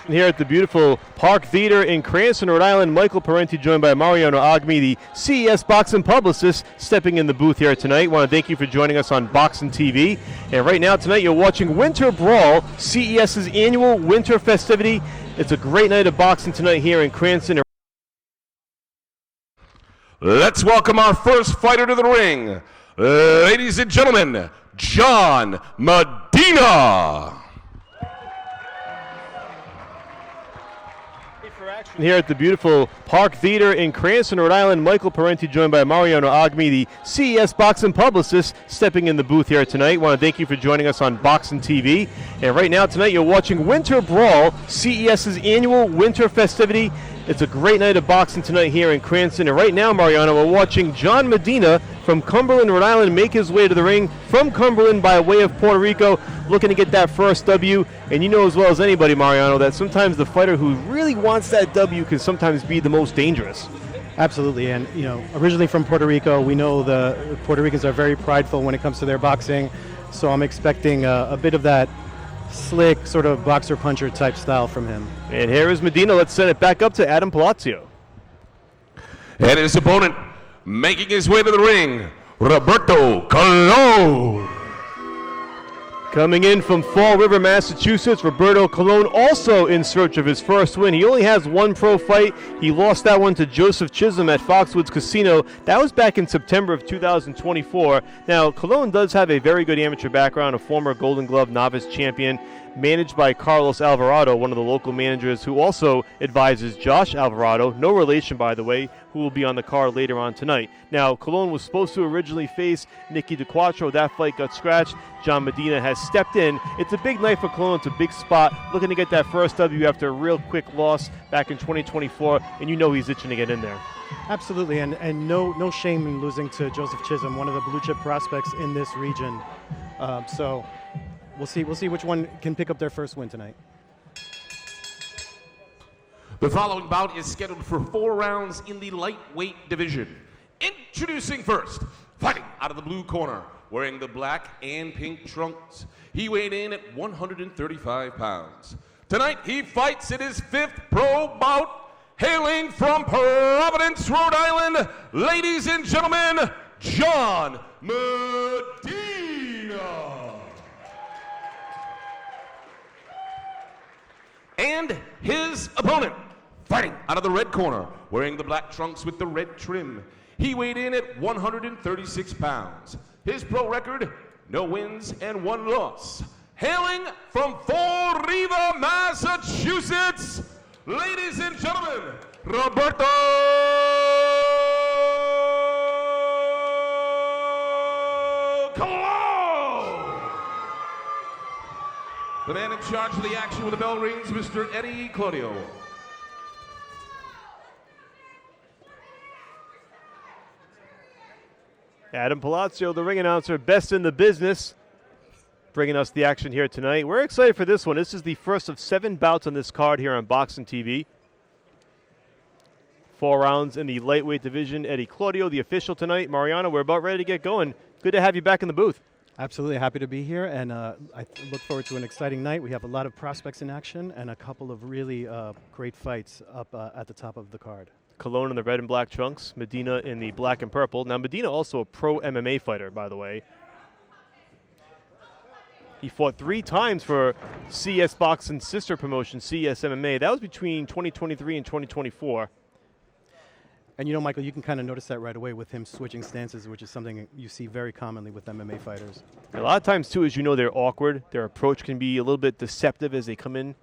Here at the beautiful Park Theater in Cranston, Rhode Island, Michael Parenti joined by Mariano Agmi, the CES boxing publicist, stepping in the booth here tonight. Want to thank you for joining us on Boxing TV. And right now tonight you're watching Winter Brawl, CES's annual winter festivity. It's a great night of boxing tonight here in Cranston. Let's welcome our first fighter to the ring. Ladies and gentlemen, John Medina. Here at the beautiful Park Theater in Cranston, Rhode Island, Michael Parenti joined by Mariano Agmi, the CES boxing publicist, stepping in the booth here tonight. Want to thank you for joining us on Boxing TV. And right now tonight you're watching Winter Brawl, CES's annual winter festivity. It's a great night of boxing tonight here in Cranston. And right now, Mariano, we're watching John Medina from Cumberland, Rhode Island, make his way to the ring from Cumberland by way of Puerto Rico, looking to get that first W. And you know as well as anybody, Mariano, that sometimes the fighter who really wants that W can sometimes be the most dangerous. Absolutely, and originally from Puerto Rico, we know the Puerto Ricans are very prideful when it comes to their boxing, so I'm expecting a bit of that slick sort of boxer-puncher type style from him. And here is Medina. Let's send it back up to Adam Palazzo. And his opponent making his way to the ring, Roberto Cologne. Coming in from Fall River, Massachusetts, Roberto Cologne also in search of his first win. He only has one pro fight. He lost that one to Joseph Chisholm at Foxwoods Casino. That was back in September of 2024. Now, Cologne does have a very good amateur background, a former Golden Glove novice champion, managed by Carlos Alvarado, one of the local managers who also advises Josh Alvarado, no relation by the way, who will be on the card later on tonight. Now, Cologne was supposed to originally face Nicky DeQuatro. That fight got scratched. John Medina has stepped in. It's a big night for Cologne. It's a big spot. Looking to get that first W after a real quick loss back in 2024, and you know he's itching to get in there. Absolutely, and no shame in losing to Joseph Chisholm, one of the blue chip prospects in this region. So we'll see which one can pick up their first win tonight. The following bout is scheduled for 4 rounds in the lightweight division. Introducing first, fighting out of the blue corner, wearing the black and pink trunks. He weighed in at 135 pounds. Tonight he fights in his 5th pro bout, hailing from Providence, Rhode Island, ladies and gentlemen, John Medina. And his opponent, fighting out of the red corner, wearing the black trunks with the red trim. He weighed in at 136 pounds. His pro record, no wins and 1 loss. Hailing from Fall River, Massachusetts, ladies and gentlemen, Roberto Cologne. The man in charge of the action when the bell rings, Mr. Eddie Claudio. Adam Palazzo, the ring announcer, best in the business, bringing us the action here tonight. We're excited for this one. This is the first of 7 bouts on this card here on Boxing TV. 4 rounds in the lightweight division. Eddie Claudio, the official tonight. Mariano, we're about ready to get going. Good to have you back in the booth. Absolutely happy to be here, and I look forward to an exciting night. We have a lot of prospects in action and a couple of really great fights up at the top of the card. Cologne in the red and black trunks, Medina in the black and purple. Now, Medina also a pro MMA fighter, by the way. He fought 3 times for CES Boxing's sister promotion, CES MMA. That was between 2023 and 2024. And Michael, you can kind of notice that right away with him switching stances, which is something you see very commonly with MMA fighters. A lot of times, too, as you know, they're awkward. Their approach can be a little bit deceptive as they come in.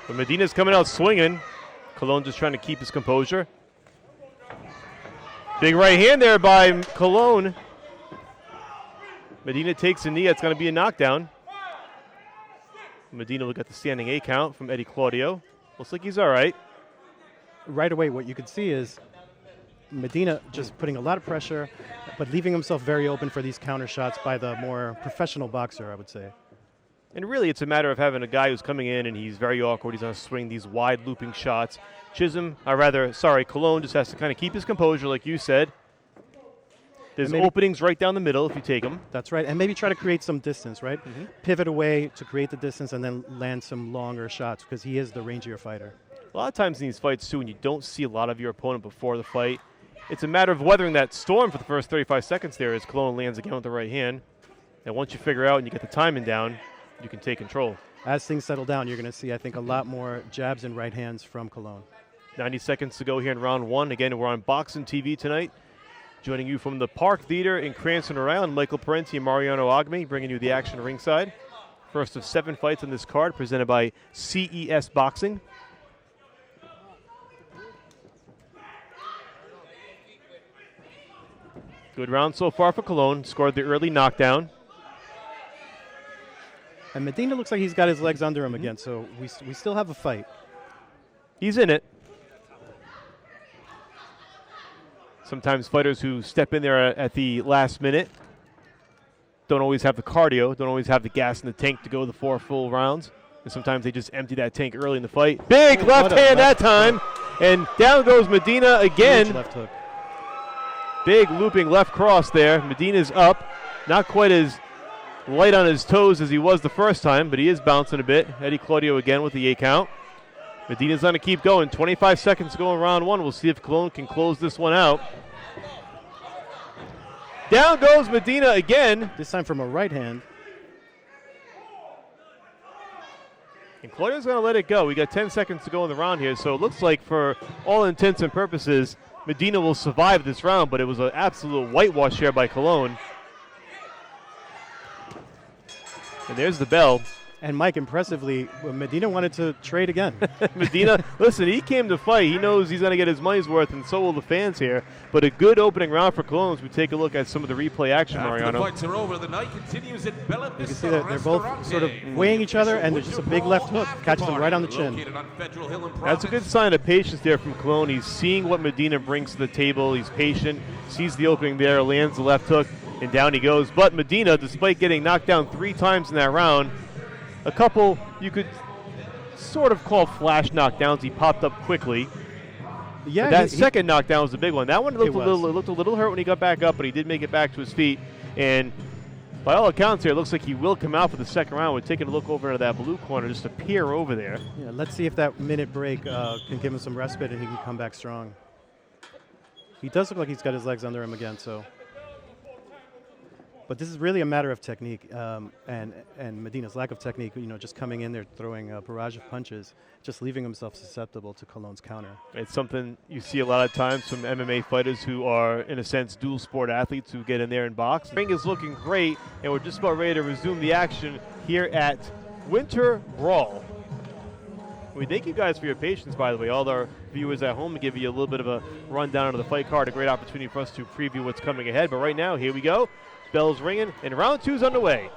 But Medina's coming out swinging. Cologne just trying to keep his composure. Big right hand there by Cologne. Medina takes a knee. That's going to be a knockdown. Medina will get the standing A count from Eddie Claudio. Looks like he's all right. Right away, what you could see is Medina just putting a lot of pressure, but leaving himself very open for these counter shots by the more professional boxer, I would say. And really, it's a matter of having a guy who's coming in and he's very awkward. He's going to swing these wide looping shots. Cologne just has to kind of keep his composure, like you said. There's maybe- openings right down the middle if you take them. That's right. And maybe try to create some distance, right? Mm-hmm. Pivot away to create the distance and then land some longer shots because he is the rangier fighter. A lot of times in these fights, too, when you don't see a lot of your opponent before the fight, it's a matter of weathering that storm for the first 35 seconds there as Cologne lands again with the right hand. And once you figure out and you get the timing down, you can take control. As things settle down, you're going to see, I think, a lot more jabs and right hands from Cologne. 90 seconds to go here in round one. Again, we're on Boxing TV tonight. Joining you from the Park Theater in Cranston, Rhode Island, Michael Parenti and Mariano Agmi bringing you the action ringside. First of 7 fights on this card presented by CES Boxing. Good round so far for Cologne. Scored the early knockdown. And Medina looks like he's got his legs under him again, so we still have a fight. He's in it. Sometimes fighters who step in there at the last minute don't always have the cardio, don't always have the gas in the tank to go the 4 full rounds. And sometimes they just empty that tank early in the fight. Big left hand that time. And down goes Medina again. Huge left hook. Big looping left cross there. Medina's up. Not quite as light on his toes as he was the first time, but he is bouncing a bit. Eddie Claudio again with the 8 count. Medina's going to keep going. 25 seconds to go in round one. We'll see if Cologne can close this one out. Down goes Medina again. This time from a right hand. And Claudio's going to let it go. We got 10 seconds to go in the round here, so it looks like for all intents and purposes, Medina will survive this round, but it was an absolute whitewash here by Cologne. And there's the bell. And Mike, impressively, Medina wanted to trade again. Medina, listen, he came to fight. He knows he's going to get his money's worth, and so will the fans here. But a good opening round for Cologne as we take a look at some of the replay action, After Mariano. the fights are over, the night continues at Bella Vista. You can see that they're both sort of weighing each other, and there's just a big left hook. Catches him right on the chin. That's a good sign of patience there from Cologne. He's seeing what Medina brings to the table. He's patient, sees the opening there, lands the left hook, and down he goes. But Medina, despite getting knocked down 3 times in that round, a couple you could sort of call flash knockdowns. He popped up quickly. Yeah, But that second knockdown was the big one. That one looked was. a little hurt when he got back up, but he did make it back to his feet. And by all accounts here, it looks like he will come out for the second round. We're taking a look over into that blue corner just to peer over there. Yeah, let's see if that minute break can give him some respite and he can come back strong. He does look like he's got his legs under him again, so. But this is really a matter of technique, and Medina's lack of technique, just coming in there, throwing a barrage of punches, just leaving himself susceptible to Cologne's counter. It's something you see a lot of times from MMA fighters who are, in a sense, dual sport athletes who get in there and box. The ring is looking great, and we're just about ready to resume the action here at Winter Brawl. We thank you guys for your patience, by the way. All our viewers at home to give you a little bit of a rundown of the fight card, a great opportunity for us to preview what's coming ahead. But right now, here we go. Bell's ringing, and round 2's underway.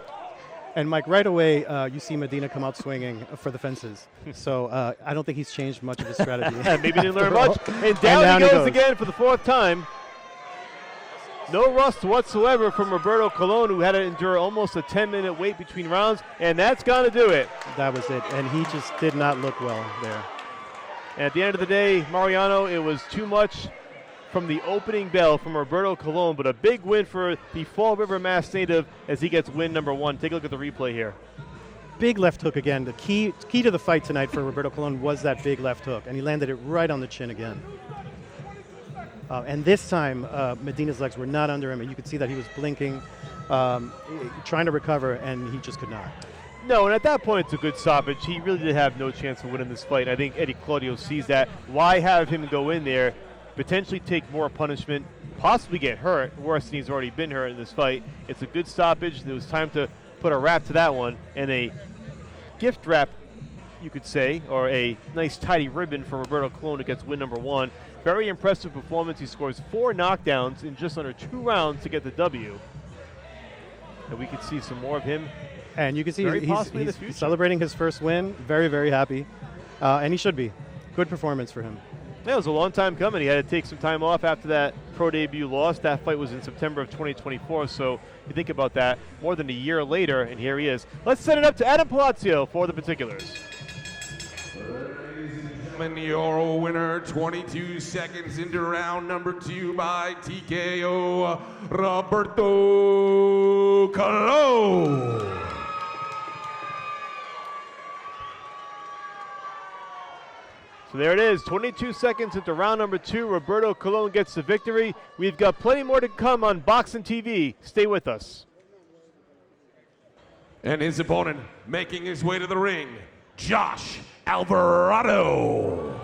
And Mike, right away, you see Medina come out swinging for the fences. So I don't think he's changed much of his strategy. Maybe didn't learn much. And down he goes again for the 4th time. No rust whatsoever from Roberto Cologne, who had to endure almost a 10-minute wait between rounds, and that's going to do it. That was it, and he just did not look well there. And at the end of the day, Mariano, it was too much from the opening bell from Roberto Cologne, but a big win for the Fall River Mass native as he gets win number 1. Take a look at the replay here. Big left hook again. The key to the fight tonight for Roberto Cologne was that big left hook, and he landed it right on the chin again. And this time, Medina's legs were not under him, and you could see that he was blinking, trying to recover, and he just could not. No, and at that point, it's a good stoppage. He really did have no chance of winning this fight. I think Eddie Claudio sees that. Why have him go in there, potentially take more punishment, possibly get hurt, worse than he's already been hurt in this fight? It's a good stoppage. It was time to put a wrap to that one, and a gift wrap, you could say, or a nice tidy ribbon for Roberto Cologne who gets win number 1. Very impressive performance. He scores 4 knockdowns in just under 2 rounds to get the W. And we could see some more of him. And you can see he's celebrating his first win. Very, very happy. And he should be. Good performance for him. Yeah, it was a long time coming. He had to take some time off after that pro debut loss. That fight was in September of 2024, so you think about that, more than a year later, and here he is. Let's set it up to Adam Palazzo for the particulars. gentlemen, your winner, 22 seconds into round number 2 by TKO, Roberto Cologne. So there it is, 22 seconds into round number 2. Roberto Cologne gets the victory. We've got plenty more to come on Boxing TV. Stay with us. And his opponent making his way to the ring, Josh Alvarado.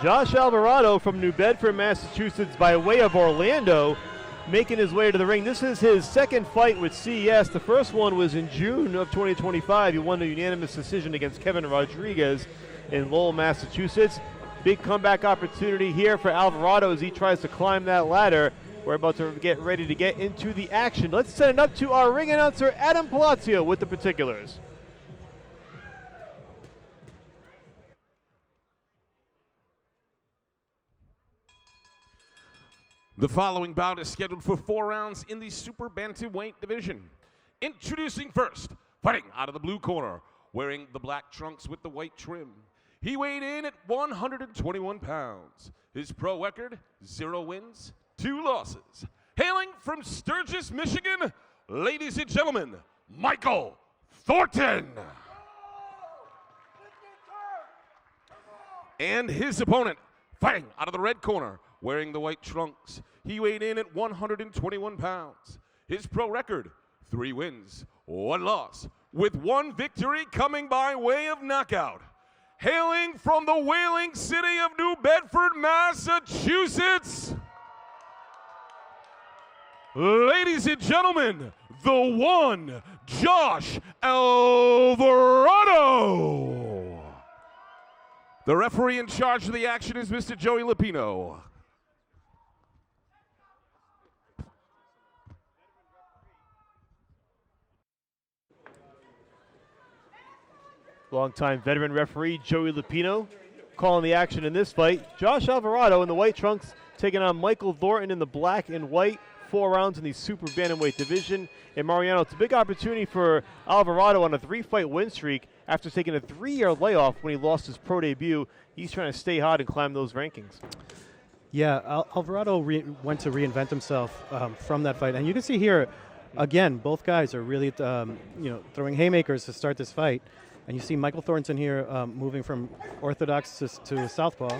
Josh Alvarado from New Bedford, Massachusetts, by way of Orlando, making his way to the ring. This is his second fight with CES. The first one was in June of 2025. He won a unanimous decision against Kevin Rodriguez in Lowell, Massachusetts. Big comeback opportunity here for Alvarado as he tries to climb that ladder. We're about to get ready to get into the action. Let's send it up to our ring announcer, Adam Palazzo, with the particulars. The following bout is scheduled for 4 rounds in the super bantamweight division. Introducing first, fighting out of the blue corner, wearing the black trunks with the white trim. He weighed in at 121 pounds. His pro record, 0 wins, 2 losses. Hailing from Sturgis, Michigan, ladies and gentlemen, Michael Thornton. And his opponent, fighting out of the red corner, wearing the white trunks. He weighed in at 121 pounds. His pro record, 3 wins, 1 loss, with 1 victory coming by way of knockout. Hailing from the whaling city of New Bedford, Massachusetts, ladies and gentlemen, the one, Josh Alvarado. The referee in charge of the action is Mr. Joey Lupino. Longtime veteran referee Joey Lupino calling the action in this fight. Josh Alvarado in the white trunks taking on Michael Thornton in the black and white. 4 rounds in the super bantamweight division. And Mariano, it's a big opportunity for Alvarado on a 3-fight win streak after taking a 3-year layoff when he lost his pro debut. He's trying to stay hot and climb those rankings. Yeah, Alvarado went to reinvent himself from that fight. And you can see here, again, both guys are really throwing haymakers to start this fight. And you see Michael Thornton here moving from orthodox to southpaw.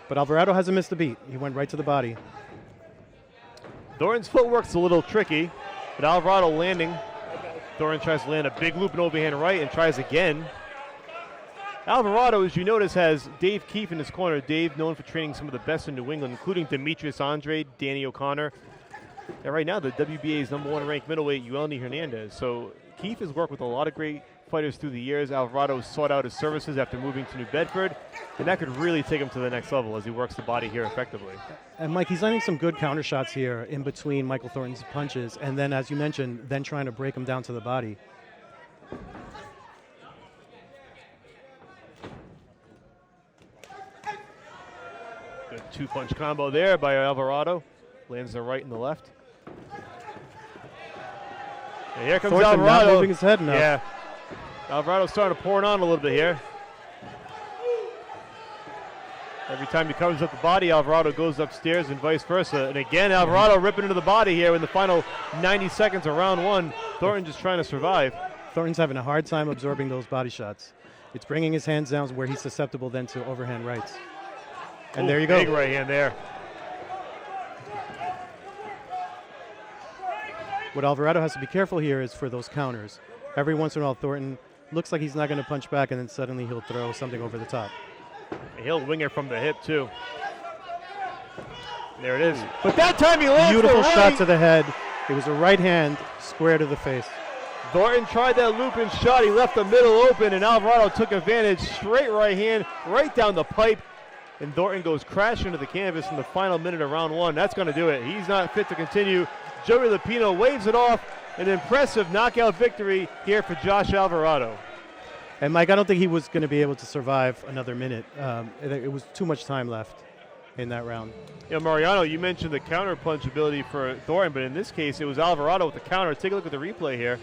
But Alvarado hasn't missed a beat. He went right to the body. Thornton's footwork's a little tricky, but Alvarado landing. Thornton tries to land a big loop and overhand right and tries again. Alvarado, as you notice, has Dave Keefe in his corner. Dave, known for training some of the best in New England, including Demetrius Andre, Danny O'Connor. And right now, the WBA's #1 ranked middleweight, Uelny Hernandez. So Keefe has worked with a lot of great fighters through the years. Alvarado sought out his services after moving to New Bedford, and that could really take him to the next level as he works the body here effectively. And Mike, he's landing some good counter shots here in between Michael Thornton's punches, and then, as you mentioned, then trying to break him down to the body. Good 2-punch combo there by Alvarado. Lands the right and the left. And here comes Thornton Alvarado. not moving his head enough. Yeah. Alvarado's starting to pour it on a little bit here. Every time he covers up the body, Alvarado goes upstairs and vice versa. And again, Alvarado ripping into the body here in the final 90 seconds of round 1. Thornton just trying to survive. Thornton's having a hard time absorbing those body shots. It's bringing his hands down where he's susceptible then to overhand rights. And there you go. Big right hand there. What Alvarado has to be careful here is for those counters. Every once in a while, Thornton looks like he's not going to punch back, and then suddenly he'll throw something over the top. And he'll wing it from the hip, too. There it is. But that time he lands Beautiful the right. shot to the head. It was a right hand square to the face. Thornton tried that looping shot. He left the middle open, and Alvarado took advantage. Straight right hand, right down the pipe. And Thornton goes crashing into the canvas in the final minute of round 1. That's going to do it. He's not fit to continue. Joey Lupino waves it off. An impressive knockout victory here for Josh Alvarado. And Mike, I don't think he was going to be able to survive another minute. It was too much time left in that round. You know, Mariano, you mentioned the counter punch ability for Thornton, but in this case, it was Alvarado with the counter. Take a look at the replay here.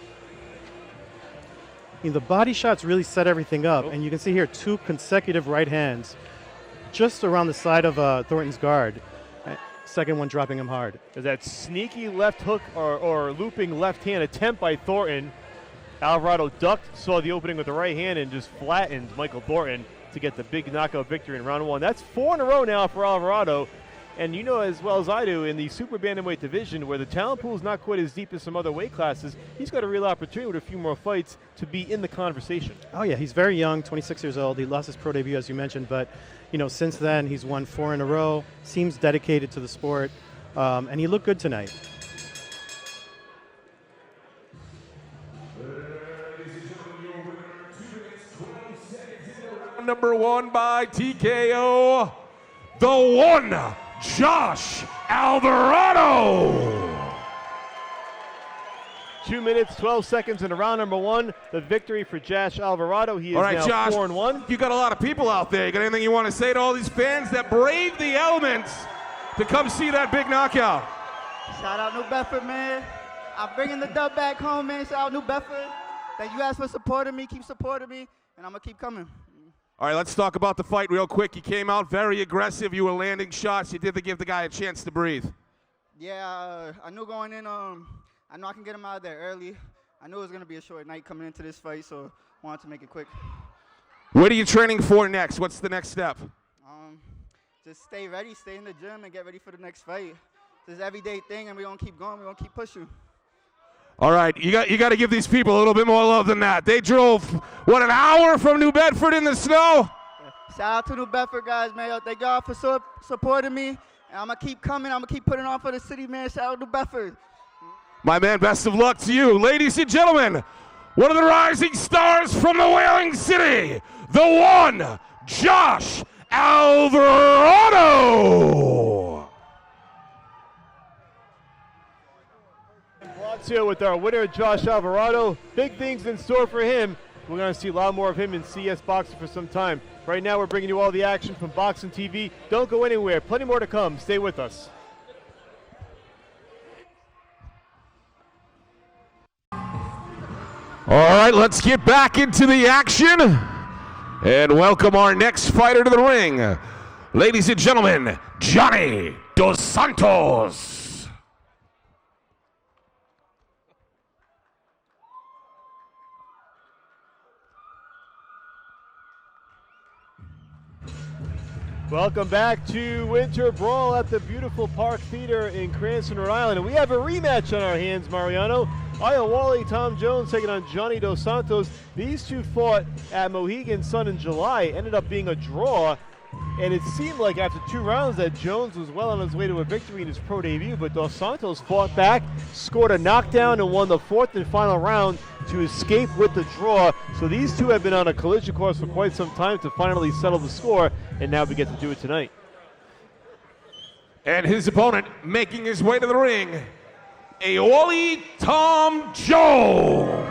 The body shots really set everything up, and you can see here 2 consecutive right hands just around the side of Thornton's guard. Second one dropping him hard. That sneaky left hook or looping left hand attempt by Thornton. Alvarado ducked, saw the opening with the right hand, and just flattened Michael Thornton to get the big knockout victory in round 1. That's 4 in a row now for Alvarado. And you know as well as I do, in the super bantamweight division, where the talent pool is not quite as deep as some other weight classes, he's got a real opportunity with a few more fights to be in the conversation. Oh yeah, he's very young, 26 years old. He lost his pro debut, as you mentioned, but since then he's won 4 in a row. Seems dedicated to the sport, and he looked good tonight. Number 1 by TKO, the one, Josh Alvarado. 2 minutes, 12 seconds into round number 1. The victory for Josh Alvarado. He is all right, now Josh, 4-1. You got a lot of people out there. You got anything you want to say to all these fans that braved the elements to come see that big knockout? Shout out New Bedford, man. I'm bringing the dub back home, man. Shout out New Bedford. Thank you guys for supporting me. Keep supporting me, and I'm going to keep coming. All right, let's talk about the fight real quick. You came out very aggressive. You were landing shots. You did give the guy a chance to breathe. Yeah, I knew going in, I know I can get him out of there early. I knew it was going to be a short night coming into this fight, so I wanted to make it quick. What are you training for next? What's the next step? Just stay ready, stay in the gym, and get ready for the next fight. This is an everyday thing, and we're going to keep going. We're going to keep pushing. All right, you got to give these people a little bit more love than that. They drove, an hour from New Bedford in the snow? Shout out to New Bedford, guys, man. Thank y'all for supporting me. And I'm going to keep coming. I'm going to keep putting on for the city, man. Shout out to New Bedford. My man, best of luck to you. Ladies and gentlemen, one of the rising stars from the Whaling City, the one, Josh Alvarado. Here with our winner, Josh Alvarado. Big things in store for him. We're going to see a lot more of him in CES boxing for some time. Right now, we're bringing you all the action from Boxing TV. Don't go anywhere. Plenty more to come. Stay with us. All right, let's get back into the action and welcome our next fighter to the ring. Ladies and gentlemen, Johnny Dos Santos. Welcome back to Winter Brawl at the beautiful Park Theater in Cranston, Rhode Island. And we have a rematch on our hands, Mariano. Iowali Tom Jones taking on Johnny Dos Santos. These two fought at Mohegan Sun in July. Ended up being a draw. And it seemed like after 2 rounds that Jones was well on his way to a victory in his pro debut. But Dos Santos fought back, scored a knockdown, and won the 4th and final round to escape with the draw. So these two have been on a collision course for quite some time to finally settle the score, and now we get to do it tonight. And his opponent making his way to the ring, Iowali Tom Jones.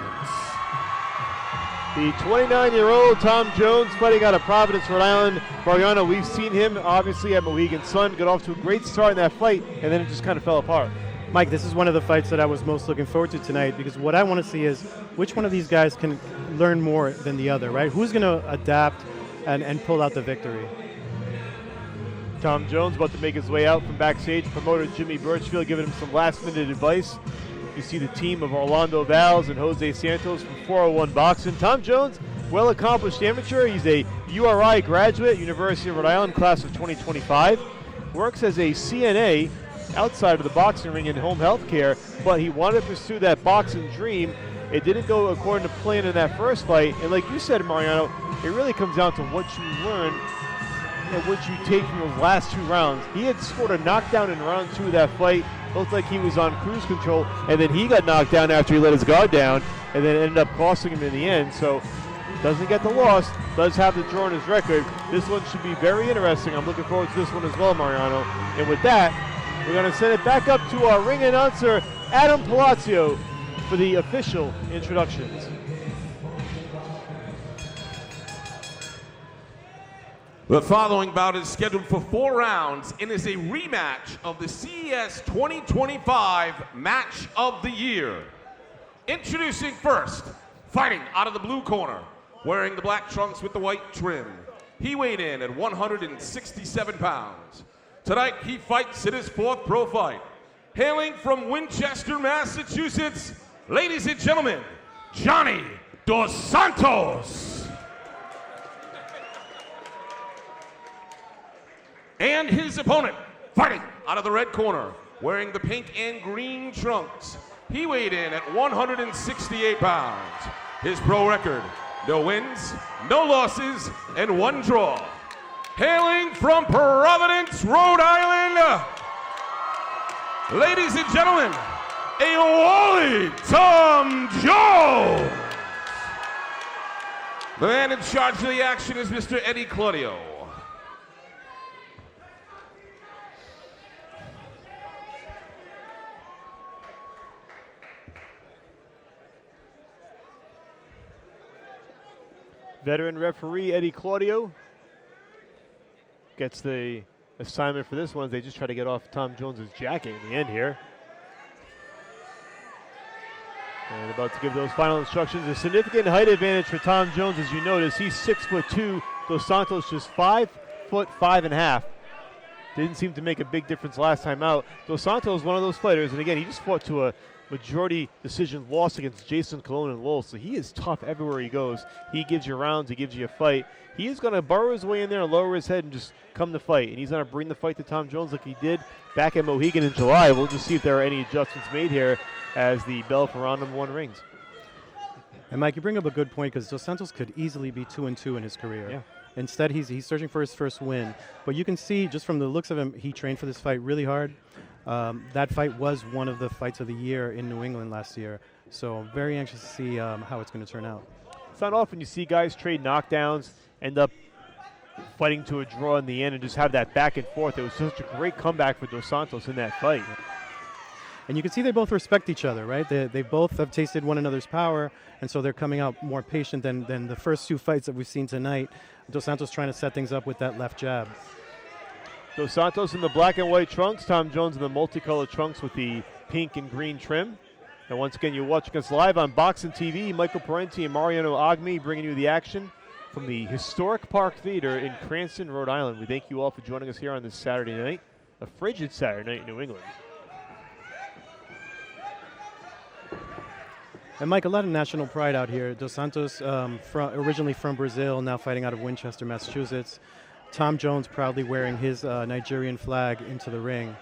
The 29-year-old Tom Jones fighting out of Providence, Rhode Island. Mariano, we've seen him obviously at Mohegan Sun, got off to a great start in that fight, and then it just kind of fell apart. Mike, this is one of the fights that I was most looking forward to tonight, because what I want to see is which one of these guys can learn more than the other, right? Who's going to adapt and pull out the victory? Tom Jones about to make his way out from backstage. Promoter Jimmy Birchfield giving him some last-minute advice. You see the team of Orlando Valls and Jose Santos from 401 Boxing. Tom Jones, well-accomplished amateur. He's a URI graduate, University of Rhode Island, class of 2025. Works as a CNA outside of the boxing ring in home health care, but he wanted to pursue that boxing dream. It didn't go according to plan in that first fight. And like you said, Mariano, it really comes down to what you learn and what you take from those last 2 rounds. He had scored a knockdown in round 2 of that fight. Looked like he was on cruise control, and then he got knocked down after he let his guard down, and then ended up costing him in the end. So doesn't get the loss, does have the draw in his record. This one should be very interesting. I'm looking forward to this one as well, Mariano. And with that, we're going to send it back up to our ring announcer, Adam Palazzo, for the official introductions. The following bout is scheduled for 4 rounds and is a rematch of the CES 2025 Match of the Year. Introducing first, Fighting out of the blue corner, wearing the black trunks with the white trim. He weighed in at 167 pounds. Tonight, he fights in his 4th pro fight. Hailing from Winchester, Massachusetts, ladies and gentlemen, Johnny Dos Santos. And his opponent, fighting out of the red corner, wearing the pink and green trunks. He weighed in at 168 pounds. His pro record, no wins, no losses, and 1 draw. Hailing from Providence, Rhode Island, ladies and gentlemen, a Wally Tom Jones. The man in charge of the action is Mr. Eddie Claudio. Veteran referee Eddie Claudio gets the assignment for this one. They just try to get off Tom Jones's jacket in the end here. And about to give those final instructions. A significant height advantage for Tom Jones, as you notice. He's 6'2". Dos Santos just 5'5.5". Didn't seem to make a big difference last time out. Dos Santos is one of those fighters, and again, he just fought to a majority decision loss against Jason Cologne and Lowell, so he is tough everywhere he goes. He gives you rounds, he gives you a fight. He is going to burrow his way in there, lower his head, and just come to fight. And he's going to bring the fight to Tom Jones like he did back at Mohegan in July. We'll just see if there are any adjustments made here as the bell for round number 1 rings. And Mike, you bring up a good point because Dos Santos could easily be 2-2 in his career. Yeah. Instead, he's searching for his first win. But you can see just from the looks of him, he trained for this fight really hard. That fight was one of the fights of the year in New England last year. So I'm very anxious to see how it's going to turn out. It's not often you see guys trade knockdowns, end up fighting to a draw in the end, and just have that back and forth. It was such a great comeback for Dos Santos in that fight. And you can see they both respect each other, right? They both have tasted one another's power, and so they're coming out more patient than the first 2 fights that we've seen tonight. Dos Santos trying to set things up with that left jab. Dos Santos in the black and white trunks, Tom Jones in the multicolored trunks with the pink and green trim. And once again, you're watching us live on Boxing TV. Michael Parenti and Mariano Agmi bringing you the action from the historic Park Theater in Cranston, Rhode Island. We thank you all for joining us here on this Saturday night, a frigid Saturday night in New England. And Mike, a lot of national pride out here. Dos Santos, originally from Brazil, now fighting out of Winchester, Massachusetts. Tom Jones proudly wearing his Nigerian flag into the ring.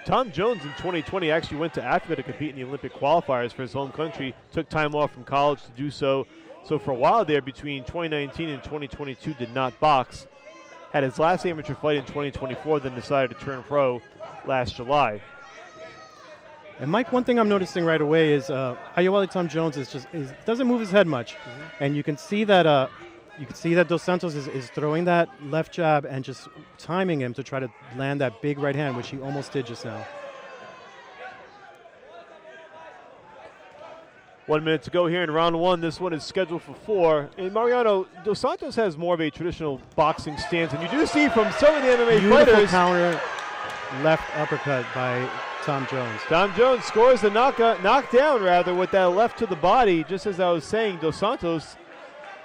Tom Jones in 2020 actually went to Africa to compete in the Olympic qualifiers for his home country, took time off from college to do so. So for a while there, between 2019 and 2022, did not box. Had his last amateur fight in 2024, then decided to turn pro last July. And Mike, one thing I'm noticing right away is Ayawali Tom Jones doesn't move his head much, and you can see that Dos Santos is throwing that left jab and just timing him to try to land that big right hand, which he almost did just now. 1 minute to go here in round 1. This one is scheduled for 4. And Mariano, Dos Santos has more of a traditional boxing stance, and you do see from some of the MMA Beautiful fighters. Counter left uppercut by Tom Jones. Tom Jones scores the knockdown with that left to the body. Just as I was saying, Dos Santos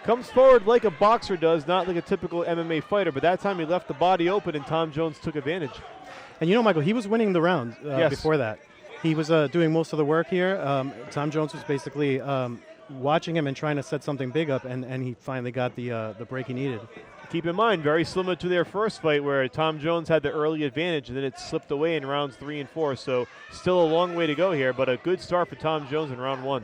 comes forward like a boxer does, not like a typical MMA fighter, but that time he left the body open and Tom Jones took advantage. And you know, Michael, he was winning the round Yes. before that. He was doing most of the work here. Tom Jones was basically watching him and trying to set something big up, and he finally got the break he needed. Keep in mind, very similar to their first fight where Tom Jones had the early advantage and then it slipped away in rounds 3 and 4. So still a long way to go here, but a good start for Tom Jones in round 1.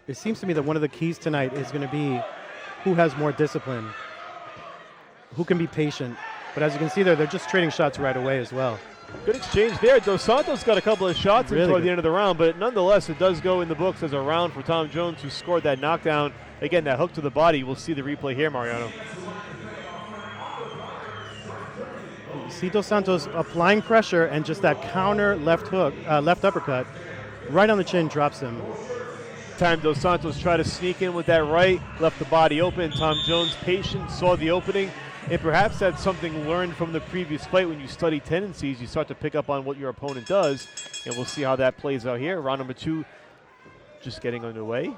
It seems to me that one of the keys tonight is going to be who has more discipline, who can be patient. But as you can see there, they're just trading shots right away as well. Good exchange there. Dos Santos got a couple of shots in Really toward good. the end of the round, but nonetheless, it does go in the books as a round for Tom Jones, who scored that knockdown. Again, that hook to the body. We'll see the replay here, Mariano. You see Dos Santos applying pressure, and just that counter left hook, left uppercut, right on the chin, drops him. Time Dos Santos tried to sneak in with that right, left the body open. Tom Jones, patient, saw the opening, and perhaps that's something learned from the previous fight. When you study tendencies, you start to pick up on what your opponent does, and we'll see how that plays out here. Round number 2 just getting underway.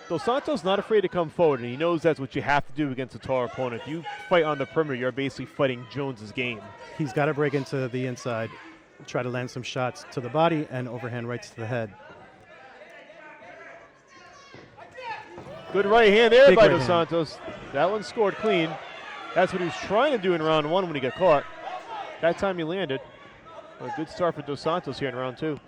Dos Santos not afraid to come forward, and he knows that's what you have to do against a taller opponent. If you fight on the perimeter, you're basically fighting Jones's game. He's got to break into the inside, try to land some shots to the body and overhand rights to the head. Good right hand there Big by right Dos hand. Santos. That one scored clean. That's what he was trying to do in round 1 when he got caught. That time he landed. A good start for Dos Santos here in round 2.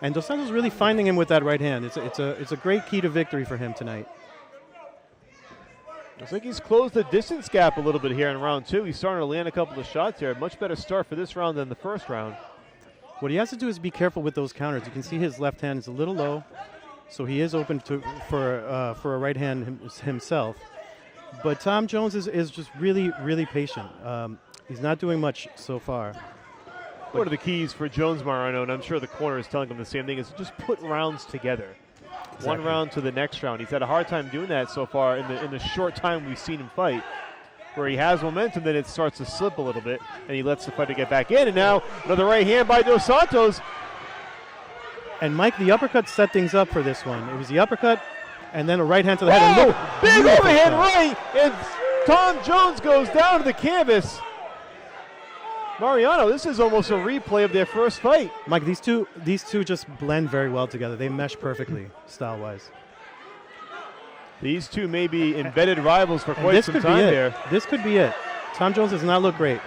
And Dos Santos really finding him with that right hand. It's a great key to victory for him tonight. Looks like he's closed the distance gap a little bit here in round 2. He's starting to land a couple of shots here. Much better start for this round than the first round. What he has to do is be careful with those counters. You can see his left hand is a little low, so he is open for a right hand himself. But Tom Jones is just really, really patient. He's not doing much so far. One of the keys for Jones, Marino, and I'm sure the corner is telling him the same thing, is just put rounds together. Exactly. One round to the next round. He's had a hard time doing that so far in the short time we've seen him fight. Where he has momentum, then it starts to slip a little bit, and he lets the fighter get back in. And now another right hand by Dos Santos. And Mike, the uppercut set things up for this one. It was the uppercut, and then a right hand to the head. And look, big beautiful overhand shot. right, and Tom Jones goes down to the canvas. Mariano, this is almost a replay of their first fight. Mike, these two just blend very well together. They mesh perfectly, style-wise. These two may be embedded rivals for And quite this some could time be it. there. This could be it. Tom Jones does not look great.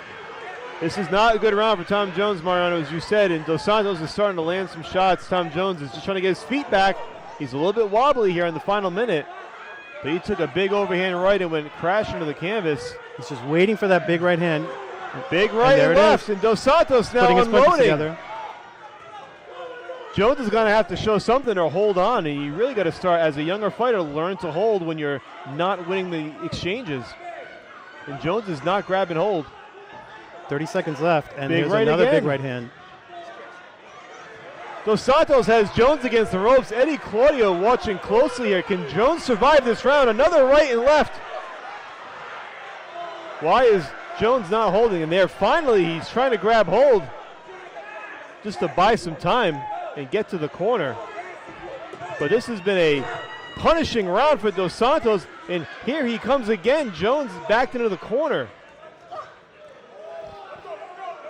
This is not a good round for Tom Jones, Mariano, as you said, and Dos Santos is starting to land some shots. Tom Jones is just trying to get his feet back. He's a little bit wobbly here in the final minute, but he took a big overhand right and went crashing to the canvas. He's just waiting for that big right hand. Big right there and it left, is. and Dos Santos now Putting his punches unloading. together. Jones is going to have to show something or hold on, and you really got to start, as a younger fighter, learn to hold when you're not winning the exchanges. And Jones is not grabbing hold. 30 seconds left, and Big there's right another again. big right hand. Dos Santos has Jones against the ropes. Eddie Claudio watching closely here. Can Jones survive this round? Another right and left. Why is Jones not holding him there? Finally, he's trying to grab hold just to buy some time and get to the corner. But this has been a punishing round for Dos Santos, and here he comes again. Jones backed into the corner.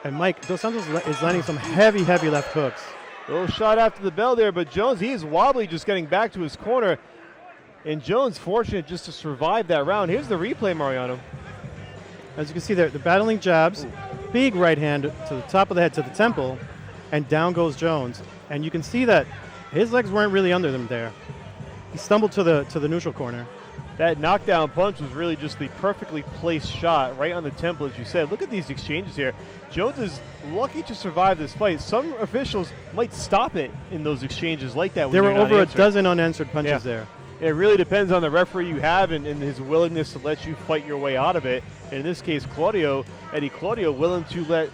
And Mike, Dos Santos is landing some heavy left hooks. Little shot after the bell there, but Jones, he is wobbly just getting back to his corner. And Jones fortunate just to survive that round. Here's the replay, Mariano. As you can see there, the battling jabs, big right hand to the top of the head, to the temple, and down goes Jones. And you can see that his legs weren't really under them there. He stumbled to the neutral corner. That knockdown punch was really just the perfectly placed shot right on the temple, as you said. Look at these exchanges here. Jones is lucky to survive this fight. Some officials might stop it in those exchanges like that. There were when you're not over a answering. dozen unanswered punches Yeah. there. It really depends on the referee you have and his willingness to let you fight your way out of it. And in this case, Eddie Claudio, willing to let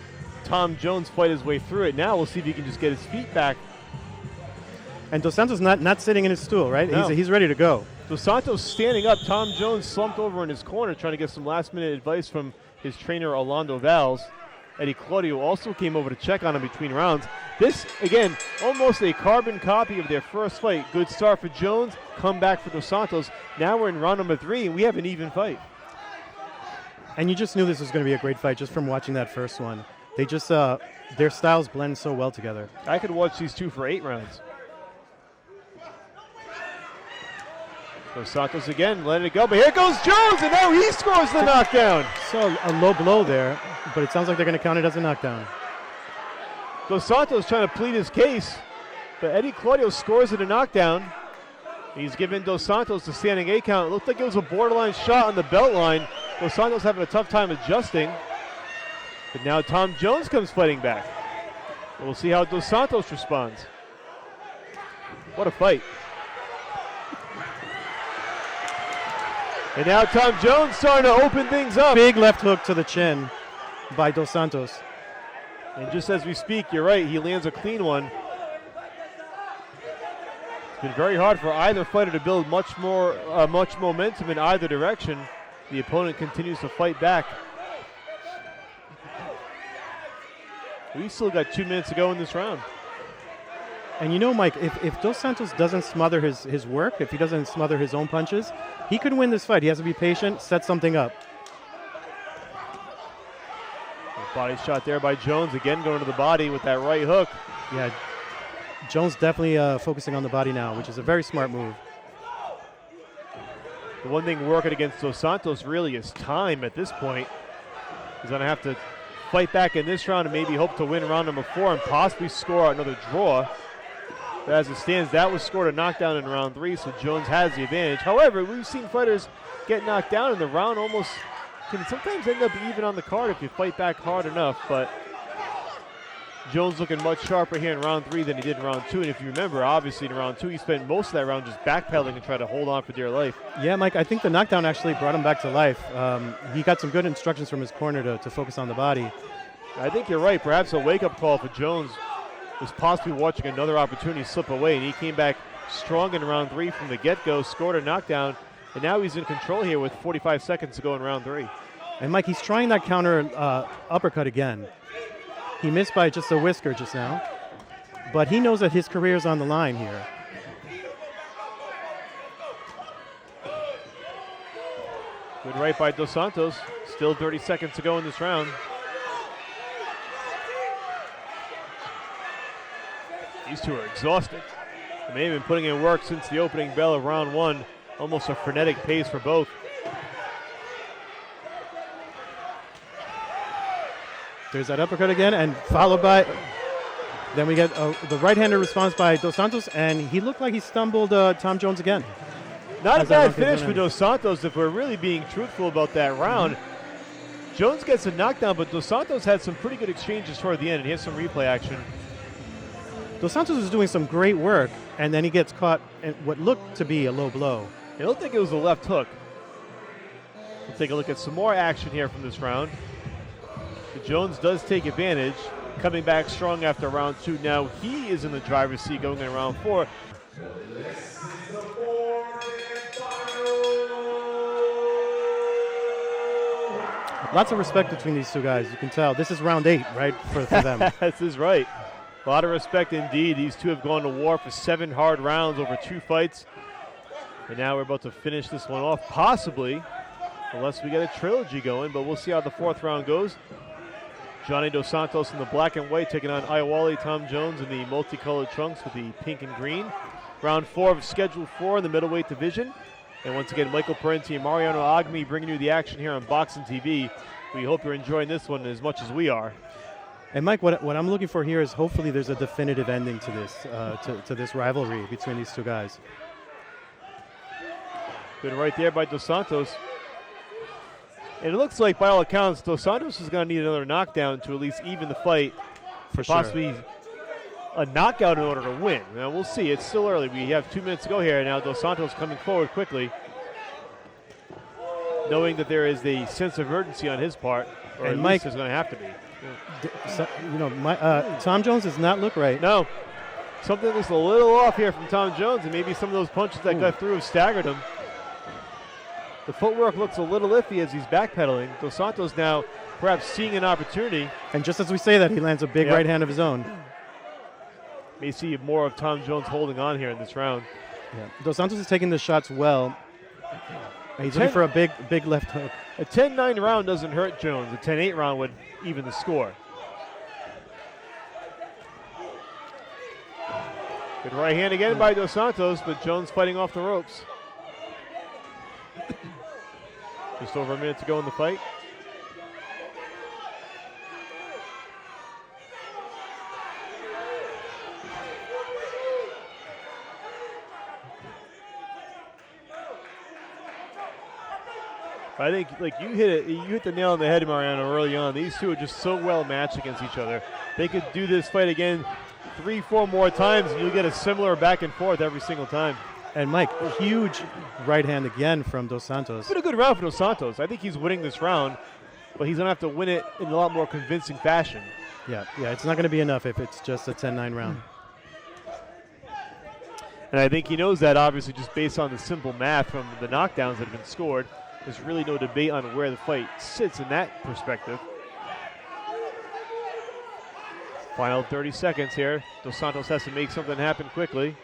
Tom Jones fight his way through it. Now we'll see if he can just get his feet back. And Dos Santos not sitting in his stool, right? No. He's ready to go. Dos Santos standing up. Tom Jones slumped over in his corner trying to get some last-minute advice from his trainer, Orlando Valls. Eddie Claudio also came over to check on him between rounds. This, again, almost a carbon copy of their first fight. Good start for Jones, comeback for Dos Santos. Now we're in round number 3, and we have an even fight. And you just knew this was going to be a great fight just from watching that first one. They just, their styles blend so well together. I could watch these two for 8 rounds. Dos Santos again, letting it go, but here goes Jones, and now he scores the knockdown. So a low blow there, but it sounds like they're going to count it as a knockdown. Dos Santos trying to plead his case, but Eddie Claudio scores it a knockdown. He's given Dos Santos the standing 8 count. It looked like it was a borderline shot on the belt line. Dos Santos having a tough time adjusting. But now Tom Jones comes fighting back. We'll see how Dos Santos responds. What a fight. And now Tom Jones starting to open things up. Big left hook to the chin by Dos Santos. And just as we speak, you're right, he lands a clean one. It's been very hard for either fighter to build much momentum in either direction. The opponent continues to fight back. We still got 2 minutes to go in this round. And you know, Mike, if Dos Santos doesn't smother his work, if he doesn't smother his own punches, he could win this fight. He has to be patient, set something up. Body shot there by Jones, again going to the body with that right hook. Yeah, Jones definitely focusing on the body now, which is a very smart move. The one thing working against Dos Santos really is time at this point. He's going to have to fight back in this round and maybe hope to win round number 4 and possibly score another draw. But as it stands, that was scored a knockdown in round 3, so Jones has the advantage. However, we've seen fighters get knocked down, and the round almost can sometimes end up even on the card if you fight back hard enough. But Jones looking much sharper here in round 3 than he did in round 2. And if you remember, obviously in round 2, he spent most of that round just backpedaling and trying to hold on for dear life. Yeah, Mike, I think the knockdown actually brought him back to life. He got some good instructions from his corner to focus on the body. I think you're right. Perhaps a wake-up call for Jones was possibly watching another opportunity slip away, and he came back strong in round 3 from the get-go, scored a knockdown, and now he's in control here with 45 seconds to go in round 3. And Mike, he's trying that counter uppercut again. He missed by just a whisker just now, but he knows that his career is on the line here. Good right by Dos Santos. Still 30 seconds to go in this round. These two are exhausted. They may have been putting in work since the opening bell of round 1. Almost a frenetic pace for both. There's that uppercut again, and followed by, then we get the right-handed response by Dos Santos, and he looked like he stumbled Tom Jones again. Not a bad finish for Dos Santos if we're really being truthful about that round. Jones gets a knockdown, but Dos Santos had some pretty good exchanges toward the end, and he has some replay action. Dos Santos is doing some great work, and then he gets caught in what looked to be a low blow. I don't think it was a left hook. We'll take a look at some more action here from this round. But Jones does take advantage, coming back strong after round 2. Now he is in the driver's seat going in round 4. Lots of respect between these two guys. You can tell. This is round 8, right, for them. This is right. A lot of respect indeed. These two have gone to war for 7 hard rounds over 2 fights. And now we're about to finish this one off, possibly, unless we get a trilogy going. But we'll see how the 4th round goes. Johnny Dos Santos in the black and white taking on Iwali Tom Jones in the multicolored trunks with the pink and green. Round 4 of Schedule 4 in the middleweight division. And once again, Michael Parenti and Mariano Agmi bringing you the action here on Boxing TV. We hope you're enjoying this one as much as we are. And Mike, what I'm looking for here is hopefully there's a definitive ending to this to this rivalry between these two guys. Good right there by Dos Santos. And it looks like, by all accounts, Dos Santos is going to need another knockdown to at least even the fight. For sure. Possibly a knockout in order to win. Now, we'll see. It's still early. We have 2 minutes to go here. Now, Dos Santos coming forward quickly, knowing that there is a sense of urgency on his part, or and at Mike, least there's going to have to be. Tom Jones does not look right. No. Something looks a little off here from Tom Jones, and maybe some of those punches that got through have staggered him. The footwork looks a little iffy as he's backpedaling. Dos Santos now perhaps seeing an opportunity. And just as we say that, he lands a big right hand of his own. May see more of Tom Jones holding on here in this round. Yeah. Dos Santos is taking the shots well. He's looking for a big left hook. A 10-9 round doesn't hurt Jones. A 10-8 round would even the score. Good right hand again by Dos Santos, but Jones fighting off the ropes. Just over a minute to go in the fight. I think, like, you hit the nail on the head, Mariano, early on. These two are just so well matched against each other. They could do this fight again 3-4 more times, and you'll get a similar back and forth every single time. And Mike, huge right hand again from Dos Santos. It's been a good round for Dos Santos. I think he's winning this round, but he's going to have to win it in a lot more convincing fashion. Yeah, it's not going to be enough if it's just a 10-9 round. And I think he knows that, obviously, just based on the simple math from the knockdowns that have been scored. There's really no debate on where the fight sits in that perspective. Final 30 seconds here. Dos Santos has to make something happen quickly.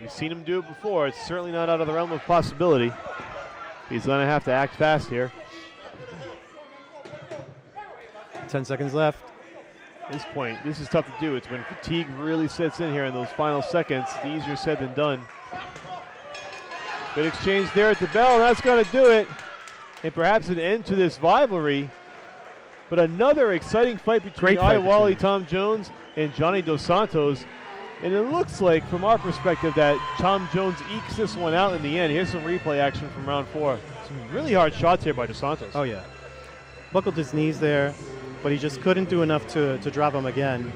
You've seen him do it before. It's certainly not out of the realm of possibility. He's going to have to act fast here. 10 seconds left. At this point, this is tough to do. It's when fatigue really sets in here in those final seconds. It's easier said than done. Good exchange there at the bell. That's going to do it. And perhaps an end to this rivalry. But another exciting fight between Iwali Tom Jones and Johnny Dos Santos. And it looks like, from our perspective, that Tom Jones ekes this one out in the end. Here's some replay action from round 4. Some really hard shots here by Dos Santos. Oh, yeah. Buckled his knees there, but he just couldn't do enough to drop him again.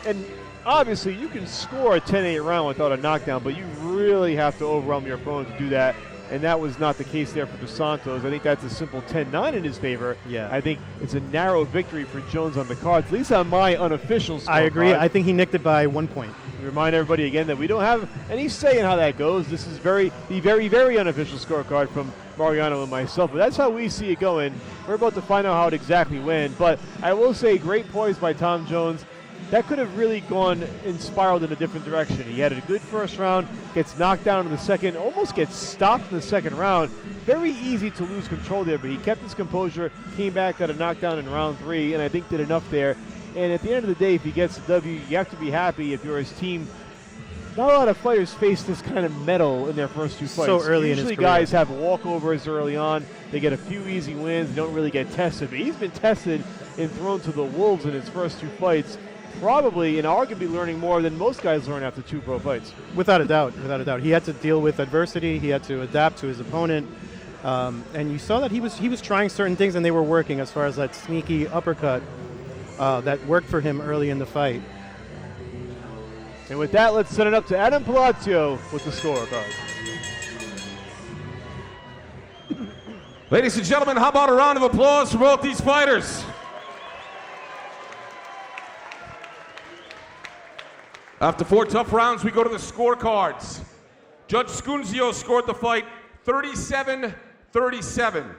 And obviously, you can score a 10-8 round without a knockdown, but you really have to overwhelm your opponent to do that. And that was not the case there for Dos Santos. I think that's a simple 10-9 in his favor. Yeah. I think it's a narrow victory for Jones on the cards, at least on my unofficial score. I agree. Card. I think he nicked it by 1 point. Remind everybody again that we don't have any say in how that goes. This is the very unofficial scorecard from Mariano and myself, but that's how we see it going. We're about to find out how it exactly went, but I will say great poise by Tom Jones. That could have really gone and spiraled in a different direction. He had a good first round, gets knocked down in the second, almost gets stopped in the second round. Very easy to lose control there, but he kept his composure, came back, got a knockdown in round 3, and I think did enough there. And at the end of the day, if he gets the W, you have to be happy if you're his team. Not a lot of fighters face this kind of mettle in their first 2 fights. So early in his Usually career. guys have walkovers early on. They get a few easy wins. They don't really get tested. But he's been tested and thrown to the wolves in his first 2 fights. Probably and arguably learning more than most guys learn after 2 pro fights. Without a doubt. He had to deal with adversity. He had to adapt to his opponent. And you saw that he was trying certain things and they were working, as far as that sneaky uppercut that worked for him early in the fight. And with that, let's send it up to Adam Palacio with the scorecard. Ladies and gentlemen, how about a round of applause for both these fighters? After 4 tough rounds, we go to the scorecards. Judge Scunzio scored the fight 37-37.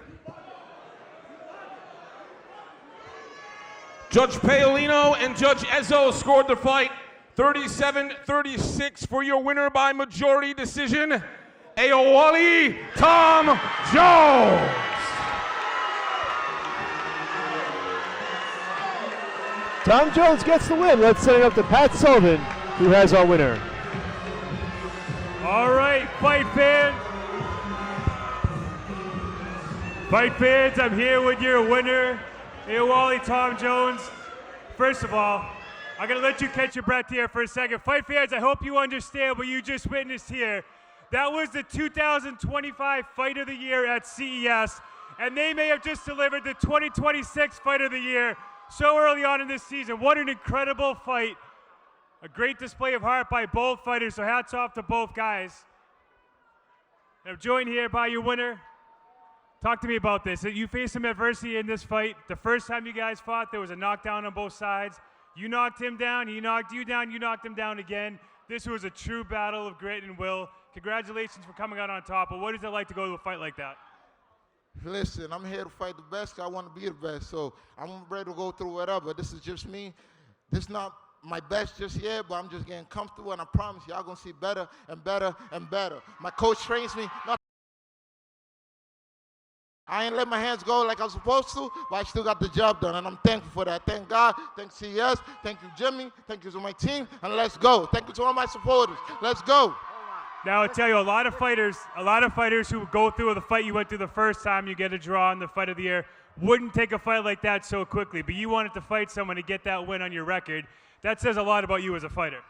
Judge Paolino and Judge Ezzo scored the fight 37-36 for your winner by majority decision, Iwali Tom Jones. Tom Jones gets the win. Let's send it up to Pat Sullivan, who has our winner. All right, fight fans. Fight fans, I'm here with your winner, Iwali Tom Jones. First of all, I'm going to let you catch your breath here for a second. Fight fans, I hope you understand what you just witnessed here. That was the 2025 Fight of the Year at CES, and they may have just delivered the 2026 Fight of the Year so early on in this season. What an incredible fight. A great display of heart by both fighters, so hats off to both guys. I'm joined here by your winner. Talk to me about this. You faced some adversity in this fight. The first time you guys fought, there was a knockdown on both sides. You knocked him down, he knocked you down, you knocked him down again. This was a true battle of grit and will. Congratulations for coming out on top, but what is it like to go to a fight like that? Listen, I'm here to fight the best. I want to be the best, so I'm ready to go through whatever. This is just me. This is not my best just yet, but I'm just getting comfortable, and I promise y'all going to see better and better and better. My coach trains me. I ain't let my hands go like I was supposed to, but I still got the job done, and I'm thankful for that. Thank God, thank CES, thank you, Jimmy, thank you to my team, and let's go. Thank you to all my supporters. Let's go. Now, I'll tell you, a lot of fighters who go through the fight you went through the first time you get a draw in the Fight of the Year wouldn't take a fight like that so quickly, but you wanted to fight someone to get that win on your record. That says a lot about you as a fighter.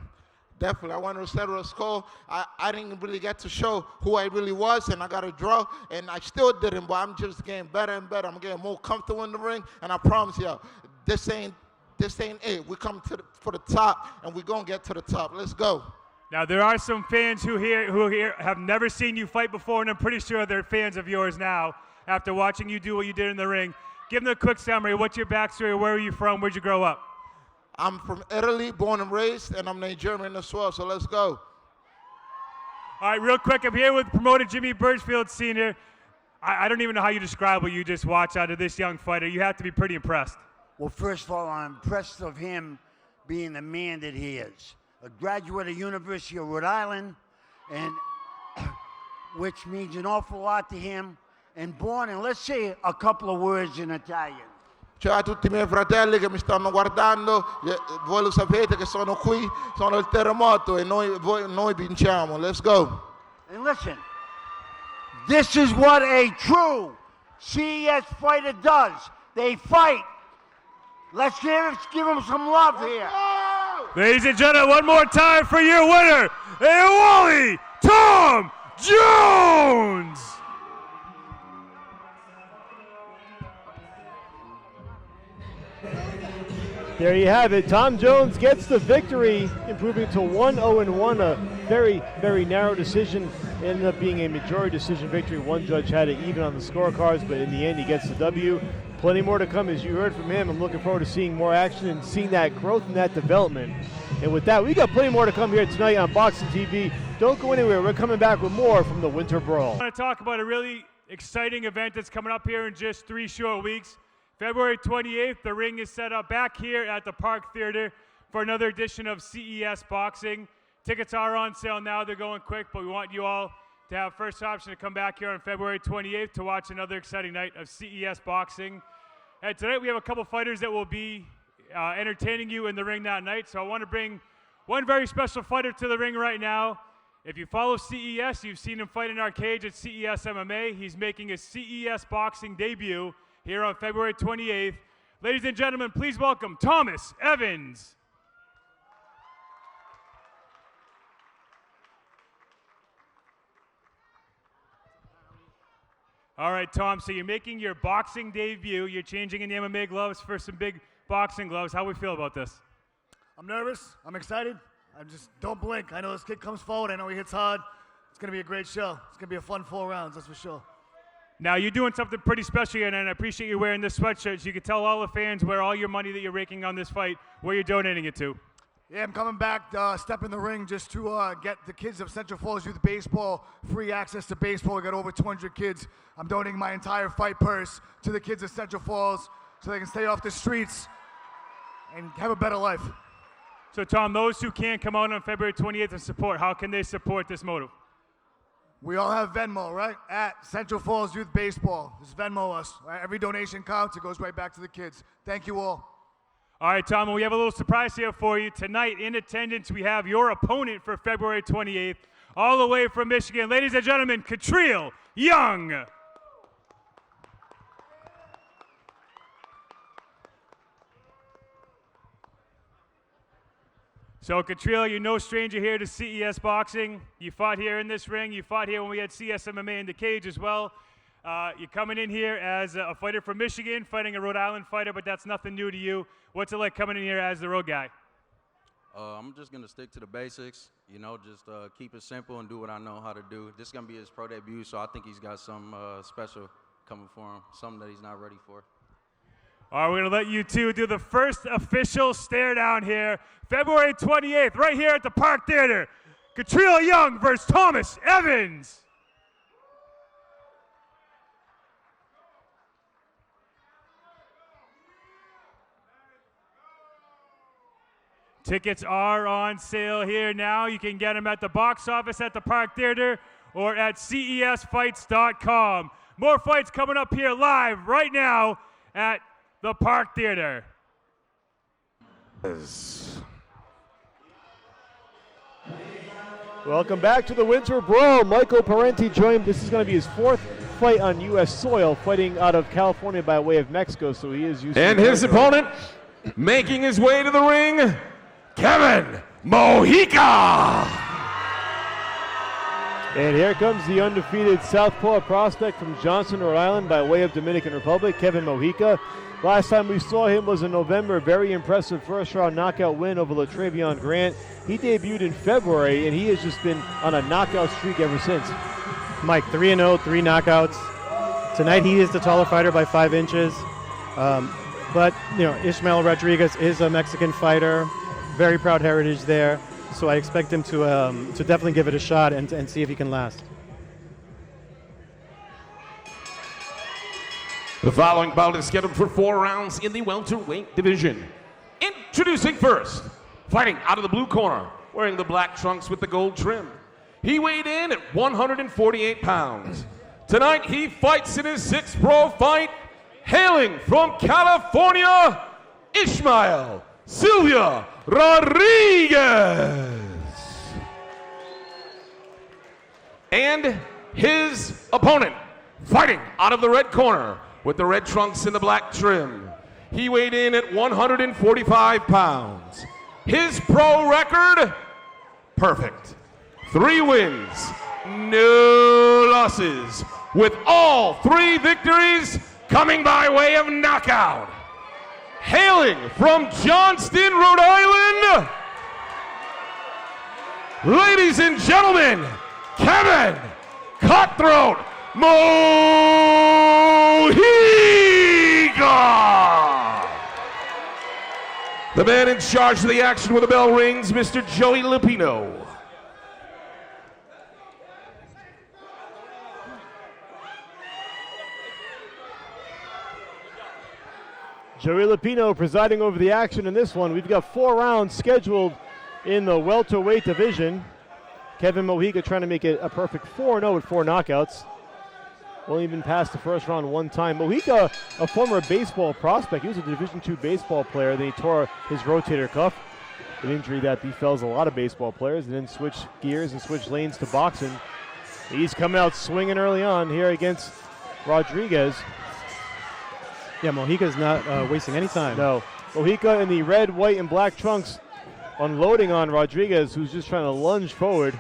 Definitely. I wanted to settle a score. I didn't really get to show who I really was, and I got a draw, and I still didn't, but I'm just getting better and better. I'm getting more comfortable in the ring, and I promise y'all, this ain't this ain't it. We come for the top, and we're going to get to the top. Let's go. Now, there are some fans who here have never seen you fight before, and I'm pretty sure they're fans of yours now after watching you do what you did in the ring. Give them a quick summary. What's your backstory? Where are you from? Where'd you grow up? I'm from Italy, born and raised, and I'm Nigerian as well, so let's go. All right, real quick, I'm here with promoter Jimmy Birchfield Sr. I don't even know how you describe what you just watched out of this young fighter. You have to be pretty impressed. Well, first of all, I'm impressed of him being the man that he is. A graduate of University of Rhode Island, and which means an awful lot to him, and born in, let's say a couple of words in Italian. Ciao a tutti I miei fratelli che mi stanno guardando, voi lo sapete che sono qui, sono il terremoto e noi vinciamo. Let's go. And listen, this is what a true CES fighter does. They fight. Let's give him some love here. Ladies and gentlemen, one more time for your winner, Wally Tom Jones. There you have it. Tom Jones gets the victory, improving to 1-0-1. A very, very narrow decision. It ended up being a majority decision victory. One judge had it even on the scorecards, but in the end, he gets the W. Plenty more to come, as you heard from him. I'm looking forward to seeing more action and seeing that growth and that development. And with that, we got plenty more to come here tonight on Boxing TV. Don't go anywhere. We're coming back with more from the Winter Brawl. I want to talk about a really exciting event that's coming up here in just 3 short weeks. February 28th, the ring is set up back here at the Park Theater for another edition of CES Boxing. Tickets are on sale now. They're going quick, but we want you all to have first option to come back here on February 28th to watch another exciting night of CES Boxing. And tonight we have a couple fighters that will be entertaining you in the ring that night. So I want to bring one very special fighter to the ring right now. If you follow CES, you've seen him fight in our cage at CES MMA. He's making a CES Boxing debut here on February 28th. Ladies and gentlemen, please welcome Thomas Evans. All right, Tom, so you're making your boxing debut. You're changing in the MMA gloves for some big boxing gloves. How do we feel about this? I'm nervous. I'm excited. I just don't blink. I know this kid comes forward. I know he hits hard. It's going to be a great show. It's going to be a fun 4 rounds, that's for sure. Now, you're doing something pretty special here, and I appreciate you wearing this sweatshirt so you can tell all the fans where all your money that you're raking on this fight, where you're donating it to. Yeah, I'm coming back, step in the ring just to get the kids of Central Falls Youth Baseball free access to baseball. We got over 200 kids. I'm donating my entire fight purse to the kids of Central Falls so they can stay off the streets and have a better life. So, Tom, those who can't come out on February 28th and support, how can they support this motive? We all have Venmo, right? At Central Falls Youth Baseball. Just Venmo us. Right? Every donation counts. It goes right back to the kids. Thank you all. All right, Tom, we have a little surprise here for you. Tonight, in attendance, we have your opponent for February 28th, all the way from Michigan. Ladies and gentlemen, Catriel Young. So, Catriel, you're no stranger here to CES Boxing. You fought here in this ring. You fought here when we had CS MMA in the cage as well. You're coming in here as a fighter from Michigan, fighting a Rhode Island fighter, but that's nothing new to you. What's it like coming in here as the road guy? I'm just going to stick to the basics, you know, just keep it simple and do what I know how to do. This is going to be his pro debut, so I think he's got some special coming for him, something that he's not ready for. All right, we're going to let you two do the first official stare down here. February 28th, right here at the Park Theater. Catriel Young versus Thomas Evans. Tickets are on sale here now. You can get them at the box office at the Park Theater or at CESfights.com. More fights coming up here live right now at the Park Theater. Welcome back to the Winter Brawl. Michael Parenti joined. This is going to be his 4th fight on U.S. soil, fighting out of California by way of Mexico, so he is used to And his opponent, making his way to the ring, Kevin Moika. And here comes the undefeated southpaw prospect from Johnston, Rhode Island by way of Dominican Republic, Kevin Moika. Last time we saw him was in November, very impressive first-round knockout win over LaTravion Grant. He debuted in February, and he has just been on a knockout streak ever since. Mike, 3-0, 3 knockouts. Tonight he is the taller fighter by 5 inches. But, Ishmael Rodriguez is a Mexican fighter, very proud heritage there. So I expect him to definitely give it a shot and see if he can last. The following bout is scheduled for 4 rounds in the welterweight division. Introducing first, fighting out of the blue corner, wearing the black trunks with the gold trim. He weighed in at 148 pounds. Tonight he fights in his 6th pro fight, hailing from California, Ishmael Silvia Rodriguez. And his opponent, fighting out of the red corner, with the red trunks and the black trim. He weighed in at 145 pounds. His pro record, perfect. 3 wins, no losses, with all 3 victories coming by way of knockout. Hailing from Johnston, Rhode Island, ladies and gentlemen, Kevin Cutthroat Moika! The man in charge of the action when the bell rings, Mr. Joey Lupino. Joey Lupino presiding over the action in this one. We've got 4 rounds scheduled in the welterweight division. Kevin Moika trying to make it a perfect 4-0 with 4 knockouts. Only been past the first round 1 time. Moika, a former baseball prospect. He was a Division II baseball player. Then he tore his rotator cuff, an injury that befalls a lot of baseball players, and then switched gears and switched lanes to boxing. He's coming out swinging early on here against Rodriguez. Yeah, Moika's not wasting any time. No. Moika in the red, white, and black trunks unloading on Rodriguez, who's just trying to lunge forward.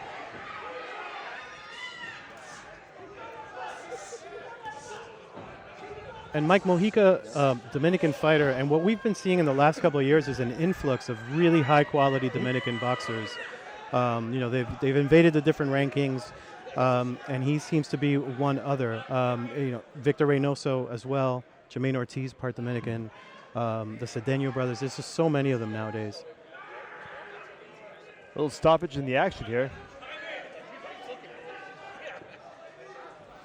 And Mike Moika, Dominican fighter, and what we've been seeing in the last couple of years is an influx of really high-quality Dominican boxers. They've invaded the different rankings, and he seems to be one other. Victor Reynoso as well. Jermaine Ortiz, part Dominican, the Cedeno brothers. There's just so many of them nowadays. A little stoppage in the action here.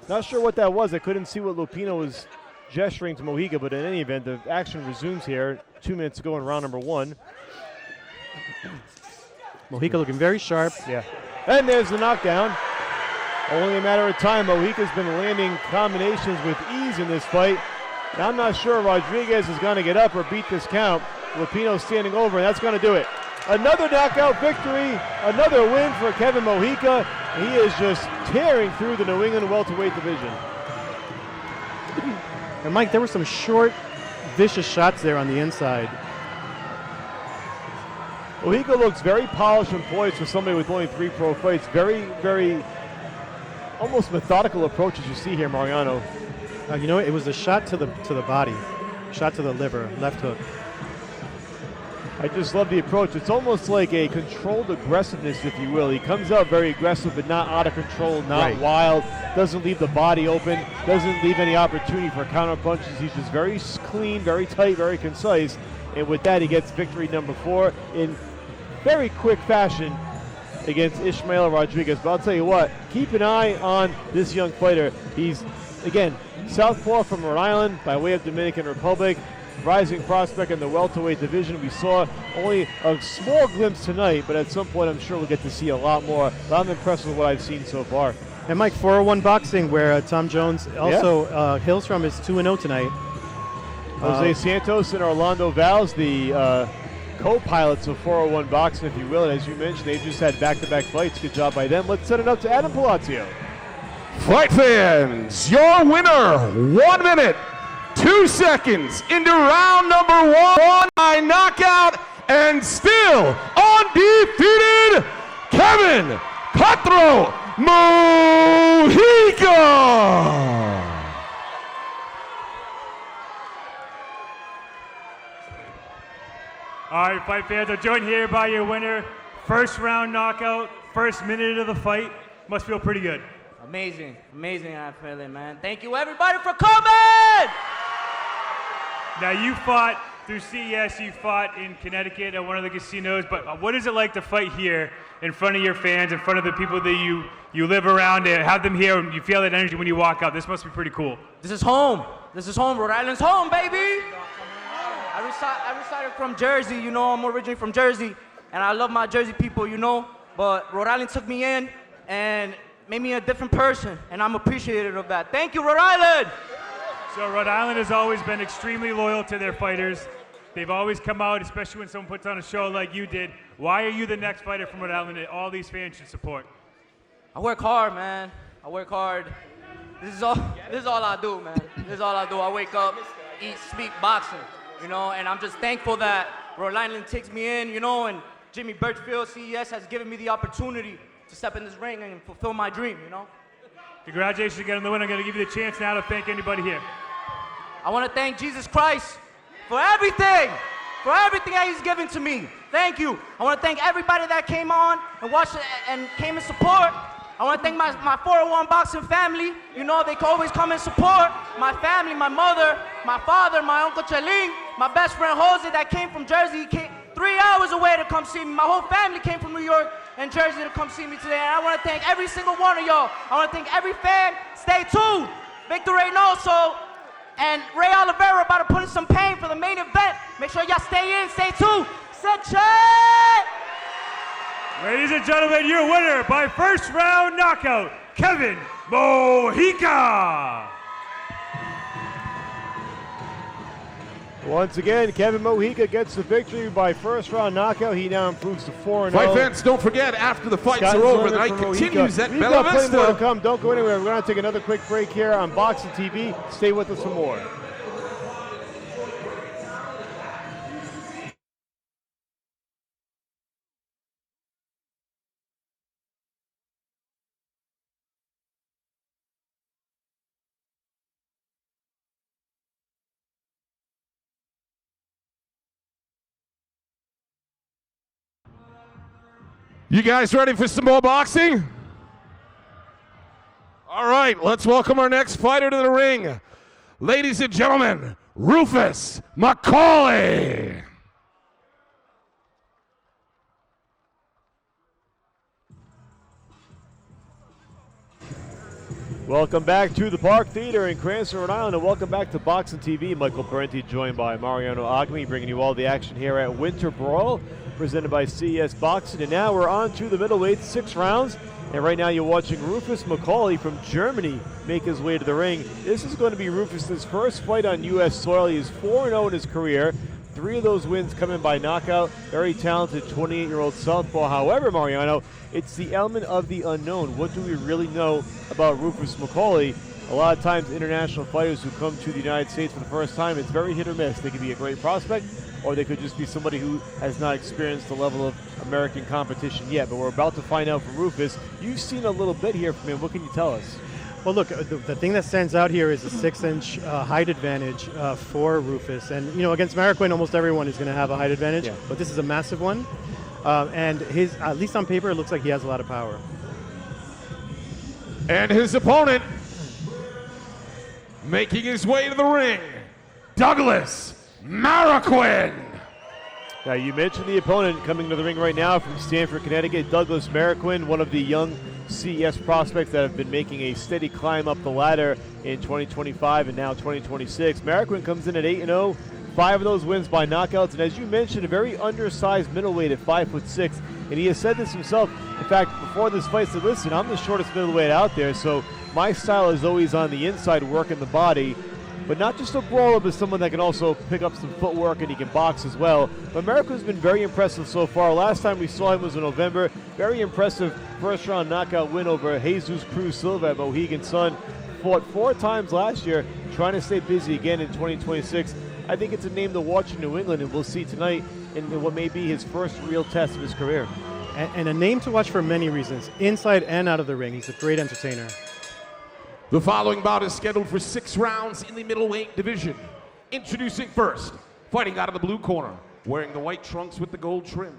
Not sure what that was. I couldn't see what Lupino was gesturing to Moika, but in any event, the action resumes here. 2 minutes ago in round number 1. Moika looking very sharp. Yeah. And there's the knockdown. Only a matter of time. Moika's been landing combinations with ease in this fight. Now, I'm not sure Rodriguez is going to get up or beat this count. Lupino standing over, and that's going to do it. Another knockout victory, another win for Kevin Moika. He is just tearing through the New England welterweight division. And Mike, there were some short, vicious shots there on the inside. Moika looks very polished and poised for somebody with only 3 pro fights. Very, very almost methodical approach as you see here, Mariano. It was a shot to the body, shot to the liver, left hook. I just love the approach. It's almost like a controlled aggressiveness, if you will. He comes out very aggressive, but not out of control, not wild. Doesn't leave the body open. Doesn't leave any opportunity for counter punches. He's just very clean, very tight, very concise. And with that, he gets victory number 4 in very quick fashion against Ishmael Rodriguez. But I'll tell you what, keep an eye on this young fighter. He's, again, southpaw from Rhode Island by way of Dominican Republic. Rising prospect in the welterweight division. We saw only a small glimpse tonight, but at some point I'm sure we'll get to see a lot more. But I'm impressed with what I've seen so far. And Mike, 401 Boxing, where Tom Jones also hails from, is 2-0 tonight. Jose Santos and Orlando Valls, the co-pilots of 401 Boxing, if you will. And as you mentioned, they just had back-to-back fights. Good job by them. Let's set it up to Adam Palacio. Fight fans, your winner, 1 minute, 2 seconds into round number 1 by knockout, and still undefeated, Kevin Cutthroat Moika! All right, fight fans, I'm joined here by your winner. First round knockout, first minute of the fight. Must feel pretty good. Amazing, amazing I'm feeling, man. Thank you everybody for coming! Now you fought through CES, you fought in Connecticut at one of the casinos, but what is it like to fight here in front of your fans, in front of the people that you live around and have them here and you feel that energy when you walk out? This must be pretty cool. This is home. This is home. Rhode Island's home, baby! I resided from Jersey, you know, I'm originally from Jersey, and I love my Jersey people, you know, but Rhode Island took me in and made me a different person, and I'm appreciative of that. Thank you, Rhode Island! So Rhode Island has always been extremely loyal to their fighters. They've always come out, especially when someone puts on a show like you did. Why are you the next fighter from Rhode Island that all these fans should support? I work hard, man. I work hard. This is all I do, man. This is all I do. I wake up, eat, sleep, boxing, you know, and I'm just thankful that Rhode Island takes me in, you know, and Jimmy Birchfield, CES, has given me the opportunity to step in this ring and fulfill my dream, you know? Congratulations again on the win. I'm going to give you the chance now to thank anybody here. I want to thank Jesus Christ for everything that he's given to me. Thank you. I want to thank everybody that came on and watched it and came in support. I want to thank my 401 boxing family. You know, they can always come and support. My family, my mother, my father, my uncle Cheling, my best friend Jose that came from Jersey. He came 3 hours away to come see me. My whole family came from New York and Jersey to come see me today. And I want to thank every single one of y'all. I want to thank every fan. Stay tuned. Victor Reynoso and Ray Olivera about to put in some pain for the main event. Make sure y'all stay in, stay tuned. Set. Ladies and gentlemen, your winner by first round knockout, Kevin Moika. Once again, Kevin Moika gets the victory by first round knockout. He now improves to 4-0. Fight fans, don't forget, after the fights are over, the night continues at Bella We've got plenty more to Vista. come. Don't go anywhere. We're going to take another quick break here on Boxing TV. Stay with us for more. You guys ready for some more boxing? All right, let's welcome our next fighter to the ring. Ladies and gentlemen, Rufus McCaulay. Welcome back to the Park Theater in Cranston, Rhode Island, and welcome back to Boxing TV. Michael Parenti joined by Mariano Agmi, bringing you all the action here at Winter Brawl, presented by CES Boxing. And now we're on to the middleweight, 6 rounds. And right now you're watching Rufus McCaulay from Germany make his way to the ring. This is going to be Rufus's first fight on U.S. soil. He is 4-0 in his career. 3 of those wins coming by knockout. Very talented 28-year-old southpaw. However, Mariano, it's the element of the unknown. What do we really know about Rufus McCaulay? A lot of times international fighters who come to the United States for the first time, it's very hit or miss. They could be a great prospect, or they could just be somebody who has not experienced the level of American competition yet. But we're about to find out from Rufus. You've seen a little bit here from him. What can you tell us? Well, look, the thing that stands out here is a 6-inch height advantage for Rufus. And, you know, against Maroquin, almost everyone is going to have a height advantage, but this is a massive one. And his, at least on paper, it looks like he has a lot of power. And his opponent, making his way to the ring, Douglas Maroquin. Now, you mentioned the opponent coming to the ring right now from Stamford, Connecticut, Douglas Maroquin, one of the young CES prospects that have been making a steady climb up the ladder in 2025 and now 2026. Maroquin comes in at 8-0, 5 of those wins by knockouts, and as you mentioned, a very undersized middleweight at 5'6", and he has said this himself. In fact, before this fight, he said, listen, I'm the shortest middleweight out there, so my style is always on the inside, working the body, but not just a brawler, but someone that can also pick up some footwork and he can box as well. But Maroquin's been very impressive so far. Last time we saw him was in November. Very impressive first-round knockout win over Jesus Cruz Silva at Mohegan Sun. Fought 4 times last year, trying to stay busy again in 2026. I think it's a name to watch in New England, and we'll see tonight in what may be his first real test of his career. And a name to watch for many reasons, inside and out of the ring. He's a great entertainer. The following bout is scheduled for 6 rounds in the middleweight division. Introducing first, fighting out of the blue corner, wearing the white trunks with the gold trim.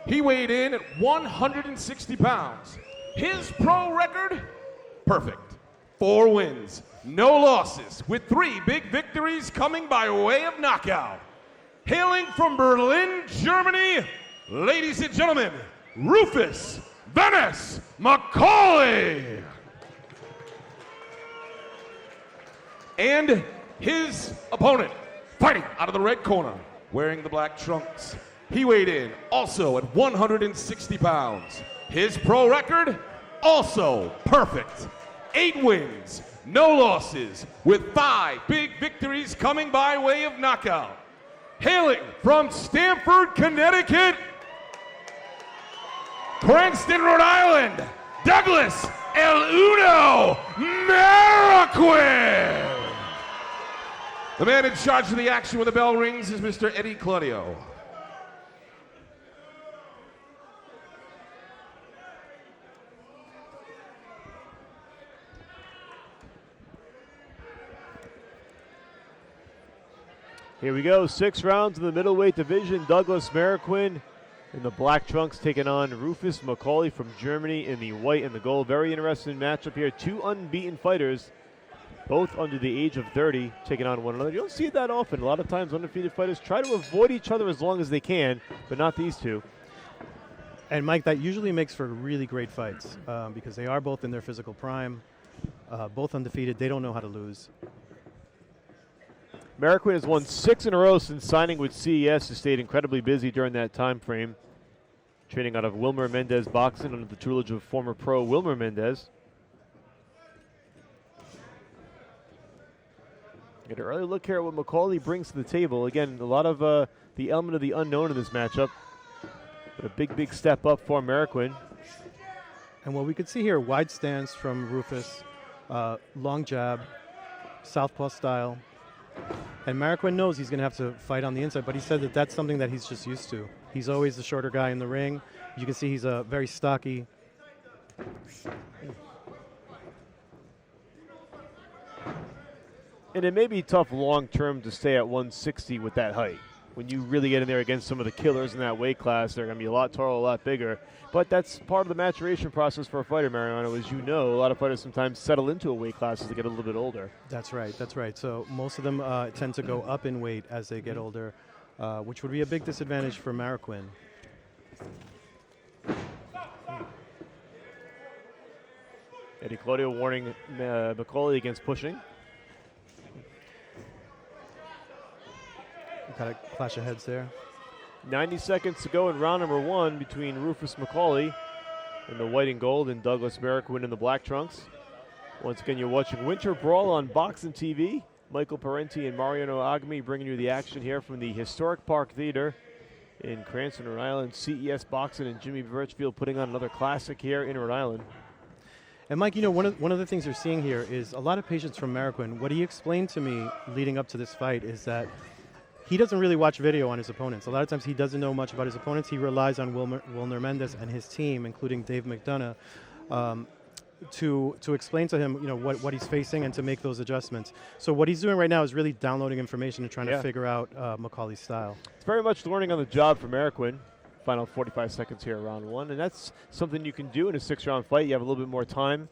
He weighed in at 160 pounds. His pro record, perfect. 4 wins, no losses, with 3 big victories coming by way of knockout. Hailing from Berlin, Germany, ladies and gentlemen, Rufus Venice McCaulay. And his opponent, fighting out of the red corner, wearing the black trunks. He weighed in also at 160 pounds. His pro record, also perfect. 8 wins, no losses, with 5 big victories coming by way of knockout. Hailing from Stamford, Connecticut, Cranston, Rhode Island, Douglas El Uno Maroquin. The man in charge of the action when the bell rings is Mr. Eddie Claudio. Here we go, 6 rounds in the middleweight division. Douglas Maroquin in the black trunks taking on Rufus McCaulay from Germany in the white and the gold. Very interesting matchup here. 2 unbeaten fighters, both under the age of 30, taking on one another. You don't see it that often. A lot of times undefeated fighters try to avoid each other as long as they can, but not these two. And Mike, that usually makes for really great fights because they are both in their physical prime, both undefeated. They don't know how to lose. Maroquin has won 6 in a row since signing with CES. Has stayed incredibly busy during that time frame, training out of Wilmer Mendez Boxing under the tutelage of former pro Wilmer Mendez. Get an early look here at what McCaulay brings to the table. Again, a lot of the element of the unknown in this matchup, but a big step up for Maroquin. And what we could see here, wide stance from Rufus, long jab, southpaw style. And Maroquin knows he's going to have to fight on the inside, but he said that that's something that he's just used to. He's always the shorter guy in the ring. You can see he's very stocky. And it may be tough long-term to stay at 160 with that height. When you really get in there against some of the killers in that weight class, they're going to be a lot taller, a lot bigger. But that's part of the maturation process for a fighter, Mariano. As you know, a lot of fighters sometimes settle into a weight class as they get a little bit older. That's right, that's right. So most of them tend to go up in weight as they get older, which would be a big disadvantage for Maroquin. Eddie Claudio warning McCaulay against pushing. Got a clash of heads there. 90 seconds to go in round number 1 between Rufus McCaulay in the white and gold and Douglas Maroquin in the black trunks. Once again, you're watching Winter Brawl on Boxing TV. Michael Parenti and Mariano Agmi bringing you the action here from the Historic Park Theater in Cranston, Rhode Island. CES Boxing and Jimmy Birchfield putting on another classic here in Rhode Island. And Mike, you know, one of the things you're seeing here is a lot of patience from Maroquin. What he explained to me leading up to this fight is that he doesn't really watch video on his opponents. A lot of times he doesn't know much about his opponents. He relies on Wilmer Mendez and his team, including Dave McDonough, to explain to him, you know, what he's facing and to make those adjustments. So what he's doing right now is really downloading information and trying to figure out McCaulay's style. It's very much learning on the job for Maroquin. Final 45 seconds here, round 1, and that's something you can do in a 6-round fight. You have a little bit more time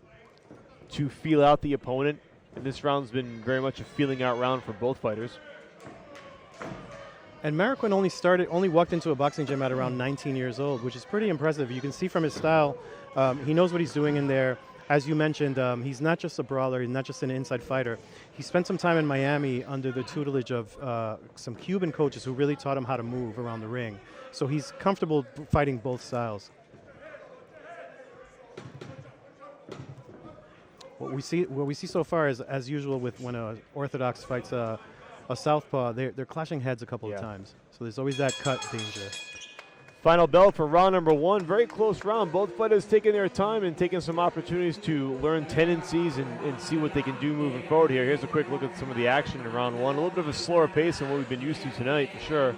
to feel out the opponent, and this round's been very much a feeling out round for both fighters. And Maroquin only walked into a boxing gym at around 19 years old, which is pretty impressive. You can see from his style, he knows what he's doing in there. As you mentioned, he's not just a brawler, he's not just an inside fighter. He spent some time in Miami under the tutelage of some Cuban coaches who really taught him how to move around the ring. So he's comfortable fighting both styles. What we see so far is, as usual with when an orthodox fights a southpaw, they're clashing heads a couple of times. So there's always that cut danger. Final bell for round number 1. Very close round. Both fighters taking their time and taking some opportunities to learn tendencies and see what they can do moving forward here. Here's a quick look at some of the action in round 1. A little bit of a slower pace than what we've been used to tonight, for sure.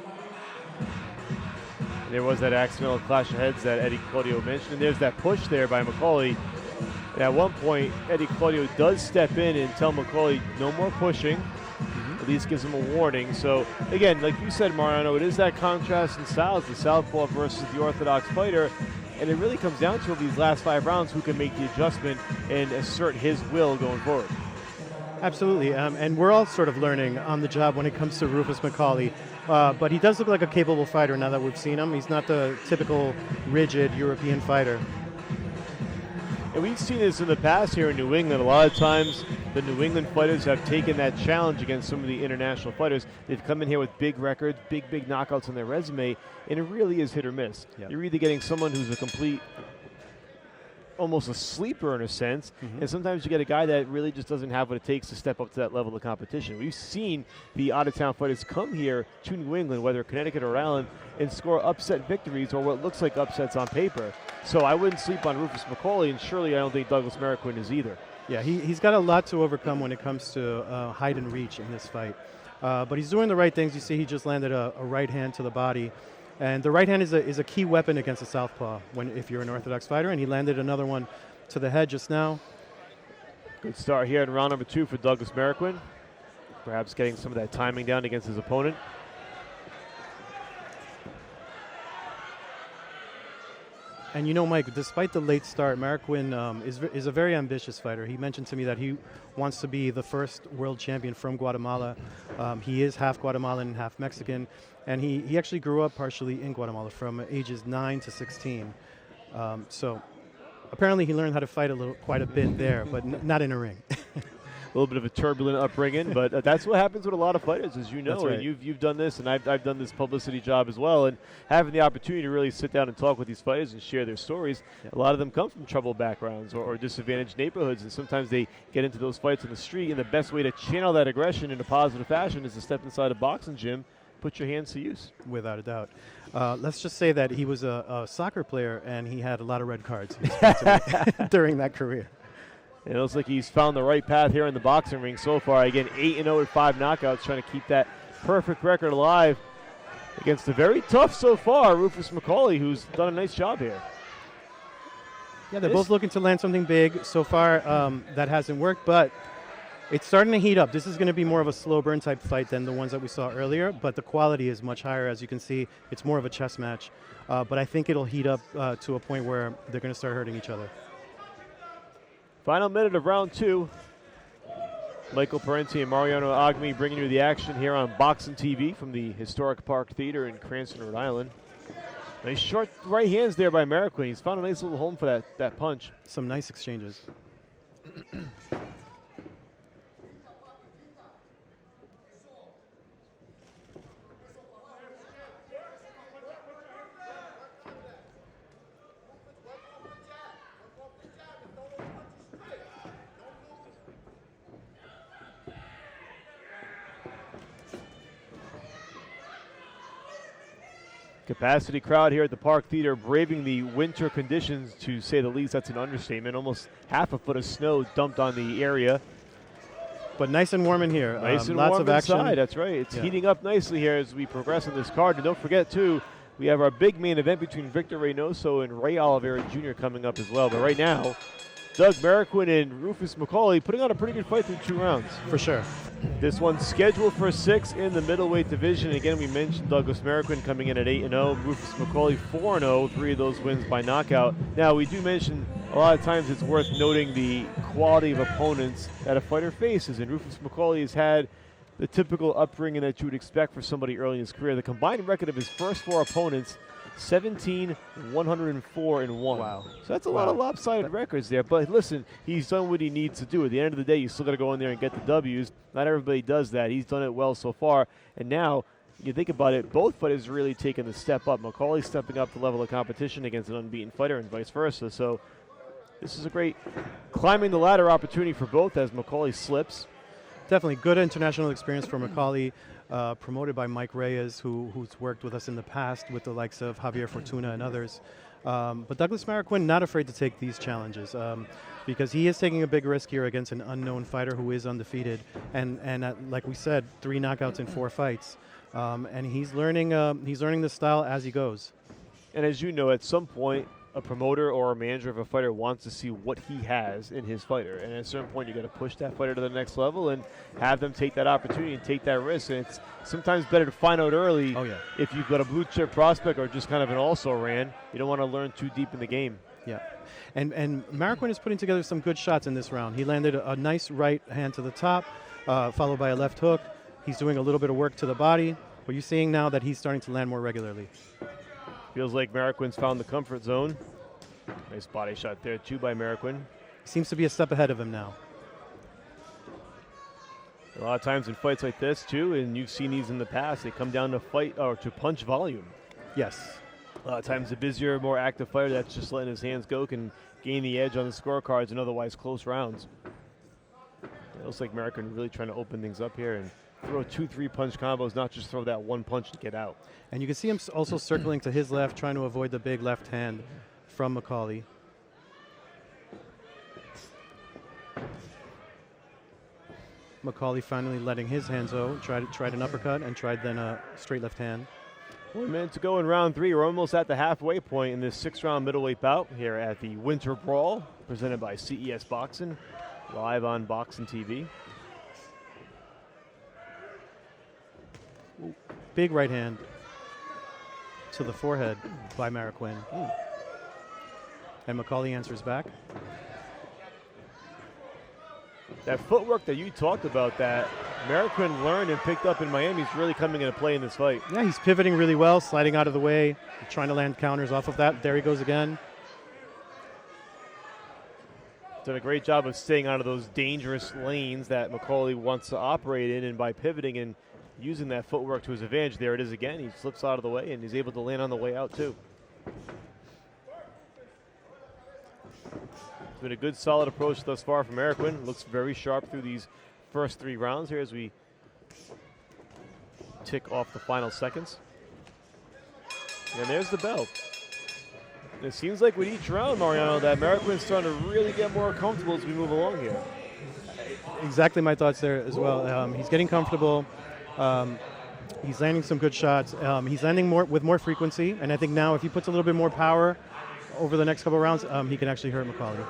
There was that accidental clash of heads that Eddie Claudio mentioned. And there's that push there by McCaulay. And at one point, Eddie Claudio does step in and tell McCaulay no more pushing. At least gives him a warning. So, again, like you said, Mariano, it is that contrast in styles, the southpaw versus the orthodox fighter. And it really comes down to these last 5 rounds who can make the adjustment and assert his will going forward. Absolutely, and we're all sort of learning on the job when it comes to Rufus McCaulay. But he does look like a capable fighter now that we've seen him. He's not the typical rigid European fighter. And we've seen this in the past here in New England. A lot of times the New England fighters have taken that challenge against some of the international fighters. They've come in here with big records, big knockouts on their resume, and it really is hit or miss. Yep. You're either getting someone who's a complete, almost a sleeper in a sense, and sometimes you get a guy that really just doesn't have what it takes to step up to that level of competition. We've seen the out-of-town fighters come here to New England, whether Connecticut or Rhode Island, and score upset victories or what looks like upsets on paper. So I wouldn't sleep on Rufus McCaulay, and surely I don't think Douglas Maroquin is either. Yeah, he's got a lot to overcome when it comes to height and reach in this fight. But he's doing the right things. You see he just landed a right hand to the body. And the right hand is a key weapon against a southpaw if you're an orthodox fighter, and he landed another one to the head just now. Good start here in round number 2 for Douglas Maroquin. Perhaps getting some of that timing down against his opponent. And you know, Mike, despite the late start, Maroquin is a very ambitious fighter. He mentioned to me that he wants to be the first world champion from Guatemala. He is half Guatemalan and half Mexican, and he actually grew up partially in Guatemala from ages 9 to 16. So apparently he learned how to fight quite a bit there, but not in a ring. A little bit of a turbulent upbringing, but that's what happens with a lot of fighters, as you know. That's right. And you've done this, and I've done this publicity job as well. And having the opportunity to really sit down and talk with these fighters and share their stories, a lot of them come from troubled backgrounds or disadvantaged neighborhoods, and sometimes they get into those fights on the street. And the best way to channel that aggression in a positive fashion is to step inside a boxing gym, put your hands to use. Without a doubt. Let's just say that he was a soccer player, and he had a lot of red cards during that career. It looks like he's found the right path here in the boxing ring so far. Again, 8-0 with 5 knockouts, trying to keep that perfect record alive against the very tough so far Rufus McCaulay, who's done a nice job here. Yeah, they're both looking to land something big. So far, that hasn't worked, but it's starting to heat up. This is going to be more of a slow burn type fight than the ones that we saw earlier, but the quality is much higher. As you can see, it's more of a chess match. But I think it'll heat up to a point where they're going to start hurting each other. Final minute of round 2. Michael Parenti and Mariano Agmi bringing you the action here on Boxing TV from the historic Park Theater in Cranston, Rhode Island. Nice short right hands there by Maroquin. He's found a nice little home for that punch. Some nice exchanges. Capacity crowd here at the Park Theater, braving the winter conditions, to say the least. That's an understatement. Almost half a foot of snow dumped on the area. But nice and warm in here. Nice and lots warm of action. inside. That's right. It's heating up nicely here as we progress on this card. And don't forget, too, we have our big main event between Victor Reynoso and Ray Olivera Jr. coming up as well. But right now, Doug Maroquin and Rufus McCaulay putting on a pretty good fight through 2 rounds. For sure. This one's scheduled for 6 in the middleweight division. Again, we mentioned Douglas Maroquin coming in at 8-0. Rufus McCaulay 4-0, 3 of those wins by knockout. Now, we do mention a lot of times it's worth noting the quality of opponents that a fighter faces. And Rufus McCaulay has had the typical upbringing that you would expect for somebody early in his career. The combined record of his first 4 opponents, 17, 104, and 1. Wow. So that's a lot of lopsided records there. But listen, he's done what he needs to do. At the end of the day, you still got to go in there and get the W's. Not everybody does that. He's done it well so far. And now, you think about it, both fighters really taken the step up. McCaulay stepping up the level of competition against an unbeaten fighter and vice versa. So this is a great climbing the ladder opportunity for both as McCaulay slips. Definitely good international experience for McCaulay, promoted by Mike Reyes, who's worked with us in the past with the likes of Javier Fortuna and others. But Douglas Maroquin not afraid to take these challenges because he is taking a big risk here against an unknown fighter who is undefeated. And like we said, 3 knockouts in 4 fights. And he's learning the style as he goes. And as you know, at some point, a promoter or a manager of a fighter wants to see what he has in his fighter. And at a certain point, you got to push that fighter to the next level and have them take that opportunity and take that risk. And it's sometimes better to find out early if you've got a blue chip prospect or just kind of an also-ran. You don't want to learn too deep in the game. Yeah. And Maroquin is putting together some good shots in this round. He landed a nice right hand to the top, followed by a left hook. He's doing a little bit of work to the body. But you're seeing now that he's starting to land more regularly. Feels like Maroquin's found the comfort zone. Nice body shot there, too, by Maroquin. Seems to be a step ahead of him now. A lot of times in fights like this, too, and you've seen these in the past, they come down to fight or to punch volume. Yes. A lot of times the busier, more active fighter that's just letting his hands go can gain the edge on the scorecards in otherwise close rounds. It looks like Maroquin really trying to open things up here and throw 2-3 punch combos, not just throw that one punch and get out. And you can see him also circling to his left, trying to avoid the big left hand from McCaulay. McCaulay finally letting his hands go. Tried an uppercut and tried then a straight left hand. 1 minute to go in round 3. We're almost at the halfway point in this 6-round middleweight bout here at the Winter Brawl, presented by CES Boxing, live on Boxing TV. Big right hand to the forehead by Maroquin. And McCaulay answers back. That footwork that you talked about that Maroquin learned and picked up in Miami is really coming into play in this fight. Yeah, he's pivoting really well, sliding out of the way, trying to land counters off of that. There he goes again. Done a great job of staying out of those dangerous lanes that McCaulay wants to operate in, and by pivoting and using that footwork to his advantage, there it is again. He slips out of the way and he's able to land on the way out too. It's been a good, solid approach thus far from Maroquin. Looks very sharp through these first 3 rounds here as we tick off the final seconds. And there's the bell. It seems like with each round, Mariano, that Maroquin's starting to really get more comfortable as we move along here. Exactly my thoughts there as well. He's getting comfortable. He's landing some good shots. He's landing with more frequency, and I think now if he puts a little bit more power over the next couple of rounds, he can actually hurt McCaulay.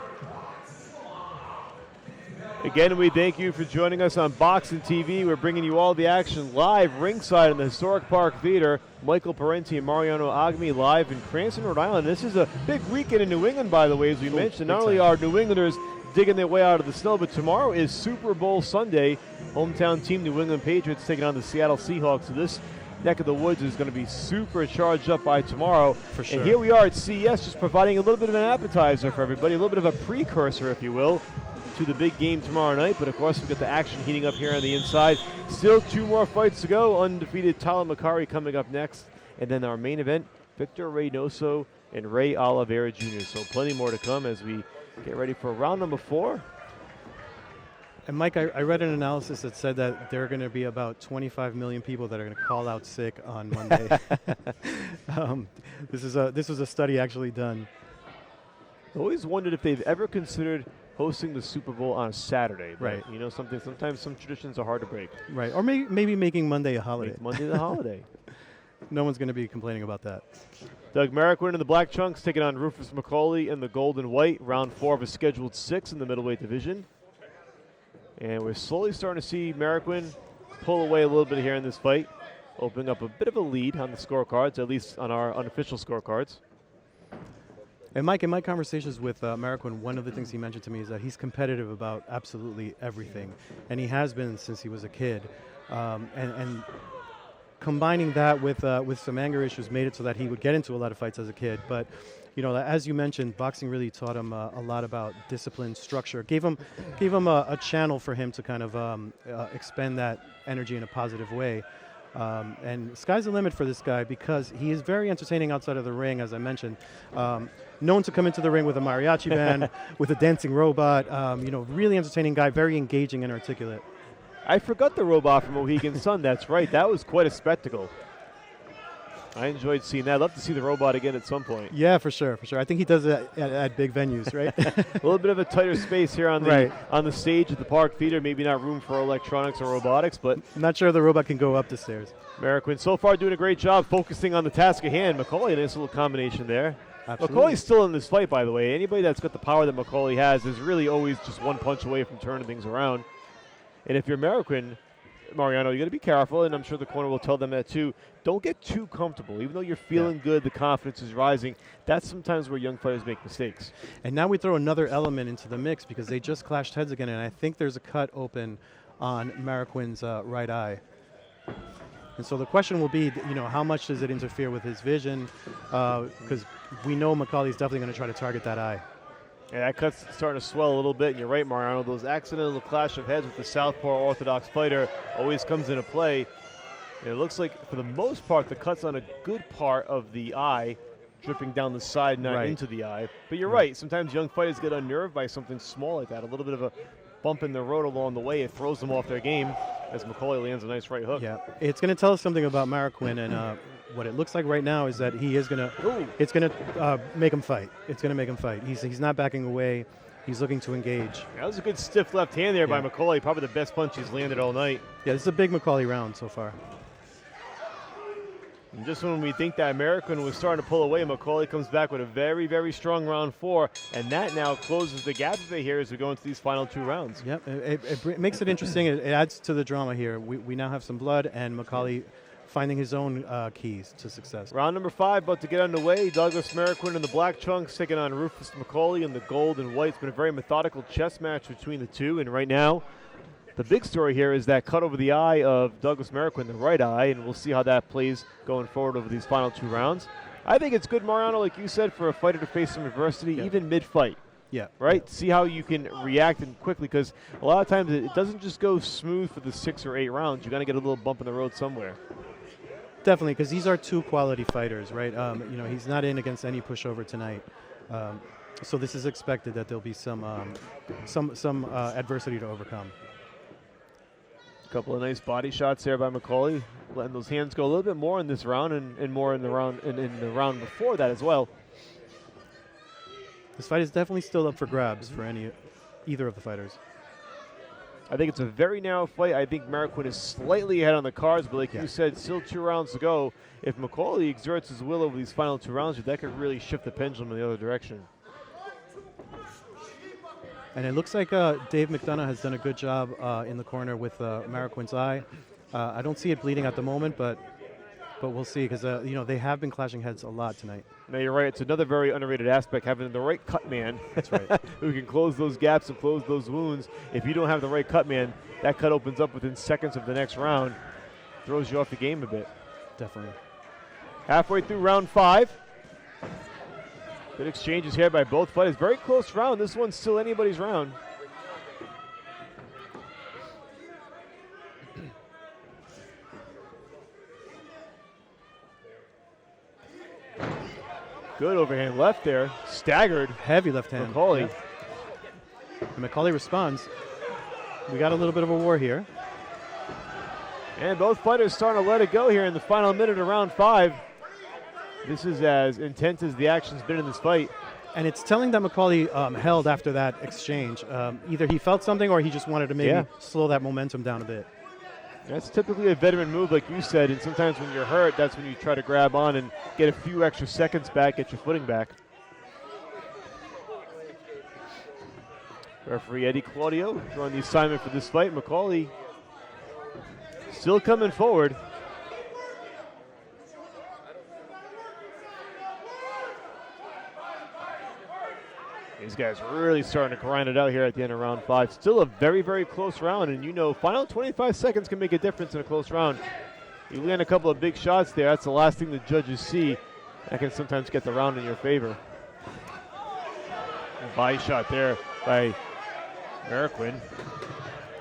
Again, we thank you for joining us on Boxing TV. We're bringing you all the action live ringside in the Historic Park Theater. Michael Parenti and Mariano Agmi live in Cranston, Rhode Island. This is a big weekend in New England, by the way, as we mentioned. Not only are New Englanders digging their way out of the snow, but tomorrow is Super Bowl Sunday. Hometown team New England Patriots taking on the Seattle Seahawks. So this neck of the woods is going to be super charged up by tomorrow. For sure. And here we are at CES, just providing a little bit of an appetizer for everybody, a little bit of a precursor, if you will, to the big game tomorrow night. But of course, we've got the action heating up here on the inside. Still 2 more fights to go. Undefeated Tyler Mccari coming up next. And then our main event, Victor Reynoso and Ray Olivera Jr. So plenty more to come as we get ready for round number 4. And Mike, I read an analysis that said that there are going to be about 25 million people that are going to call out sick on Monday. This was a study actually done. I always wondered if they've ever considered hosting the Super Bowl on a Saturday. Right. You know, sometimes some traditions are hard to break. Right. Or maybe making Monday a holiday. Make Monday the holiday. No one's going to be complaining about that. Doug Maroquin in the black trunks taking on Rufus McCaulay in the gold and white. Round 4 of a scheduled 6 in the middleweight division. And we're slowly starting to see Maroquin pull away a little bit here in this fight, opening up a bit of a lead on the scorecards, at least on our unofficial scorecards. And Mike, in my conversations with Maroquin, one of the things he mentioned to me is that he's competitive about absolutely everything, and he has been since he was a kid. And combining that with some anger issues made it so that he would get into a lot of fights as a kid. But you know, as you mentioned, boxing really taught him a lot about discipline, structure. Gave him a channel for him to kind of expend that energy in a positive way. And sky's the limit for this guy because he is very entertaining outside of the ring, as I mentioned. Known to come into the ring with a mariachi band, with a dancing robot. Really entertaining guy, very engaging and articulate. I forgot the robot from Mohegan Sun. That's right. That was quite a spectacle. I enjoyed seeing that. I'd love to see the robot again at some point. Yeah, for sure, for sure. I think he does it at big venues, right? A little bit of a tighter space here on the stage at the Park Theater. Maybe not room for electronics or robotics, but I'm not sure if the robot can go up the stairs. Maroquin so far doing a great job focusing on the task at hand. McCaulay, a nice little combination there. Absolutely. McCaulay's still in this fight, by the way. Anybody that's got the power that McCaulay has is really always just one punch away from turning things around. And if you're Maroquin, Mariano, you got to be careful, and I'm sure the corner will tell them that too. Don't get too comfortable. Even though you're feeling good, the confidence is rising. That's sometimes where young fighters make mistakes. And now we throw another element into the mix because they just clashed heads again, and I think there's a cut open on Maroquin's right eye. And so the question will be, how much does it interfere with his vision? Because we know McCauley's definitely going to try to target that eye. Yeah, that cut's starting to swell a little bit, and you're right, Mariano. Those accidental clash of heads with the southpaw orthodox fighter always comes into play. And it looks like, for the most part, the cut's on a good part of the eye, dripping down the side, not into the eye. But you're right. Sometimes young fighters get unnerved by something small like that. A little bit of a bump in the road along the way. It throws them off their game as McCaulay lands a nice right hook. Yeah, it's going to tell us something about Maroquin, and what it looks like right now is that he is going to – it's going to make him fight. It's going to make him fight. He's not backing away. He's looking to engage. Yeah, that was a good stiff left hand there by McCaulay. Probably the best punch he's landed all night. Yeah, this is a big McCaulay round so far. And just when we think that Maroquin was starting to pull away, McCaulay comes back with a very, very strong round 4, and that now closes the gap a bit here as we go into these final 2 rounds. Yep, it makes it interesting. It adds to the drama here. We now have some blood, and McCaulay finding his own keys to success. Round number 5 about to get underway. Douglas Maroquin in the black trunks taking on Rufus McCaulay in the gold and white. It's been a very methodical chess match between the two, and right now the big story here is that cut over the eye of Douglas Maroquin, the right eye, and we'll see how that plays going forward over these final 2 rounds. I think it's good, Mariano, like you said, for a fighter to face some adversity, even mid-fight. Yeah. Right? See how you can react and quickly, because a lot of times it doesn't just go smooth for the 6 or 8 rounds. You got to get a little bump in the road somewhere. Definitely, because these are 2 quality fighters, right? He's not in against any pushover tonight. So this is expected that there'll be some adversity to overcome. Couple of nice body shots there by McCaulay, letting those hands go a little bit more in this round and more in the round in the round before that as well. This fight is definitely still up for grabs for either of the fighters. I think it's a very narrow fight. I think Maroquin is slightly ahead on the cards, but like you said, still 2 rounds to go. If McCaulay exerts his will over these final 2 rounds, that could really shift the pendulum in the other direction. And it looks like Dave McDonough has done a good job in the corner with Maroquin's eye. I don't see it bleeding at the moment, but we'll see because they have been clashing heads a lot tonight. No, you're right. It's another very underrated aspect, having the right cut man. That's right. Who can close those gaps and close those wounds. If you don't have the right cut man, that cut opens up within seconds of the next round. Throws you off the game a bit. Definitely. Halfway through round 5. Good exchanges here by both fighters. Very close round. This one's still anybody's round. Good overhand left there. Staggered. Heavy left hand. McCaulay. Yeah. And McCaulay responds. We got a little bit of a war here. And both fighters starting to let it go here in the final minute of round 5. This is as intense as the action's been in this fight. And it's telling that McCaulay held after that exchange. Either he felt something or he just wanted to maybe slow that momentum down a bit. That's typically a veteran move, like you said, and sometimes when you're hurt, that's when you try to grab on and get a few extra seconds back, get your footing back. Referee Eddie Claudio drawing the assignment for this fight. McCaulay still coming forward. These guys really starting to grind it out here at the end of round 5. Still a very, very close round, and final 25 seconds can make a difference in a close round. You land a couple of big shots there, that's the last thing the judges see. That can sometimes get the round in your favor. A body shot there by Maroquin.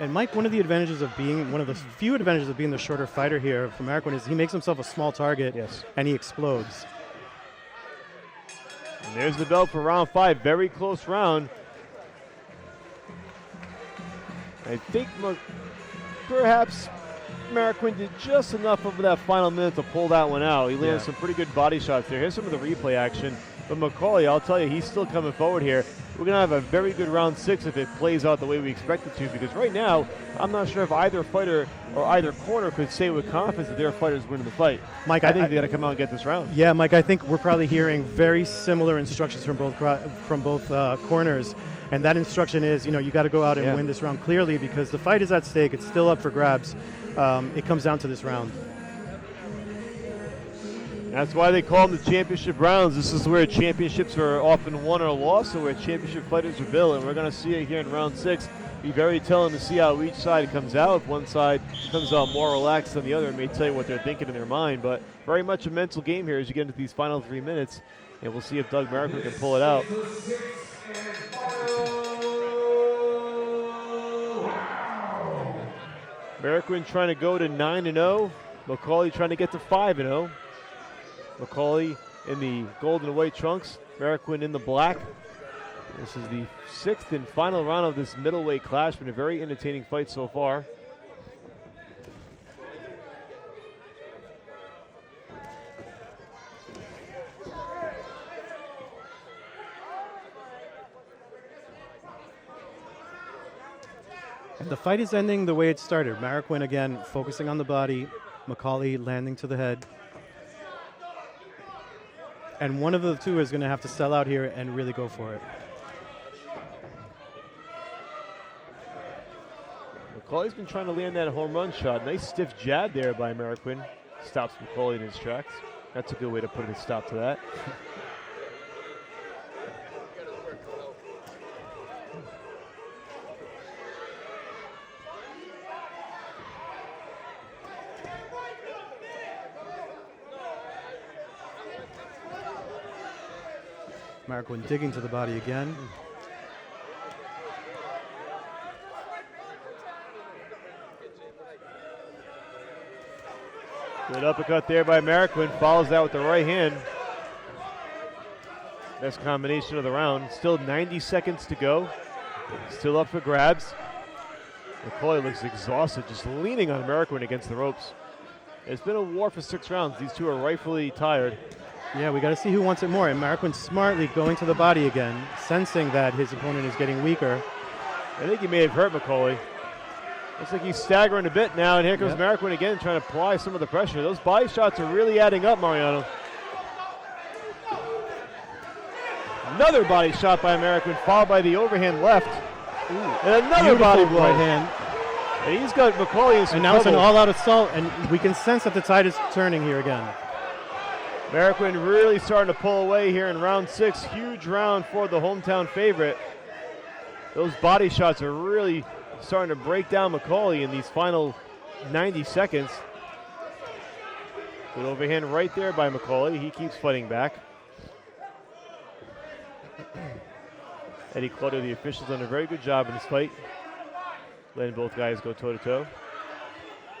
And Mike, one of the few advantages of being the shorter fighter here for Maroquin is he makes himself a small target and he explodes. And there's the bell for round 5. Very close round. I think perhaps Maroquin did just enough over that final minute to pull that one out. He landed some pretty good body shots there. Here's some of the replay action. But McCaulay, I'll tell you, he's still coming forward here. We're going to have a very good round 6 if it plays out the way we expect it to, because right now, I'm not sure if either fighter or either corner could say with confidence that their fighter's winning the fight. Mike, I think they got to come out and get this round. Yeah, Mike, I think we're probably hearing very similar instructions from both corners. And that instruction is, you got to go out and win this round clearly, because the fight is at stake. It's still up for grabs. It comes down to this round. That's why they call them the championship rounds. This is where championships are often won or lost, and where championship fighters are built. And we're going to see it here in round 6. Be very telling to see how each side comes out. If one side comes out more relaxed than the other, it may tell you what they're thinking in their mind. But very much a mental game here as you get into these final 3 minutes. And we'll see if Doug Maroquin can pull it out. Maroquin trying to go to 9-0. McCaulay trying to get to 5-0. McCaulay in the gold and white trunks. Maroquin in the black. This is the 6th and final round of this middleweight clash. Been a very entertaining fight so far. And the fight is ending the way it started. Maroquin again focusing on the body. McCaulay landing to the head. And one of the two is going to have to sell out here and really go for it. McCaulay's been trying to land that home run shot. Nice stiff jab there by Maroquin. Stops McCaulay in his tracks. That's a good way to put a stop to that. Maroquin digging to the body again. Good uppercut there by Maroquin. Follows that with the right hand. Best combination of the round. Still 90 seconds to go. Still up for grabs. McCaulay looks exhausted, just leaning on Maroquin against the ropes. It's been a war for 6 rounds. These two are rightfully tired. Yeah, we got to see who wants it more. And Maroquin smartly going to the body again, sensing that his opponent is getting weaker. I think he may have hurt McCaulay. Looks like he's staggering a bit now, and here comes Maroquin again trying to apply some of the pressure. Those body shots are really adding up, Mariano. Another body shot by Maroquin, followed by the overhand left. Ooh. And another body blow. Right hand. And he's got McCaulay in some And now it's an trouble. all-out assault, and we can sense that the tide is turning here again. Maroquin really starting to pull away here in round 6. Huge round for the hometown favorite. Those body shots are really starting to break down McCaulay in these final 90 seconds. Good overhand right there by McCaulay. He keeps fighting back. Eddie Clutter, the officials, done a very good job in this fight. Letting both guys go toe-to-toe.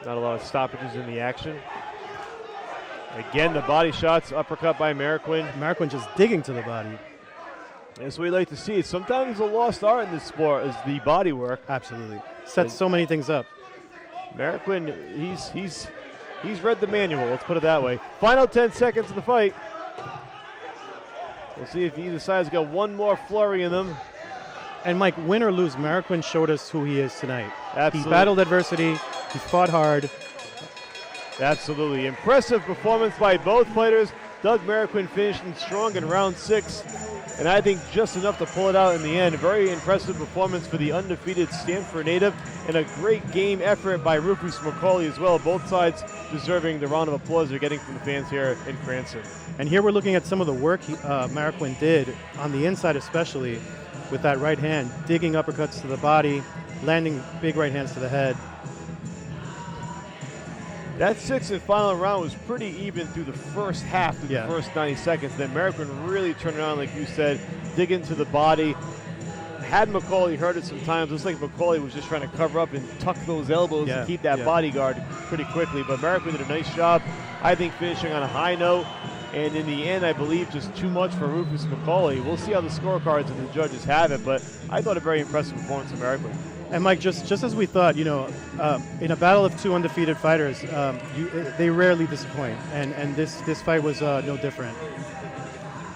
Not a lot of stoppages in the action. Again, the body shots, uppercut by Maroquin. Maroquin just digging to the body. That's what we like to see. Sometimes a lost art in this sport is the body work. Absolutely. Sets so many things up. Maroquin, he's read the manual, let's put it that way. Final 10 seconds of the fight. We'll see if either side's got one more flurry in them. And Mike, win or lose, Maroquin showed us who he is tonight. Absolutely. He battled adversity. He fought hard. Absolutely. Impressive performance by both fighters. Doug Maroquin finishing strong in round 6. And I think just enough to pull it out in the end. A very impressive performance for the undefeated Stanford native. And a great game effort by Rufus McCaulay as well. Both sides deserving the round of applause they're getting from the fans here in Cranston. And here we're looking at some of the work Maroquin did on the inside especially with that right hand. Digging uppercuts to the body. Landing big right hands to the head. That 6th and final round was pretty even through the first half, through the first 90 seconds. Then Maroquin really turned around, like you said, dig into the body. Had McCaulay hurt it sometimes, looks like McCaulay was just trying to cover up and tuck those elbows and keep that bodyguard pretty quickly. But Maroquin did a nice job, I think, finishing on a high note. And in the end, I believe just too much for Rufus McCaulay. We'll see how the scorecards and the judges have it, but I thought a very impressive performance from Maroquin. And Mike, just as we thought, in a battle of two undefeated fighters, they rarely disappoint, and this fight was no different.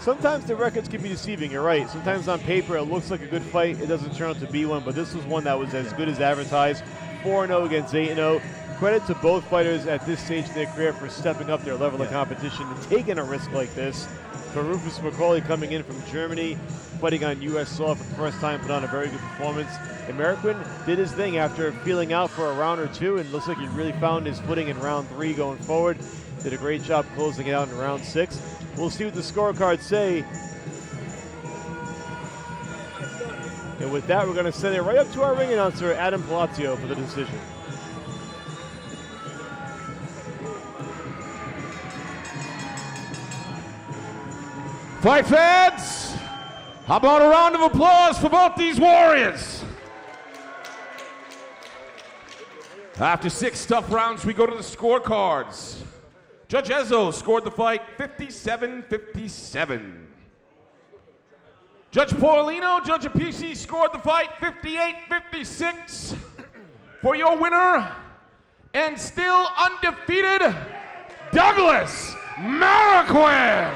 Sometimes the records can be deceiving, you're right. Sometimes on paper it looks like a good fight, it doesn't turn out to be one, but this was one that was as good as advertised. 4-0 against 8-0. Credit to both fighters at this stage of their career for stepping up their level of competition and taking a risk like this. For Rufus McCaulay coming in from Germany, fighting on U.S. soil for the first time, put on a very good performance. And Maroquin did his thing after feeling out for a round or two, and looks like he really found his footing in round 3 going forward. Did a great job closing it out in round 6. We'll see what the scorecards say. And with that, we're going to send it right up to our ring announcer, Adam Palazzo, for the decision. Fight fans, how about a round of applause for both these warriors? After 6 tough rounds, we go to the scorecards. Judge Ezzo scored the fight 57-57. Judge Paulino, Judge Apisi scored the fight 58-56. For your winner, and still undefeated, Douglas Maroquin.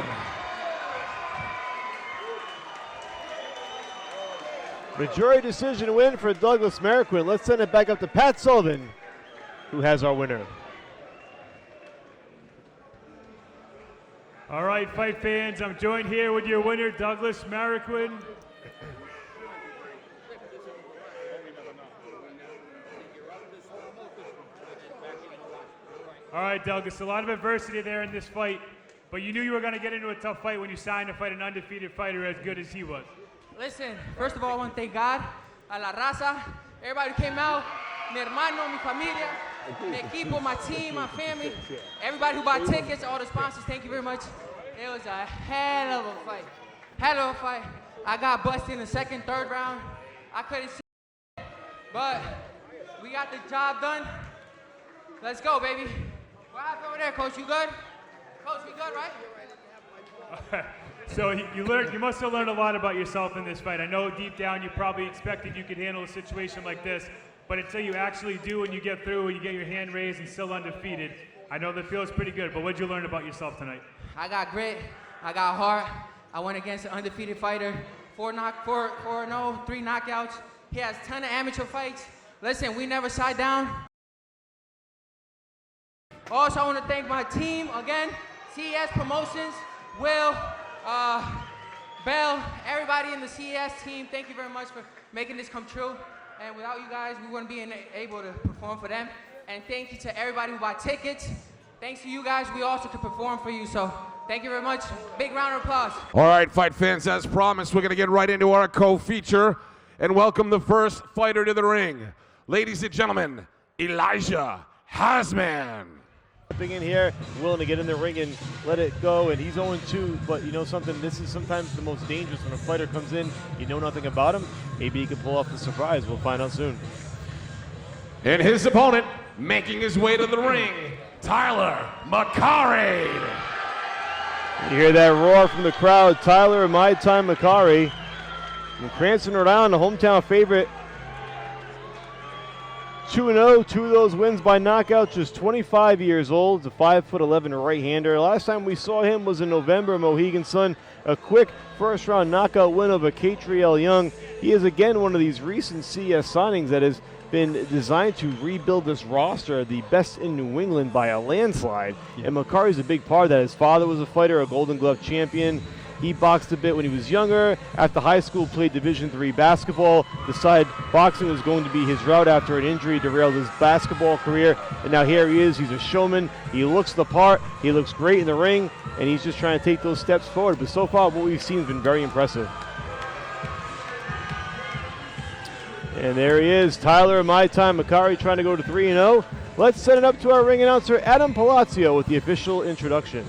Majority decision win for Douglas Maroquin. Let's send it back up to Pat Sullivan, who has our winner. All right, fight fans, I'm joined here with your winner, Douglas Maroquin. All right, Douglas, a lot of adversity there in this fight, but you knew you were going to get into a tough fight when you signed to fight an undefeated fighter as good as he was. Listen, first of all, I want to thank God, a la raza, everybody who came out, mi hermano, mi familia, mi equipo, my team, my family, everybody who bought tickets, all the sponsors, thank you very much. It was a hell of a fight. Hell of a fight. I got busted in the second, third round. I couldn't see, but we got the job done. Let's go, baby. What happened over there, Coach? You good? Coach, we good, right? So you must have learned a lot about yourself in this fight. I know deep down you probably expected you could handle a situation like this, but until you actually do and you get through and you get your hand raised and still undefeated, I know that feels pretty good, but what did you learn about yourself tonight? I got grit, I got heart. I went against an undefeated fighter, 4-0, 3 knockouts. He has a ton of amateur fights. Listen, we never sat down. Also, I want to thank my team again, CES Promotions, Will, Bell, everybody in the CES team. Thank you very much for making this come true. And without you guys, we wouldn't be able to perform for them. And thank you to everybody who bought tickets. Thanks to you guys, we also could perform for you. So thank you very much. Big round of applause. All right, fight fans, as promised, we're going to get right into our co-feature and welcome the first fighter to the ring. Ladies and gentlemen, Elijah Hasman. Jumping in here, willing to get in the ring and let it go, and he's 0-2, but you know something, this is sometimes the most dangerous when a fighter comes in, you know nothing about him, maybe he can pull off the surprise. We'll find out soon. And his opponent, making his way to the ring, Tyler Mccari. You hear that roar from the crowd. Tyler, My Time Mccari. From Cranston, Rhode Island, the hometown favorite. 2-0, 2 of those wins by knockout, just 25 years old. He's a 5'11" right-hander. Last time we saw him was in November, Mohegan Sun. A quick first-round knockout win over Catriel Young. He is again one of these recent CES signings that has been designed to rebuild this roster, the best in New England by a landslide. And Mccari's a big part of that. His father was a fighter, a Golden Glove champion. He boxed a bit when he was younger. After high school, played Division III basketball. Decided boxing was going to be his route after an injury derailed his basketball career. And now here he is. He's a showman. He looks the part. He looks great in the ring. And he's just trying to take those steps forward. But so far, what we've seen has been very impressive. And there he is, Tyler My Time Mccari, trying to go to 3-0. Let's send it up to our ring announcer, Adam Palazzo, with the official introduction.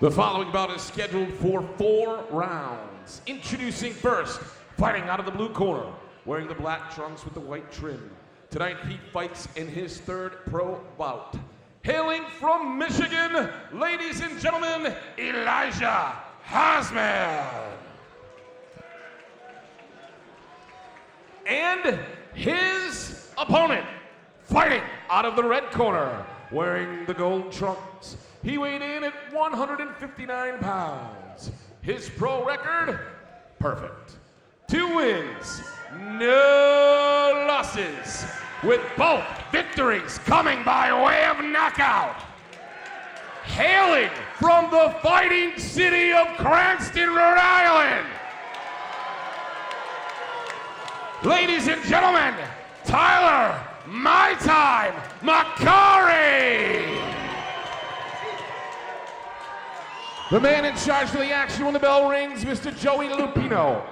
The following bout is scheduled for 4 rounds. Introducing first, fighting out of the blue corner, wearing the black trunks with the white trim. Tonight he fights in his 3rd pro bout. Hailing from Michigan, ladies and gentlemen, Elijah Hasman. And his opponent, fighting out of the red corner, wearing the gold trunks. He weighed in at 159 pounds. His pro record, perfect. 2 wins, no losses, with both victories coming by way of knockout. Hailing from the fighting city of Cranston, Rhode Island, ladies and gentlemen, Tyler, my time, Mccari. The man in charge of the action when the bell rings, Mr. Joey Lupino.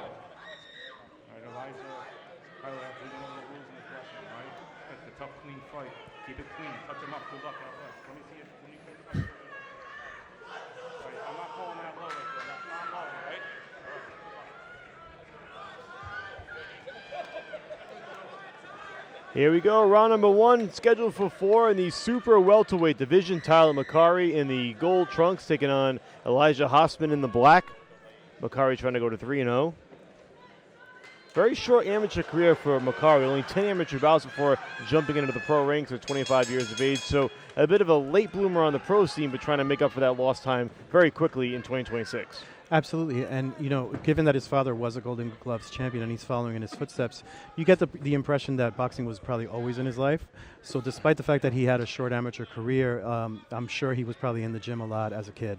Tough, clean fight. Keep it clean. Touch him up. Good luck out there. Let me see it. Let me finish it. Right. I'm not calling that low right there. That's not low, right? Here we go, round number 1, scheduled for 4 in the super welterweight division. Tyler Mccari in the gold trunks, taking on Elijah Hasman in the black. Mccari trying to go to 3-0. Very short amateur career for Mccari, only 10 amateur bouts before jumping into the pro ranks at 25 years of age. So a bit of a late bloomer on the pro scene, but trying to make up for that lost time very quickly in 2026. Absolutely, and given that his father was a Golden Gloves champion and he's following in his footsteps, you get the impression that boxing was probably always in his life. So despite the fact that he had a short amateur career, I'm sure he was probably in the gym a lot as a kid.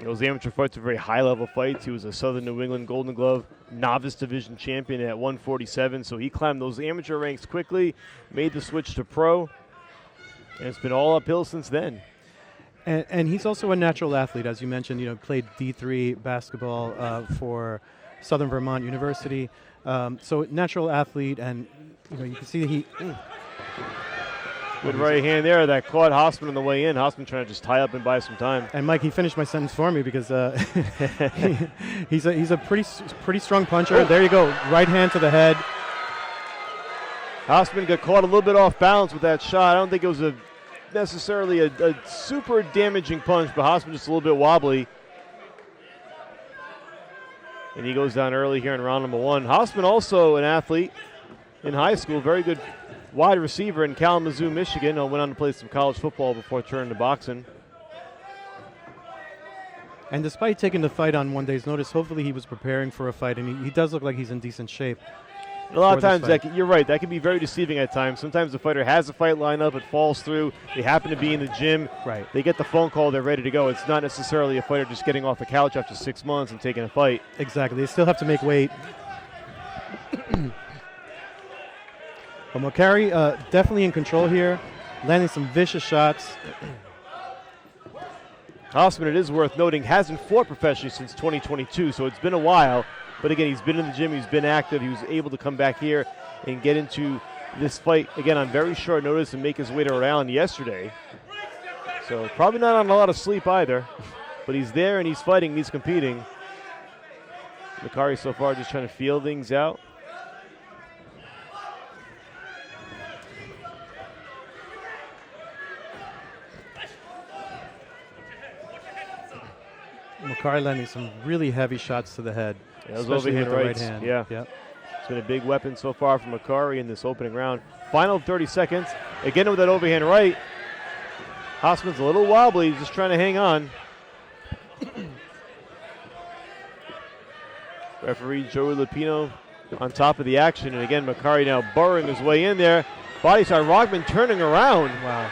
Those amateur fights are very high-level fights. He was a Southern New England Golden Glove novice division champion at 147, so he climbed those amateur ranks quickly, made the switch to pro, and it's been all uphill since then. And he's also a natural athlete, as you mentioned. Played D3 basketball for Southern Vermont University. So natural athlete, and you can see that he. Good right hand there that caught Hasman on the way in. Hasman trying to just tie up and buy some time. And Mike, he finished my sentence for me because he's a pretty strong puncher. Oh. There you go, right hand to the head. Hasman got caught a little bit off balance with that shot. I don't think it was necessarily a super damaging punch, but Hasman just a little bit wobbly. And he goes down early here in round number 1. Hasman also an athlete in high school, very good wide receiver in Kalamazoo, Michigan. Went on to play some college football before turning to boxing. And despite taking the fight on one day's notice, hopefully he was preparing for a fight, and he does look like he's in decent shape. A lot of times, you're right, that can be very deceiving at times. Sometimes the fighter has a fight lined up, it falls through, they happen to be in the gym, right? They get the phone call, they're ready to go. It's not necessarily a fighter just getting off the couch after 6 months and taking a fight. Exactly, they still have to make weight. But Mccari definitely in control here, landing some vicious shots. Hasman, it is worth noting, hasn't fought professionally since 2022, so it's been a while. But again, he's been in the gym, he's been active, he was able to come back here and get into this fight, again, on very short notice and make his way to Rhode Island yesterday. So probably not on a lot of sleep either, but he's there and he's fighting, he's competing. Mccari so far just trying to feel things out. Mccari landing some really heavy shots to the head. Yeah, those overhand rights. Right hand. Yeah. Yep. It's been a big weapon so far from Mccari in this opening round. Final 30 seconds. Again with that overhand right. Hasman's a little wobbly, just trying to hang on. Referee Joey Lupino on top of the action. And again, Mccari now burrowing his way in there. Body shot, Rockman turning around. Wow.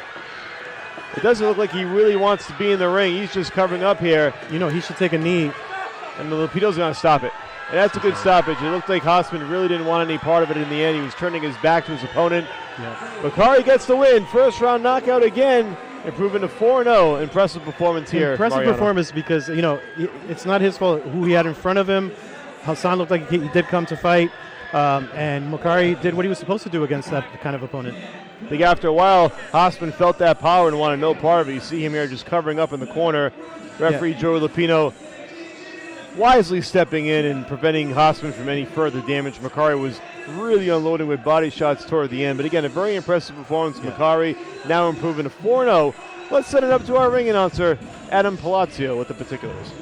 It doesn't look like he really wants to be in the ring. He's just covering up here. He should take a knee. And Lupino's going to stop it. And that's a good stoppage. It looked like Hasman really didn't want any part of it in the end. He was turning his back to his opponent. Yeah. Mccari gets the win. First round knockout again. Improving to 4-0. Impressive performance here. Impressive Mariano. performance because, it's not his fault who he had in front of him. Hassan looked like he did come to fight. And Mccari did what he was supposed to do against that kind of opponent. I think after a while, Hasman felt that power and wanted no part of it. You see him here just covering up in the corner. Referee Joey Lupino wisely stepping in and preventing Hasman from any further damage. Mccari was really unloading with body shots toward the end. But again, a very impressive performance from Mccari, now improving to 4-0. Let's set it up to our ring announcer, Adam Palazzo, with the particulars.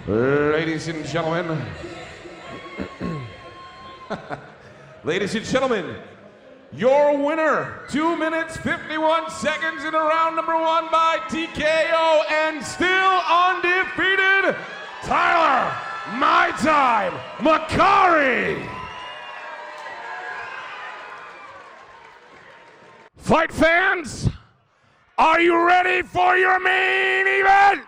Ladies and gentlemen, ladies and gentlemen, your winner, 2 minutes, 51 seconds in round number 1 by TKO, and still undefeated, Tyler, my time, Mccari. Fight fans, are you ready for your main event?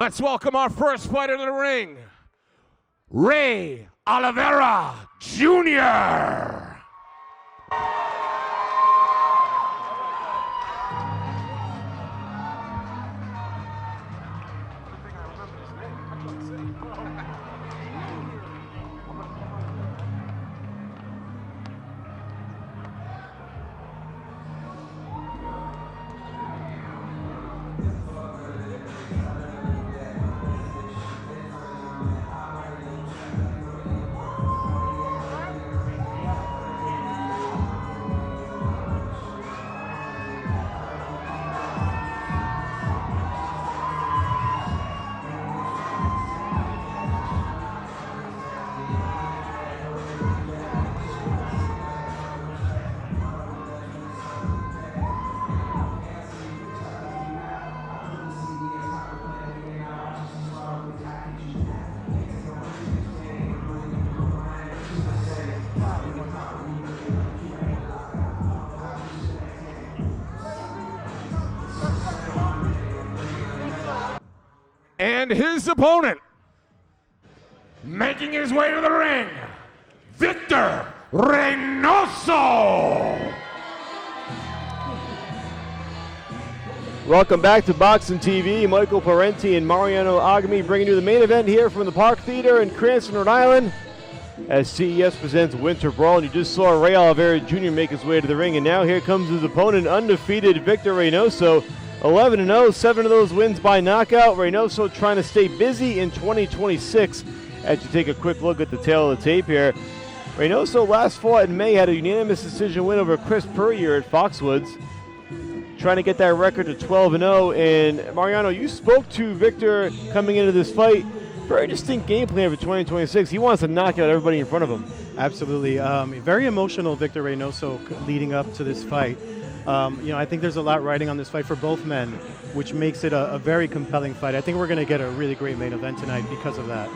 Let's welcome our first fighter to the ring, Ray Olivera Jr. And his opponent, making his way to the ring, Victor Reynoso. Welcome back to Boxing TV. Michael Parenti and Mariano Agami bringing you the main event here from the Park Theater in Cranston, Rhode Island, as CES presents Winter Brawl. And you just saw Ray Olivera Jr. make his way to the ring, and now here comes his opponent, undefeated Victor Reynoso. 11-0, 7 of those wins by knockout. Reynoso trying to stay busy in 2026. As you take a quick look at the tail of the tape here, Reynoso last fought in May, had a unanimous decision win over Chris Puryear at Foxwoods, trying to get that record to 12-0. And Mariano, you spoke to Victor coming into this fight. Very distinct game plan for 2026. He wants to knock out everybody in front of him. Absolutely. Very emotional, Victor Reynoso, leading up to this fight. I think there's a lot riding on this fight for both men, which makes it a very compelling fight. I think we're going to get a really great main event tonight because of that.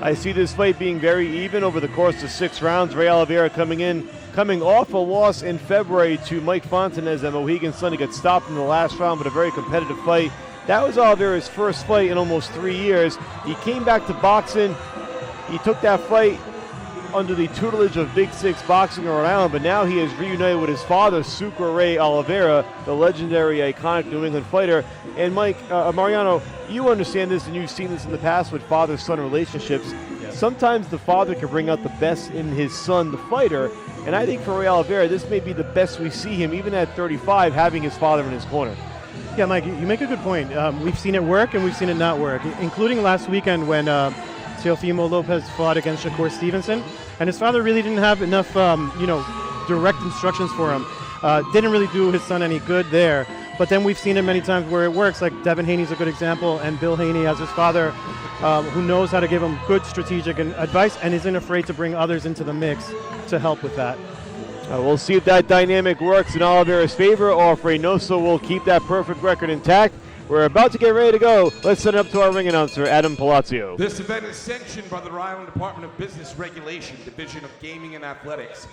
I see this fight being very even over the course of 6 rounds. Ray Olivera coming off a loss in February to Mike Fontanez at Mohegan Sun. He got stopped in the last round, but a very competitive fight. That was Olivera's first fight in almost 3 years. He came back to boxing. He took that fight under the tutelage of Big Six Boxing in Rhode Island, but now he is reunited with his father, Sucre Ray Olivera, the legendary, iconic New England fighter. And Mike, Mariano, you understand this and you've seen this in the past with father-son relationships. Yes. Sometimes the father can bring out the best in his son, the fighter, and I think for Ray Olivera, this may be the best we see him, even at 35, having his father in his corner. Yeah, Mike, you make a good point. We've seen it work and we've seen it not work, including last weekend when Teofimo Lopez fought against Shakur Stevenson, and his father really didn't have enough, direct instructions for him. Didn't really do his son any good there. But then we've seen it many times where it works, like Devin Haney's a good example, and Bill Haney as his father, who knows how to give him good strategic advice and isn't afraid to bring others into the mix to help with that. We'll see if that dynamic works in Olivera's favor or if Reynoso will keep that perfect record intact. We're about to get ready to go. Let's send it up to our ring announcer, Adam Palazzo. This event is sanctioned by the Rhode Island Department of Business Regulation, Division of Gaming and Athletics.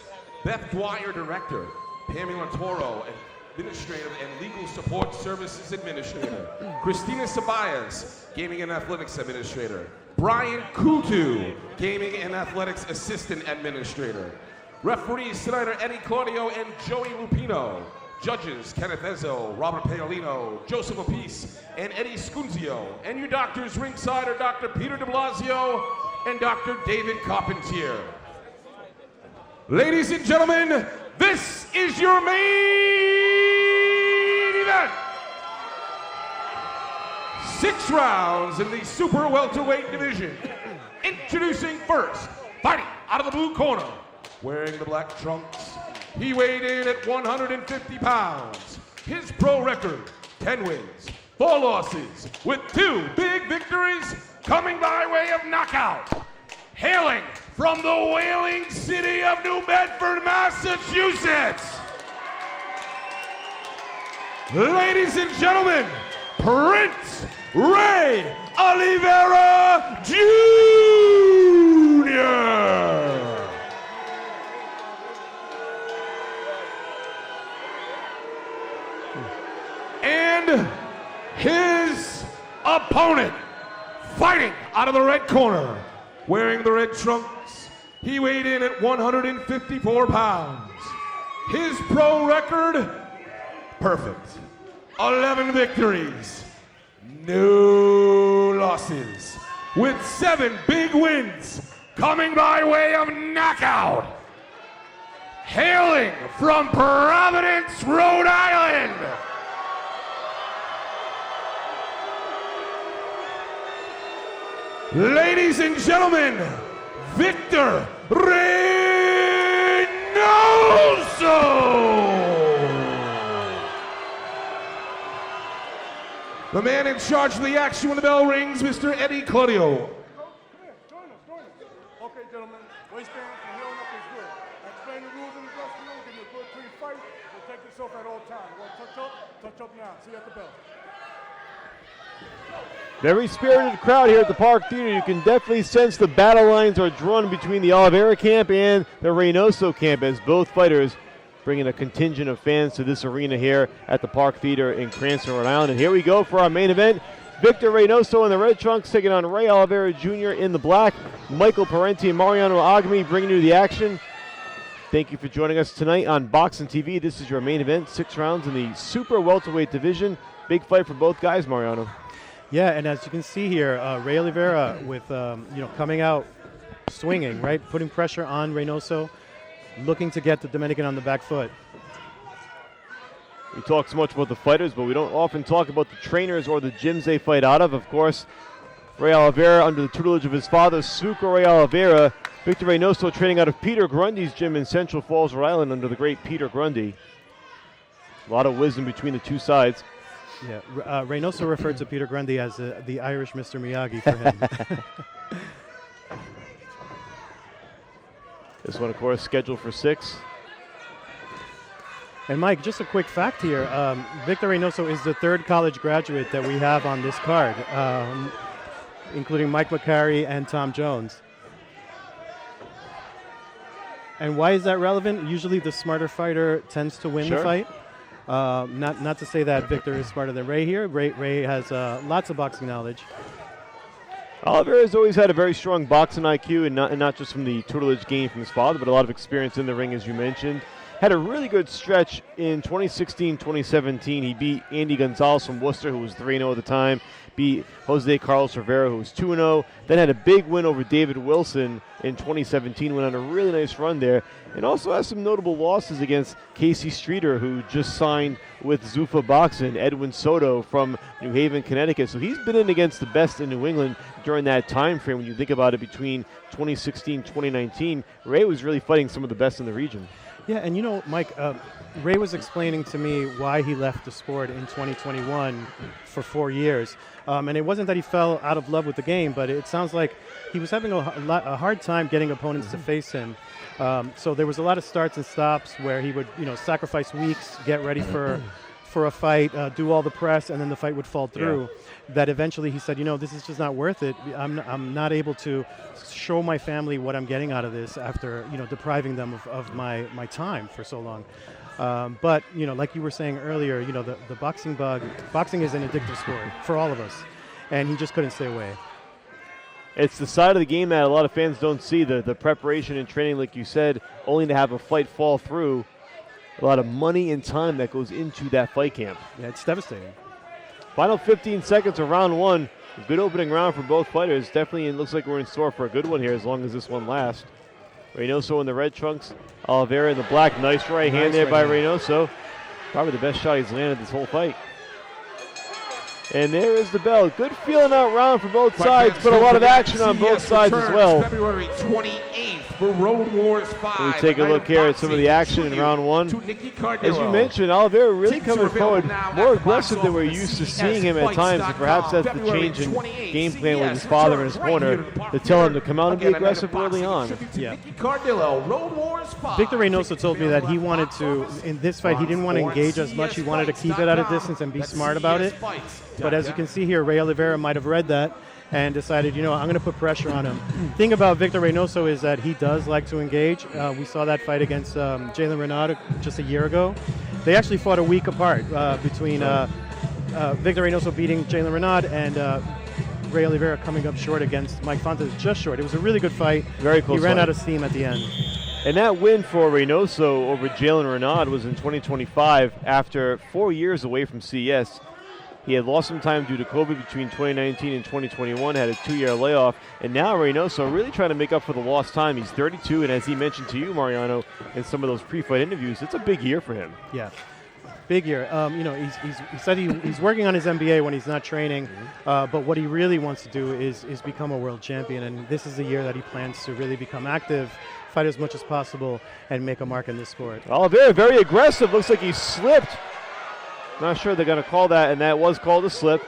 Beth Dwyer, Director. Pamela Toro and Administrative and Legal Support Services Administrator. Christina Sabayas, Gaming and Athletics Administrator. Brian Kutu, Gaming and Athletics Assistant Administrator. Referees tonight are Eddie Claudio and Joey Lupino. Judges Kenneth Ezzo, Robert Paolino, Joseph Apis, and Eddie Scunzio. And your doctors ringside are Dr. Peter de Blasio and Dr. David Carpentier. Ladies and gentlemen, this is your main event. 6 rounds in the super welterweight division. Introducing first, fighting out of the blue corner, wearing the black trunks. He weighed in at 150 pounds. His pro record, 10 wins, 4 losses, with 2 big victories coming by way of knockout. Hailing from the whaling city of New Bedford, Massachusetts. Ladies and gentlemen, Prince Ray Olivera Jr. And his opponent, fighting out of the red corner, wearing the red trunks. He weighed in at 154 pounds. His pro record, perfect. 11 victories, no losses, with 7 big wins coming by way of knockout. Hailing from Providence, Rhode Island, ladies and gentlemen, Victor Reynoso. The man in charge of the action when the bell rings, Mr. Eddie Claudio. Join us. Okay, gentlemen, waistband and healing up is good. I explain the rules in the dressing room, give you a good clean fight. Protect yourself at all times. Want to touch up now. See you at the bell. Very spirited crowd here at the Park Theater. You can definitely sense the battle lines are drawn between the Olivera camp and the Reynoso camp, as both fighters bringing a contingent of fans to this arena here at the Park Theater in Cranston, Rhode Island. And here we go for our main event. Victor Reynoso in the red trunks taking on Ray Olivera Jr. in the black. Michael Parenti and Mariano Agami bringing you the action. Thank you for joining us tonight on Boxing TV. This is your main event, 6 rounds in the super welterweight division. Big fight for both guys, Mariano. Yeah, and as you can see here, Ray Olivera with coming out swinging, right, putting pressure on Reynoso, looking to get the Dominican on the back foot. We talk so much about the fighters, but we don't often talk about the trainers or the gyms they fight out of. Of course, Ray Olivera under the tutelage of his father, Suco Ray Olivera. Victor Reynoso training out of Peter Grundy's gym in Central Falls, Rhode Island under the great Peter Grundy. A lot of wisdom between the two sides. Yeah, Reynoso referred to Peter Grundy as the Irish Mr. Miyagi for him. This one, of course, scheduled for 6. And Mike, just a quick fact here. Victor Reynoso is the 3rd college graduate that we have on this card, including Mike Mccari and Tom Jones. And why is that relevant? Usually the smarter fighter tends to win the fight. Not to say that Victor is smarter than Ray here. Ray has lots of boxing knowledge. Olivera has always had a very strong boxing IQ, and not just from the tutelage gained from his father, but a lot of experience in the ring, as you mentioned. Had a really good stretch in 2016-2017. He beat Andy Gonzalez from Worcester, who was 3-0 at the time. Beat Jose Carlos Rivera, who was 2-0. Then had a big win over David Wilson in 2017. Went on a really nice run there. And also has some notable losses against Casey Streeter, who just signed with Zuffa Boxing, Edwin Soto from New Haven, Connecticut. So he's been in against the best in New England during that time frame. When you think about it, between 2016-2019, Ray was really fighting some of the best in the region. Yeah, and you know, Mike, Ray was explaining to me why he left the sport in 2021 for 4 years. And it wasn't that he fell out of love with the game, but it sounds like he was having a hard time getting opponents to face him. So there was a lot of starts and stops where he would, sacrifice weeks, get ready for a fight, do all the press, and then the fight would fall through. Yeah. That eventually he said, this is just not worth it. I'm not able to show my family what I'm getting out of this after, depriving them of my time for so long. But, like you were saying earlier, the boxing is an addictive sport for all of us, and he just couldn't stay away. It's the side of the game that a lot of fans don't see, the preparation and training, like you said, only to have a fight fall through. A lot of money and time that goes into that fight camp. Yeah, it's devastating. Final 15 seconds of round one. A good opening round for both fighters. Definitely it looks like we're in store for a good one here as long as this one lasts. Reynoso in the red trunks, Olivera in the black. Nice right hand there by Reynoso. Probably the best shot he's landed this whole fight. And there is the bell. Good feeling out round for both sides, but a lot of action on both sides as well. February 28th for Road Wars 5. We take a look here at some of the action in round one. As you mentioned, Olivera really coming forward, more aggressive than we're used to seeing him at times, and perhaps that's the change in game plan with his father in his corner to tell him to come out and be aggressive early on. Yeah. Road Wars 5. Victor Reynoso told me that he wanted to, in this fight, he didn't want to engage as much. He wanted to keep it at a distance and be smart about it. But as you can see here, Ray Olivera might have read that and decided, I'm going to put pressure on him. The thing about Victor Reynoso is that he does like to engage. We saw that fight against Jalen Renaud just a year ago. They actually fought a week apart between Victor Reynoso beating Jalen Renaud and Ray Olivera coming up short against Mike Fontes, just short. It was a really good fight. Very close. He ran fight. out of steam at the end. And that win for Reynoso over Jalen Renaud was in 2025 after 4 years away from CES. He had lost some time due to COVID between 2019 and 2021, had a 2-year layoff, and now Reynoso really trying to make up for the lost time. He's 32, and as he mentioned to you, Mariano, in some of those pre-fight interviews, it's a big year for him. Yeah, big year. He said he's working on his MBA when he's not training, but what he really wants to do is become a world champion, and this is the year that he plans to really become active, fight as much as possible, and make a mark in this sport. Olivera very aggressive. Looks like he slipped. Not sure they're going to call that, and that was called a slip.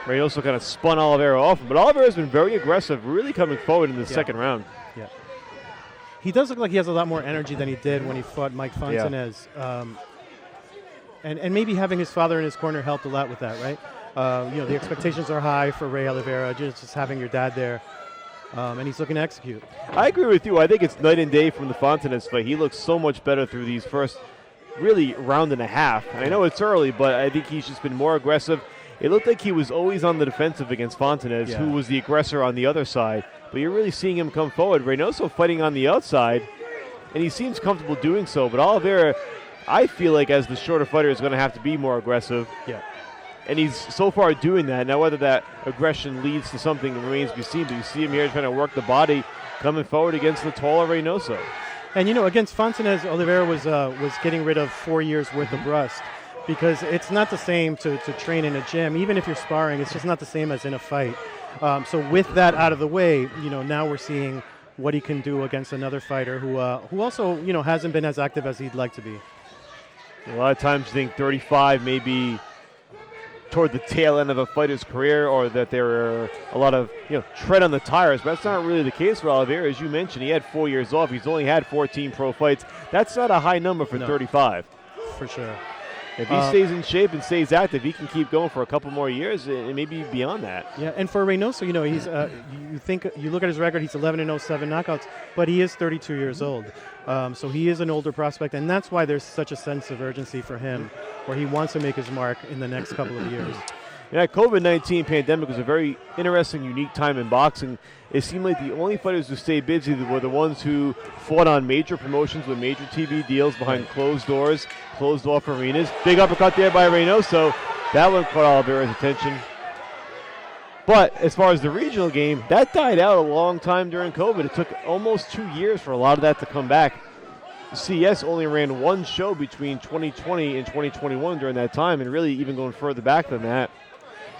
Reynoso kind of spun Olivera off him, but Olivera has been very aggressive, really coming forward in the second round. Yeah. He does look like he has a lot more energy than he did when he fought Mike Fontanez. Yeah. And maybe having his father in his corner helped a lot with that, right? The expectations are high for Ray Olivera, just having your dad there. And he's looking to execute. I agree with you. I think it's night and day from the Fontanez fight. He looks so much better through these first really round and a half. And I know it's early, but I think he's just been more aggressive. It looked like he was always on the defensive against Fontanez, who was the aggressor on the other side. But you're really seeing him come forward. Reynoso fighting on the outside, and he seems comfortable doing so. But Olivera, I feel like as the shorter fighter, is going to have to be more aggressive. Yeah. And he's so far doing that. Now whether that aggression leads to something remains to be seen, but you see him here trying to work the body, coming forward against the taller Reynoso. And, against Fontanez, Olivera was getting rid of 4 years' worth of rust because it's not the same to train in a gym. Even if you're sparring, it's just not the same as in a fight. So with that out of the way, now we're seeing what he can do against another fighter who also, hasn't been as active as he'd like to be. A lot of times you think 35 may be toward the tail end of a fighter's career, or that there are a lot of tread on the tires, but that's not really the case for Olivera. As you mentioned, he had 4 years off. He's only had 14 pro fights. That's not a high number for 35. For sure. If he stays in shape and stays active, he can keep going for a couple more years and maybe beyond that. Yeah, and for Reynoso, he's you look at his record, he's 11-0, 7 knockouts, but he is 32 years old. So he is an older prospect, and that's why there's such a sense of urgency for him, where he wants to make his mark in the next couple of years. Yeah, COVID-19 pandemic was a very interesting, unique time in boxing. It seemed like the only fighters who stayed busy were the ones who fought on major promotions with major TV deals behind closed doors, closed-off arenas. Big uppercut there by Reynoso. That one caught Olivera's attention. But as far as the regional game, that died out a long time during COVID. It took almost 2 years for a lot of that to come back. CES only ran one show between 2020 and 2021 during that time, and really even going further back than that.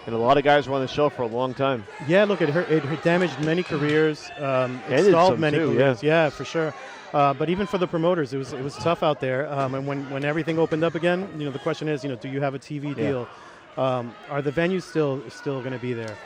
And a lot of guys were on the show for a long time. Yeah, look, it damaged many careers. It stalled many careers. Yeah, for sure. But even for the promoters, it was tough out there. And when everything opened up again, the question is, do you have a TV deal? Are the venues still going to be there?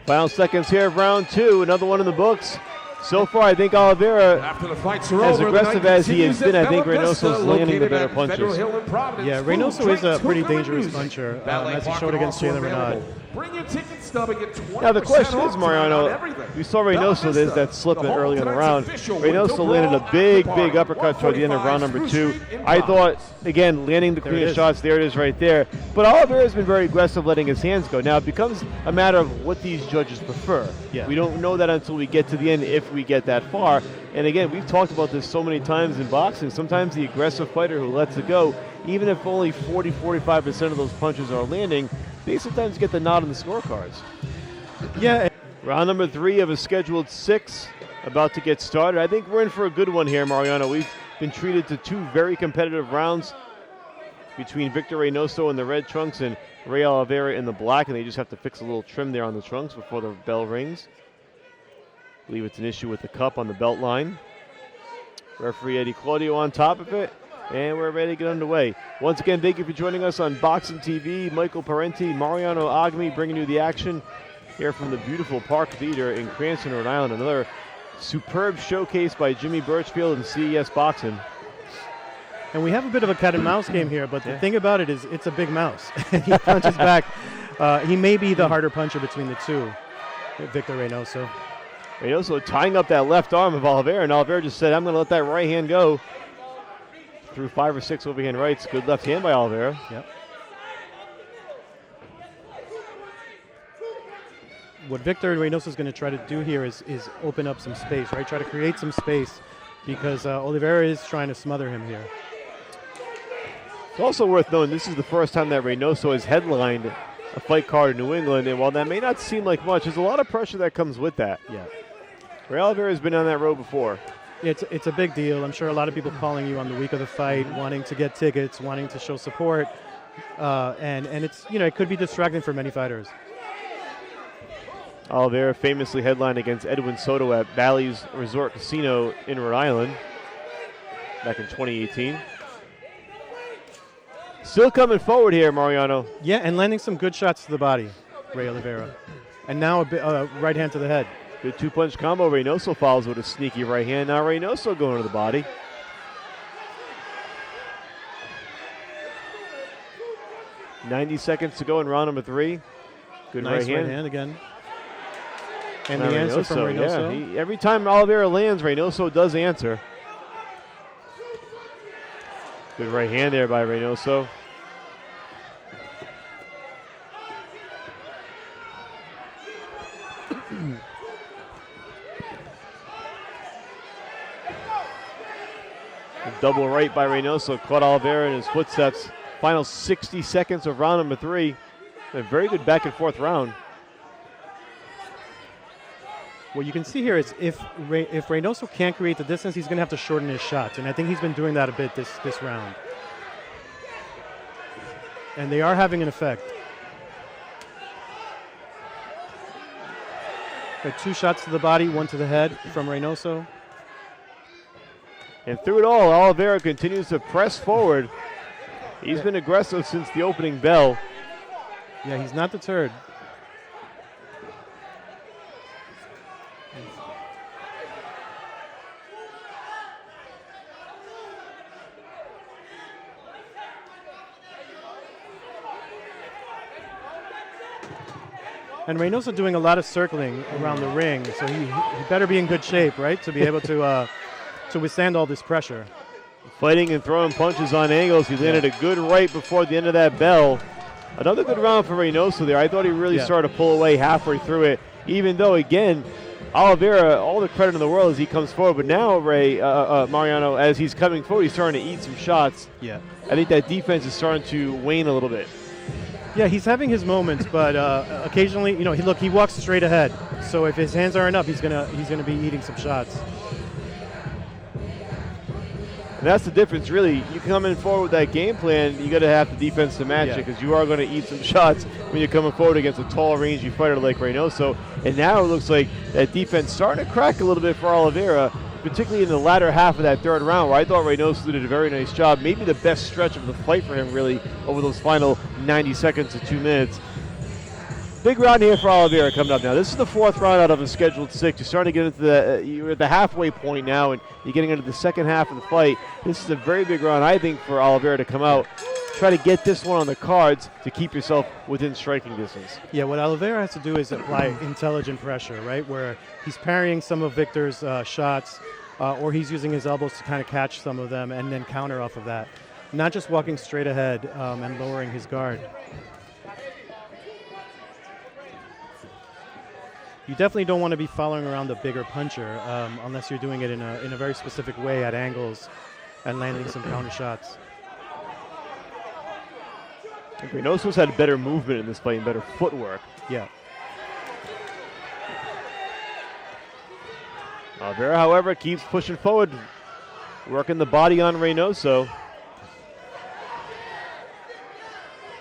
Final seconds here of round two. Another one in the books. So far, I think Olivera, After the fights as are over, aggressive the night as he has continues been, I at think Bella Vista, Reynoso's landing the located better at Federal punches. Hill in Providence. Yeah, Food, Reynoso is a drinks, pretty hookah, dangerous music. puncher, Valet as he parking showed against also Jalen Renaud. available. Bring your ticket stub and get 20% Now the question is, off Mariano, on everything. we saw Bella Reynoso, there's Vista, that slip the home early in the tonight's round. official Reynoso winter landed brawl a big, after big party. uppercut toward the end of round number 2. Spruce Street in I thought, Providence. again, landing the There it cleanest is. shots, there it is right there. But Olivera has been very aggressive letting his hands go. Now it becomes a matter of what these judges prefer. Yeah. We don't know that until we get to the end, if we get that far. And again, we've talked about this so many times in boxing. Sometimes the aggressive fighter who lets it go, even if only 40-45% of those punches are landing, they sometimes get the nod on the scorecards. Yeah. Round number 3 of a scheduled 6 about to get started. I think we're in for a good one here, Mariano. We've been treated to 2 very competitive rounds between Victor Reynoso in the red trunks and Ray Olivera in the black, and they just have to fix a little trim there on the trunks before the bell rings. I believe it's an issue with the cup on the belt line. Referee Eddie Claudio on top of it, and we're ready to get underway. Once again, thank you for joining us on Boxing TV. Michael Parenti, Mariano Agmi bringing you the action here from the beautiful Park Theater in Cranston, Rhode Island. Another superb showcase by Jimmy Birchfield and CES Boxing. And we have a bit of a cat and mouse game here, but the thing about it is it's a big mouse. He punches back. He may be the harder puncher between the two, Victor Reynoso. Reynoso tying up that left arm of Olivera, and Olivera just said, I'm going to let that right hand go. Through 5 or 6 overhand rights. Good left hand by Olivera. Yep. What Victor Reynoso is going to try to do here is open up some space, right? Try to create some space because Olivera is trying to smother him here. It's also worth knowing this is the first time that Reynoso has headlined a fight card in New England, and while that may not seem like much, there's a lot of pressure that comes with that. Yeah. Ray Olivera has been on that road before. It's a big deal. I'm sure a lot of people calling you on the week of the fight, wanting to get tickets, wanting to show support, and it's, you know, it could be distracting for many fighters. Olivera famously headlined against Edwin Soto at Bally's Resort Casino in Rhode Island back in 2018. Still coming forward here, Mariano. Yeah, and landing some good shots to the body, Ray Olivera. And now a right hand to the head. Good 2-punch combo. Reynoso follows with a sneaky right hand. Now Reynoso going to the body. .90 seconds to go in round number 3. Good Nice right hand. right hand again. And Now the answer from Reynoso. Yeah, every time Olivera lands, Reynoso does answer. Good right hand there by Reynoso. A double right by Reynoso caught Olivera in his footsteps. Final 60 seconds of round number 3. A very good back and forth round. What you can see here is if Reynoso can't create the distance, he's going to have to shorten his shots, and I think he's been doing that a bit this round. And they are having an effect. Got 2 shots to the body, 1 to the head from Reynoso. And through it all, Olivera continues to press forward. He's been aggressive since the opening bell. Yeah, he's not deterred. And Reynoso doing a lot of circling around the ring, so he better be in good shape, right, to be able to withstand all this pressure. Fighting and throwing punches on angles. He landed a good right before the end of that bell. Another good round for Reynoso there. I thought he really started to pull away halfway through it, even though, again, Olivera, all the credit in the world as he comes forward. But now, Mariano, as he's coming forward, he's starting to eat some shots. Yeah. I think that defense is starting to wane a little bit. Yeah, he's having his moments, but occasionally, you know, he walks straight ahead. So if his hands aren't up, he's gonna be eating some shots. And that's the difference, really. You come in forward with that game plan, you got to have the defense to match it, because you are going to eat some shots when you're coming forward against a tall, rangy fighter like Reynoso. And now it looks like that defense starting to crack a little bit for Olivera, particularly in the latter half of that third round, where I thought Reynoso did a very nice job. Maybe the best stretch of the fight for him, really, over those final 90 seconds to 2 minutes. Big round here for Olivera coming up now. This is the 4th round out of a scheduled 6. You're starting to get into you're at the halfway point now, and you're getting into the second half of the fight. This is a very big round, I think, for Olivera to come out. Try to get this one on the cards to keep yourself within striking distance. Yeah, what Olivera has to do is apply intelligent pressure, right, where he's parrying some of Victor's shots, or he's using his elbows to kind of catch some of them and then counter off of that. Not just walking straight ahead and lowering his guard. You definitely don't want to be following around the bigger puncher unless you're doing it in a very specific way at angles and landing some counter shots. Reynoso's had better movement in this fight and better footwork. Yeah. Olivera, however, keeps pushing forward, working the body on Reynoso.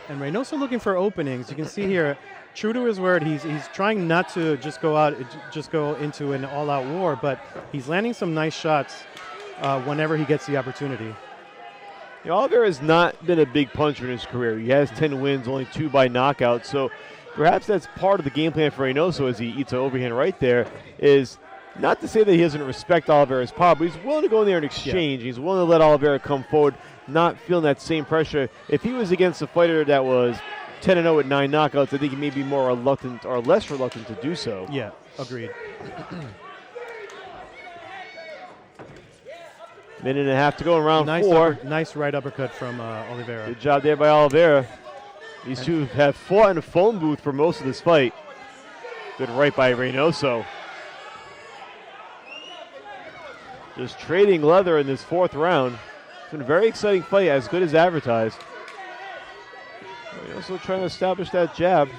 And Reynoso looking for openings. You can see here, true to his word, he's trying not to just go into an all-out war, but he's landing some nice shots whenever he gets the opportunity. You know, Olivera has not been a big puncher in his career. He has 10 wins, only 2 by knockout. So perhaps that's part of the game plan for Reynoso as he eats an overhand right there, is not to say that he doesn't respect Olivera's power, but he's willing to go in there and exchange. Yeah. He's willing to let Olivera come forward, not feeling that same pressure. If he was against a fighter that was 10-0 at 9 knockouts, I think he may be more reluctant or less reluctant to do so. Yeah, agreed. Minute and a half to go in round 4. Nice right uppercut from Olivera. Good job there by Olivera. These two have fought in a phone booth for most of this fight. Good right by Reynoso. Just trading leather in this 4th round. It's been a very exciting fight, as good as advertised. Reynoso trying to establish that jab.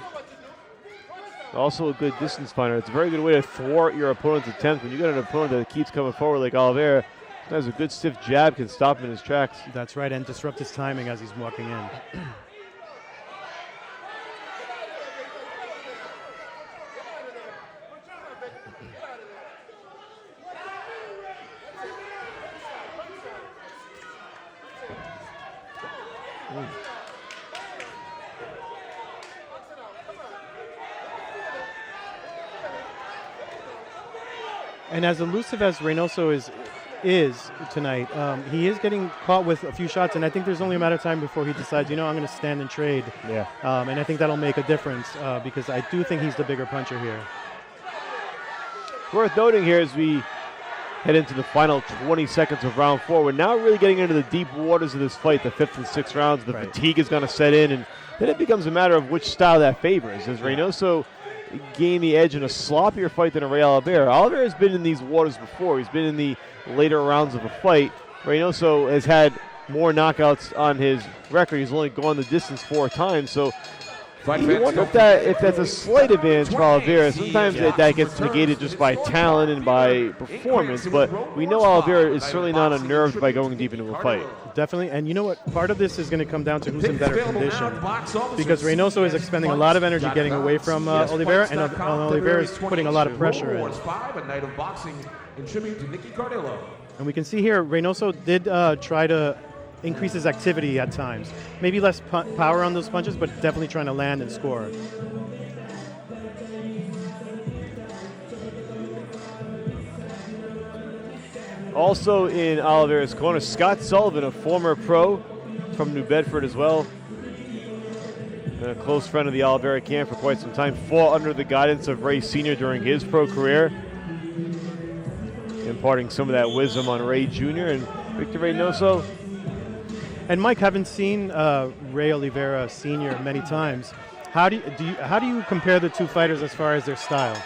Also a good distance finder. It's a very good way to thwart your opponent's attempt. When you got an opponent that keeps coming forward like Olivera, sometimes a good stiff jab can stop him in his tracks. That's right, and disrupt his timing as he's walking in. And as elusive as Reynoso is tonight, he is getting caught with a few shots, and I think there's only a matter of time before he decides, I'm going to stand and trade. Yeah. And I think that'll make a difference because I do think he's the bigger puncher here. Worth noting here as we head into the final 20 seconds of round 4. We're now really getting into the deep waters of this fight, the 5th and 6th rounds. The fatigue is going to set in, and then it becomes a matter of which style that favors. Does Reynoso gain the edge in a sloppier fight than a Ray Olivera? Olivera has been in these waters before. He's been in the later rounds of a fight. Reynoso has had more knockouts on his record. He's only gone the distance 4 times, so you wonder if that's a slight advantage for Olivera. Sometimes that gets negated just by talent and by performance, but we know Olivera is certainly not unnerved by going deep into a fight. Definitely, and you know what? Part of this is going to come down to who's in better condition, because Reynoso is expending a lot of energy getting away from Olivera, and Olivera is putting a lot of pressure in. And we can see here, Reynoso did try to increase his activity at times. Maybe less power on those punches, but definitely trying to land and score. Also in Olivera's corner, Scott Sullivan, a former pro from New Bedford as well. Been a close friend of the Olivera camp for quite some time. Fought under the guidance of Ray Sr. during his pro career, imparting some of that wisdom on Ray Jr. and Victor Reynoso. And Mike, having seen Ray Olivera Sr. many times, how do you compare the two fighters as far as their style?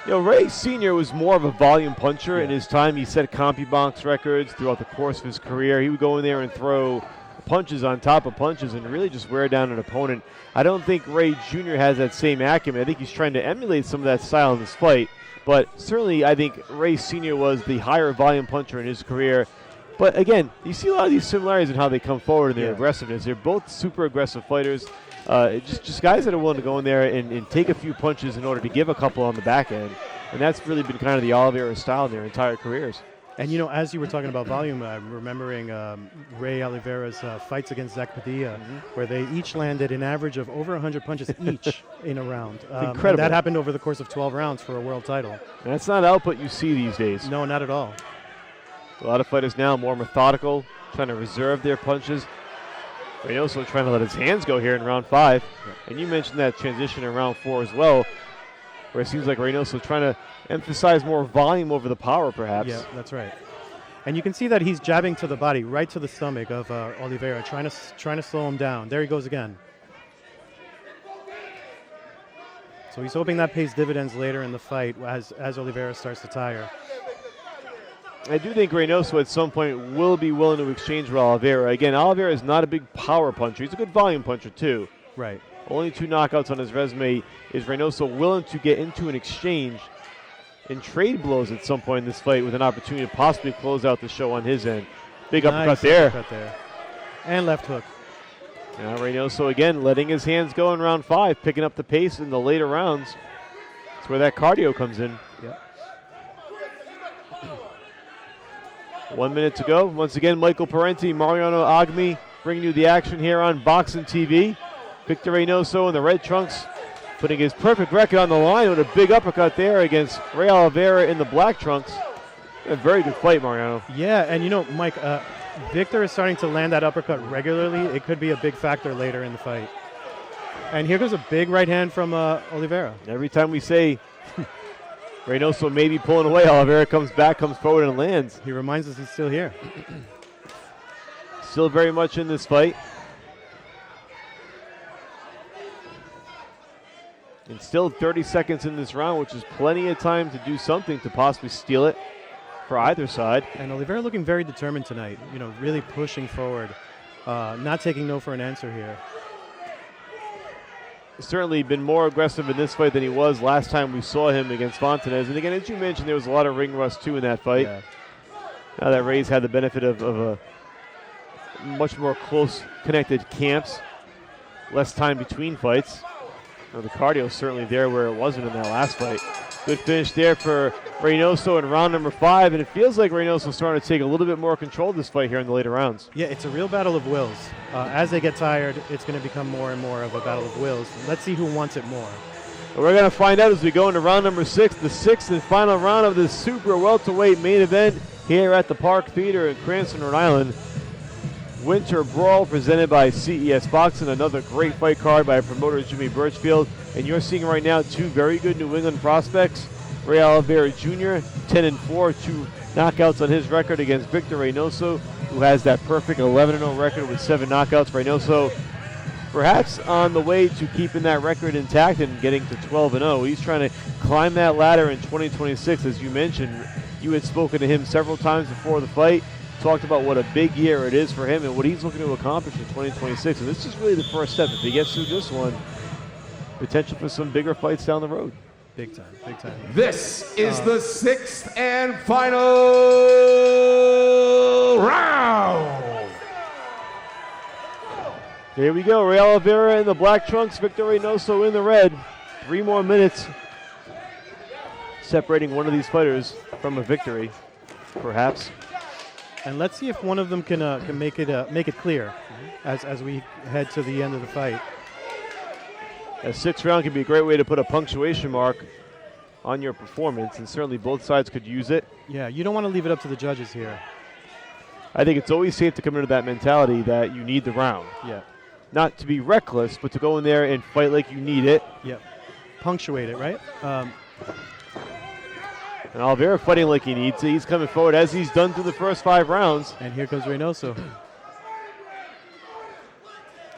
You know, Ray Sr. was more of a volume puncher in his time. He set CompuBox records throughout the course of his career. He would go in there and throw punches on top of punches and really just wear down an opponent. I don't think Ray Jr. has that same acumen. I think he's trying to emulate some of that style in this fight. But certainly I think Ray Sr. was the higher volume puncher in his career. But again, you see a lot of these similarities in how they come forward in their aggressiveness. They're both super aggressive fighters. Just guys that are willing to go in there and take a few punches in order to give a couple on the back end. And that's really been kind of the Olivera style in their entire careers. And as you were talking about volume, I'm remembering Ray Olivera's fights against Zach Padilla, where they each landed an average of over 100 punches each in a round. Incredible. And that happened over the course of 12 rounds for a world title. And that's not output you see these days. No, not at all. A lot of fighters now more methodical, trying to reserve their punches. Reynoso trying to let his hands go here in round 5. And you mentioned that transition in round 4 as well, where it seems like Reynoso trying to emphasize more volume over the power, perhaps. Yeah, that's right. And you can see that he's jabbing to the body, right to the stomach of Olivera, trying to slow him down. There he goes again. So he's hoping that pays dividends later in the fight as Olivera starts to tire. I do think Reynoso at some point will be willing to exchange with Olivera. Again, Olivera is not a big power puncher. He's a good volume puncher, too. Right. Only 2 knockouts on his resume. Is Reynoso willing to get into an exchange and trade blows at some point in this fight with an opportunity to possibly close out the show on his end? Big uppercut there. Uppercut there. And left hook. Now Reynoso again letting his hands go in round 5, picking up the pace in the later rounds. That's where that cardio comes in. Yep. 1 minute to go. Once again, Michael Parenti, Mariano Agmi bringing you the action here on Boxing TV. Victor Reynoso in the red trunks, putting his perfect record on the line with a big uppercut there against Ray Olivera in the black trunks. A very good fight, Mariano. Yeah, and Mike, Victor is starting to land that uppercut regularly. It could be a big factor later in the fight. And here goes a big right hand from Olivera. Every time we say Reynoso may be pulling away, Olivera comes back, comes forward, and lands. He reminds us he's still here. Still very much in this fight. And still 30 seconds in this round, which is plenty of time to do something to possibly steal it for either side. And Olivera looking very determined tonight, really pushing forward, not taking no for an answer here. Certainly been more aggressive in this fight than he was last time we saw him against Fontanez. And again, as you mentioned, there was a lot of ring rust too in that fight. Yeah. Now that Ray's had the benefit of a much more close connected camps, less time between fights. Well, the cardio is certainly there where it wasn't in that last fight. Good finish there for Reynoso in round number 5, and it feels like Reynoso is starting to take a little bit more control of this fight here in the later rounds. Yeah, it's a real battle of wills. As they get tired, it's going to become more and more of a battle of wills. Let's see who wants it more. Well, we're going to find out as we go into round number 6, the 6th and final round of this super welterweight main event here at the Park Theater in Cranston, Rhode Island. Winter Brawl presented by CES Boxing, another great fight card by promoter Jimmy Birchfield. And you're seeing right now 2 very good New England prospects. Ray Olivera Jr., 10-4, 2 knockouts on his record against Victor Reynoso, who has that perfect 11-0 record with 7 knockouts. Reynoso perhaps on the way to keeping that record intact and getting to 12-0. He's trying to climb that ladder in 2026, as you mentioned. You had spoken to him several times before the fight. Talked about what a big year it is for him and what he's looking to accomplish in 2026. And this is really the first step. If he gets through this one, potential for some bigger fights down the road. Big time, big time. This is the 6th and final round. Here we go. Ray Olivera in the black trunks, Victor Reynoso in the red. 3 more minutes separating one of these fighters from a victory, perhaps. And let's see if one of them can make it clear as we head to the end of the fight. A 6th round can be a great way to put a punctuation mark on your performance, and certainly both sides could use it. Yeah, you don't want to leave it up to the judges here. I think it's always safe to come into that mentality that you need the round. Yeah. Not to be reckless, but to go in there and fight like you need it. Yep. Punctuate it, right? And Olivera fighting like he needs it. He's coming forward as he's done through the first 5 rounds. And here comes Reynoso.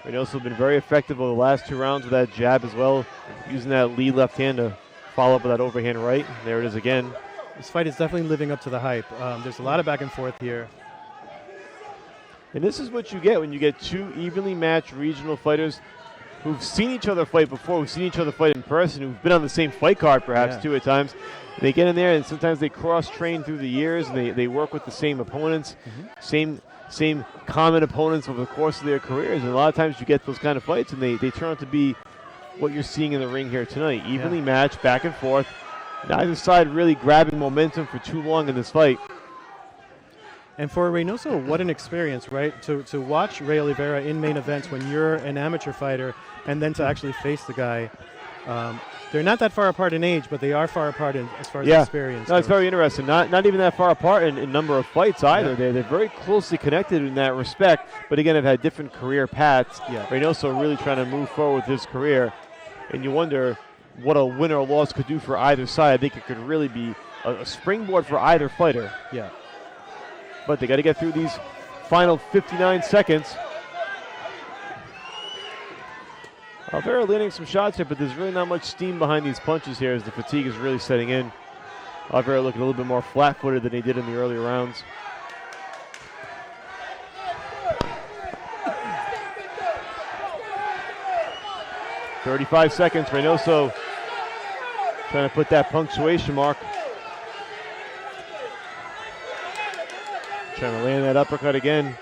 Reynoso been very effective over the last 2 rounds with that jab as well, using that lead left hand to follow up with that overhand right. There it is again. This fight is definitely living up to the hype. There's a lot of back and forth here. And this is what you get when you get 2 evenly matched regional fighters who've seen each other fight before, who've seen each other fight in person, who've been on the same fight card perhaps too at times. And they get in there and sometimes they cross-train through the years and they work with the same opponents, same common opponents over the course of their careers. And a lot of times you get those kind of fights and they turn out to be what you're seeing in the ring here tonight. Evenly matched, back and forth. Neither side really grabbing momentum for too long in this fight. And for Reynoso, what an experience, right? To watch Ray Olivera in main events when you're an amateur fighter, and then to actually face the guy. They're not that far apart in age, but they are far apart as far as experience. No, it's very interesting. Not even that far apart in number of fights either. Yeah. They're very closely connected in that respect, but again, have had different career paths. Yeah. Reynoso really trying to move forward with his career, and you wonder what a win or loss could do for either side. I think it could really be a springboard for either fighter. Yeah. But they got to get through these final 59 seconds. Alvarado landing some shots here, but there's really not much steam behind these punches here as the fatigue is really setting in. Alvarado looking a little bit more flat-footed than he did in the earlier rounds. "35 seconds. Reynoso trying to put that punctuation mark. Trying to land that uppercut again.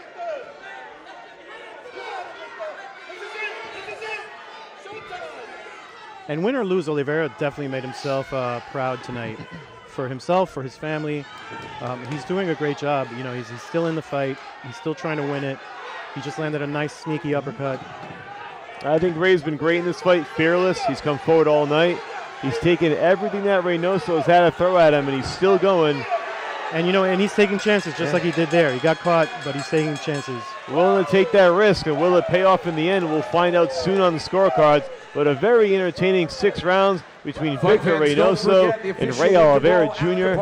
And win or lose, Olivera definitely made himself proud tonight. For himself, for his family. He's doing a great job. You know, he's still in the fight. He's still trying to win it. He just landed a nice sneaky uppercut. I think Ray's been great in this fight, fearless. He's come forward all night. He's taken everything that Reynoso has had to throw at him, and he's still going. And, you know, and he's taking chances just like he did there. He got caught, but he's taking chances. Willing to take that risk, and will it pay off in the end? We'll find out soon on the scorecards. But a very entertaining 6 rounds between Victor Reynoso and Ray Olivera Jr.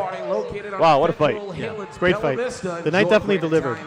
Wow, what a fight. Yeah. Great fight. The night definitely delivered.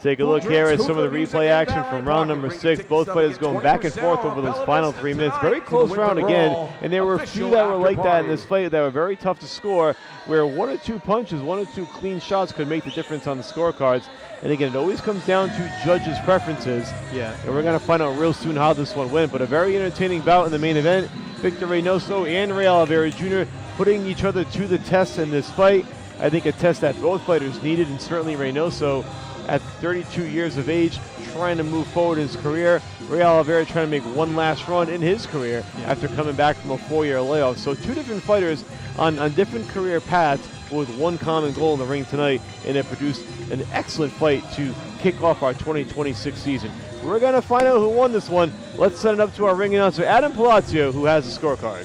Take a look here at some of the replay action from round number 6. Both fighters going back and forth over those final 3 minutes. Very close round again, and there were a few that were like that in this fight that were very tough to score, where 1 or 2 punches, 1 or 2 clean shots could make the difference on the scorecards. And again, it always comes down to judges' preferences. Yeah. And we're going to find out real soon how this one went. But a very entertaining bout in the main event. Victor Reynoso and Ray Olivera Jr. putting each other to the test in this fight. I think a test that both fighters needed, and certainly Reynoso at 32 years of age trying to move forward in his career. Ray Olivera trying to make one last run in his career after coming back from a 4-year layoff. So 2 different fighters on different career paths with one common goal in the ring tonight, and it produced an excellent fight to kick off our 2026 season. We're going to find out who won this one. Let's send it up to our ring announcer, Adam Palazzo, who has the scorecard.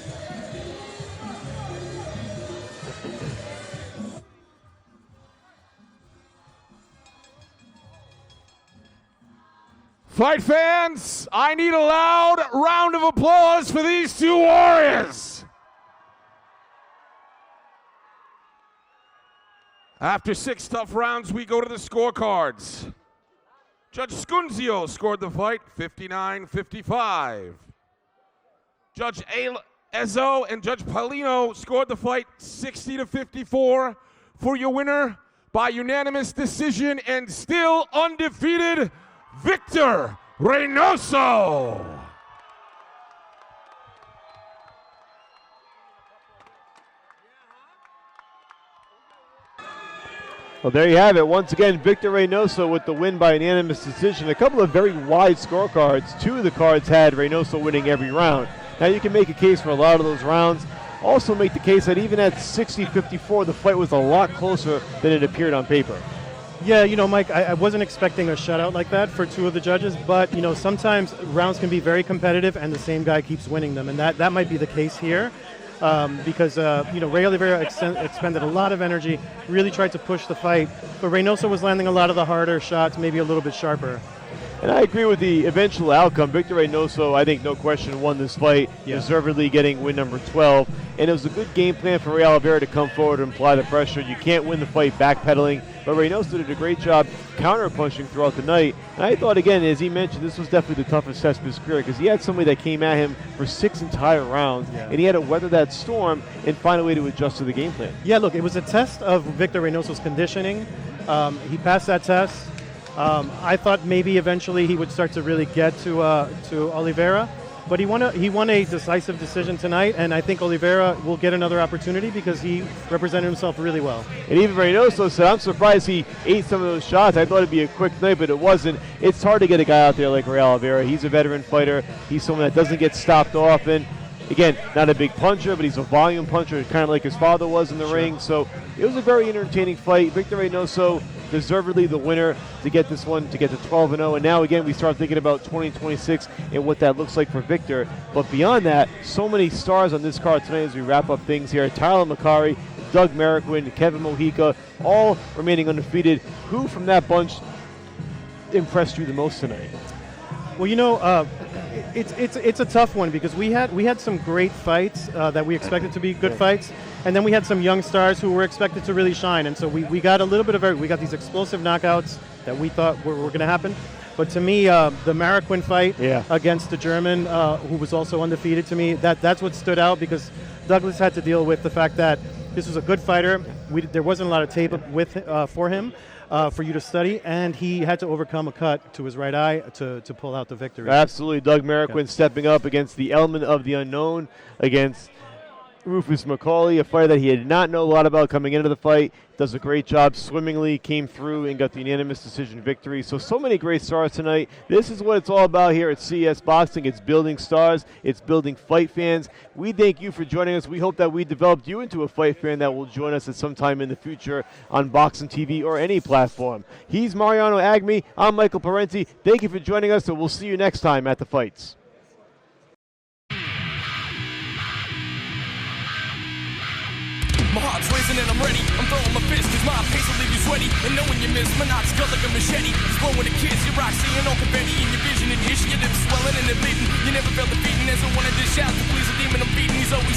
Fight fans, I need a loud round of applause for these 2 warriors. After 6 tough rounds, we go to the scorecards. Judge Scunzio scored the fight 59-55. Judge Ezzo and Judge Paulino scored the fight 60-54 for your winner by unanimous decision and still undefeated, Victor Reynoso. Well, there you have it. Once again, Victor Reynoso with the win by unanimous decision. A couple of very wide scorecards. 2 of the cards had Reynoso winning every round. Now you can make a case for a lot of those rounds. Also make the case that even at 60-54, the fight was a lot closer than it appeared on paper. Yeah, you know, Mike, I wasn't expecting a shutout like that for 2 of the judges, but, you know, sometimes rounds can be very competitive and the same guy keeps winning them, and that might be the case here. Because, you know, Ray Olivera expended a lot of energy, really tried to push the fight, but Reynoso was landing a lot of the harder shots, maybe a little bit sharper. And I agree with the eventual outcome. Victor Reynoso, I think, no question, won this fight, deservedly getting win number 12. And it was a good game plan for Ray Olivera to come forward and apply the pressure. You can't win the fight backpedaling, but Reynoso did a great job counter-punching throughout the night. And I thought, again, as he mentioned, this was definitely the toughest test of his career because he had somebody that came at him for 6 entire rounds, and he had to weather that storm and find a way to adjust to the game plan. Yeah, look, it was a test of Victor Reynoso's conditioning. He passed that test. I thought maybe eventually he would start to really get to Olivera, but he won a decisive decision tonight, and I think Olivera will get another opportunity because he represented himself really well. And even Reynoso said, I'm surprised he ate some of those shots. I thought it'd be a quick night, but it wasn't. It's hard to get a guy out there like Ray Olivera. He's a veteran fighter. He's someone that doesn't get stopped often. Again, not a big puncher, but he's a volume puncher, kind of like his father was in the ring. So it was a very entertaining fight. Victor Reynoso, deservedly the winner to get this one, to get to 12-0. And now, again, we start thinking about 2026 and what that looks like for Victor. But beyond that, so many stars on this card tonight as we wrap up things here. Tyler Mccari, Doug Maroquin, Kevin Moika, all remaining undefeated. Who from that bunch impressed you the most tonight? Well, it's a tough one because we had some great fights that we expected to be good fights, and then we had some young stars who were expected to really shine, and so we got a little bit of we got these explosive knockouts that we thought were going to happen. But to me, the Maroquin fight against the German, who was also undefeated, to me, that's what stood out because Douglas had to deal with the fact that this was a good fighter. There wasn't a lot of tape for him. For you to study, and he had to overcome a cut to his right eye to pull out the victory. Absolutely. Doug Maroquin stepping up against the element of the unknown, against Rufus McCaulay, a fighter that he did not know a lot about coming into the fight. Does a great job swimmingly, came through and got the unanimous decision victory. So many great stars tonight. This is what it's all about here at CES Boxing. It's building stars. It's building fight fans. We thank you for joining us. We hope that we developed you into a fight fan that will join us at some time in the future on Boxing TV or any platform. He's Mariano Agmi. I'm Michael Parenti. Thank you for joining us, and we'll see you next time at the fights. My heart's racing and I'm ready. I'm throwing my fist cause my pace will leave you sweaty. And knowing you miss, my knots cut like a machete. It's blowing a kiss, your rock seeing all confetti in your vision and ish. Your lips swelling and they're bleeding. You never felt defeating as I wanted to shout to please the demon I'm beating. He's always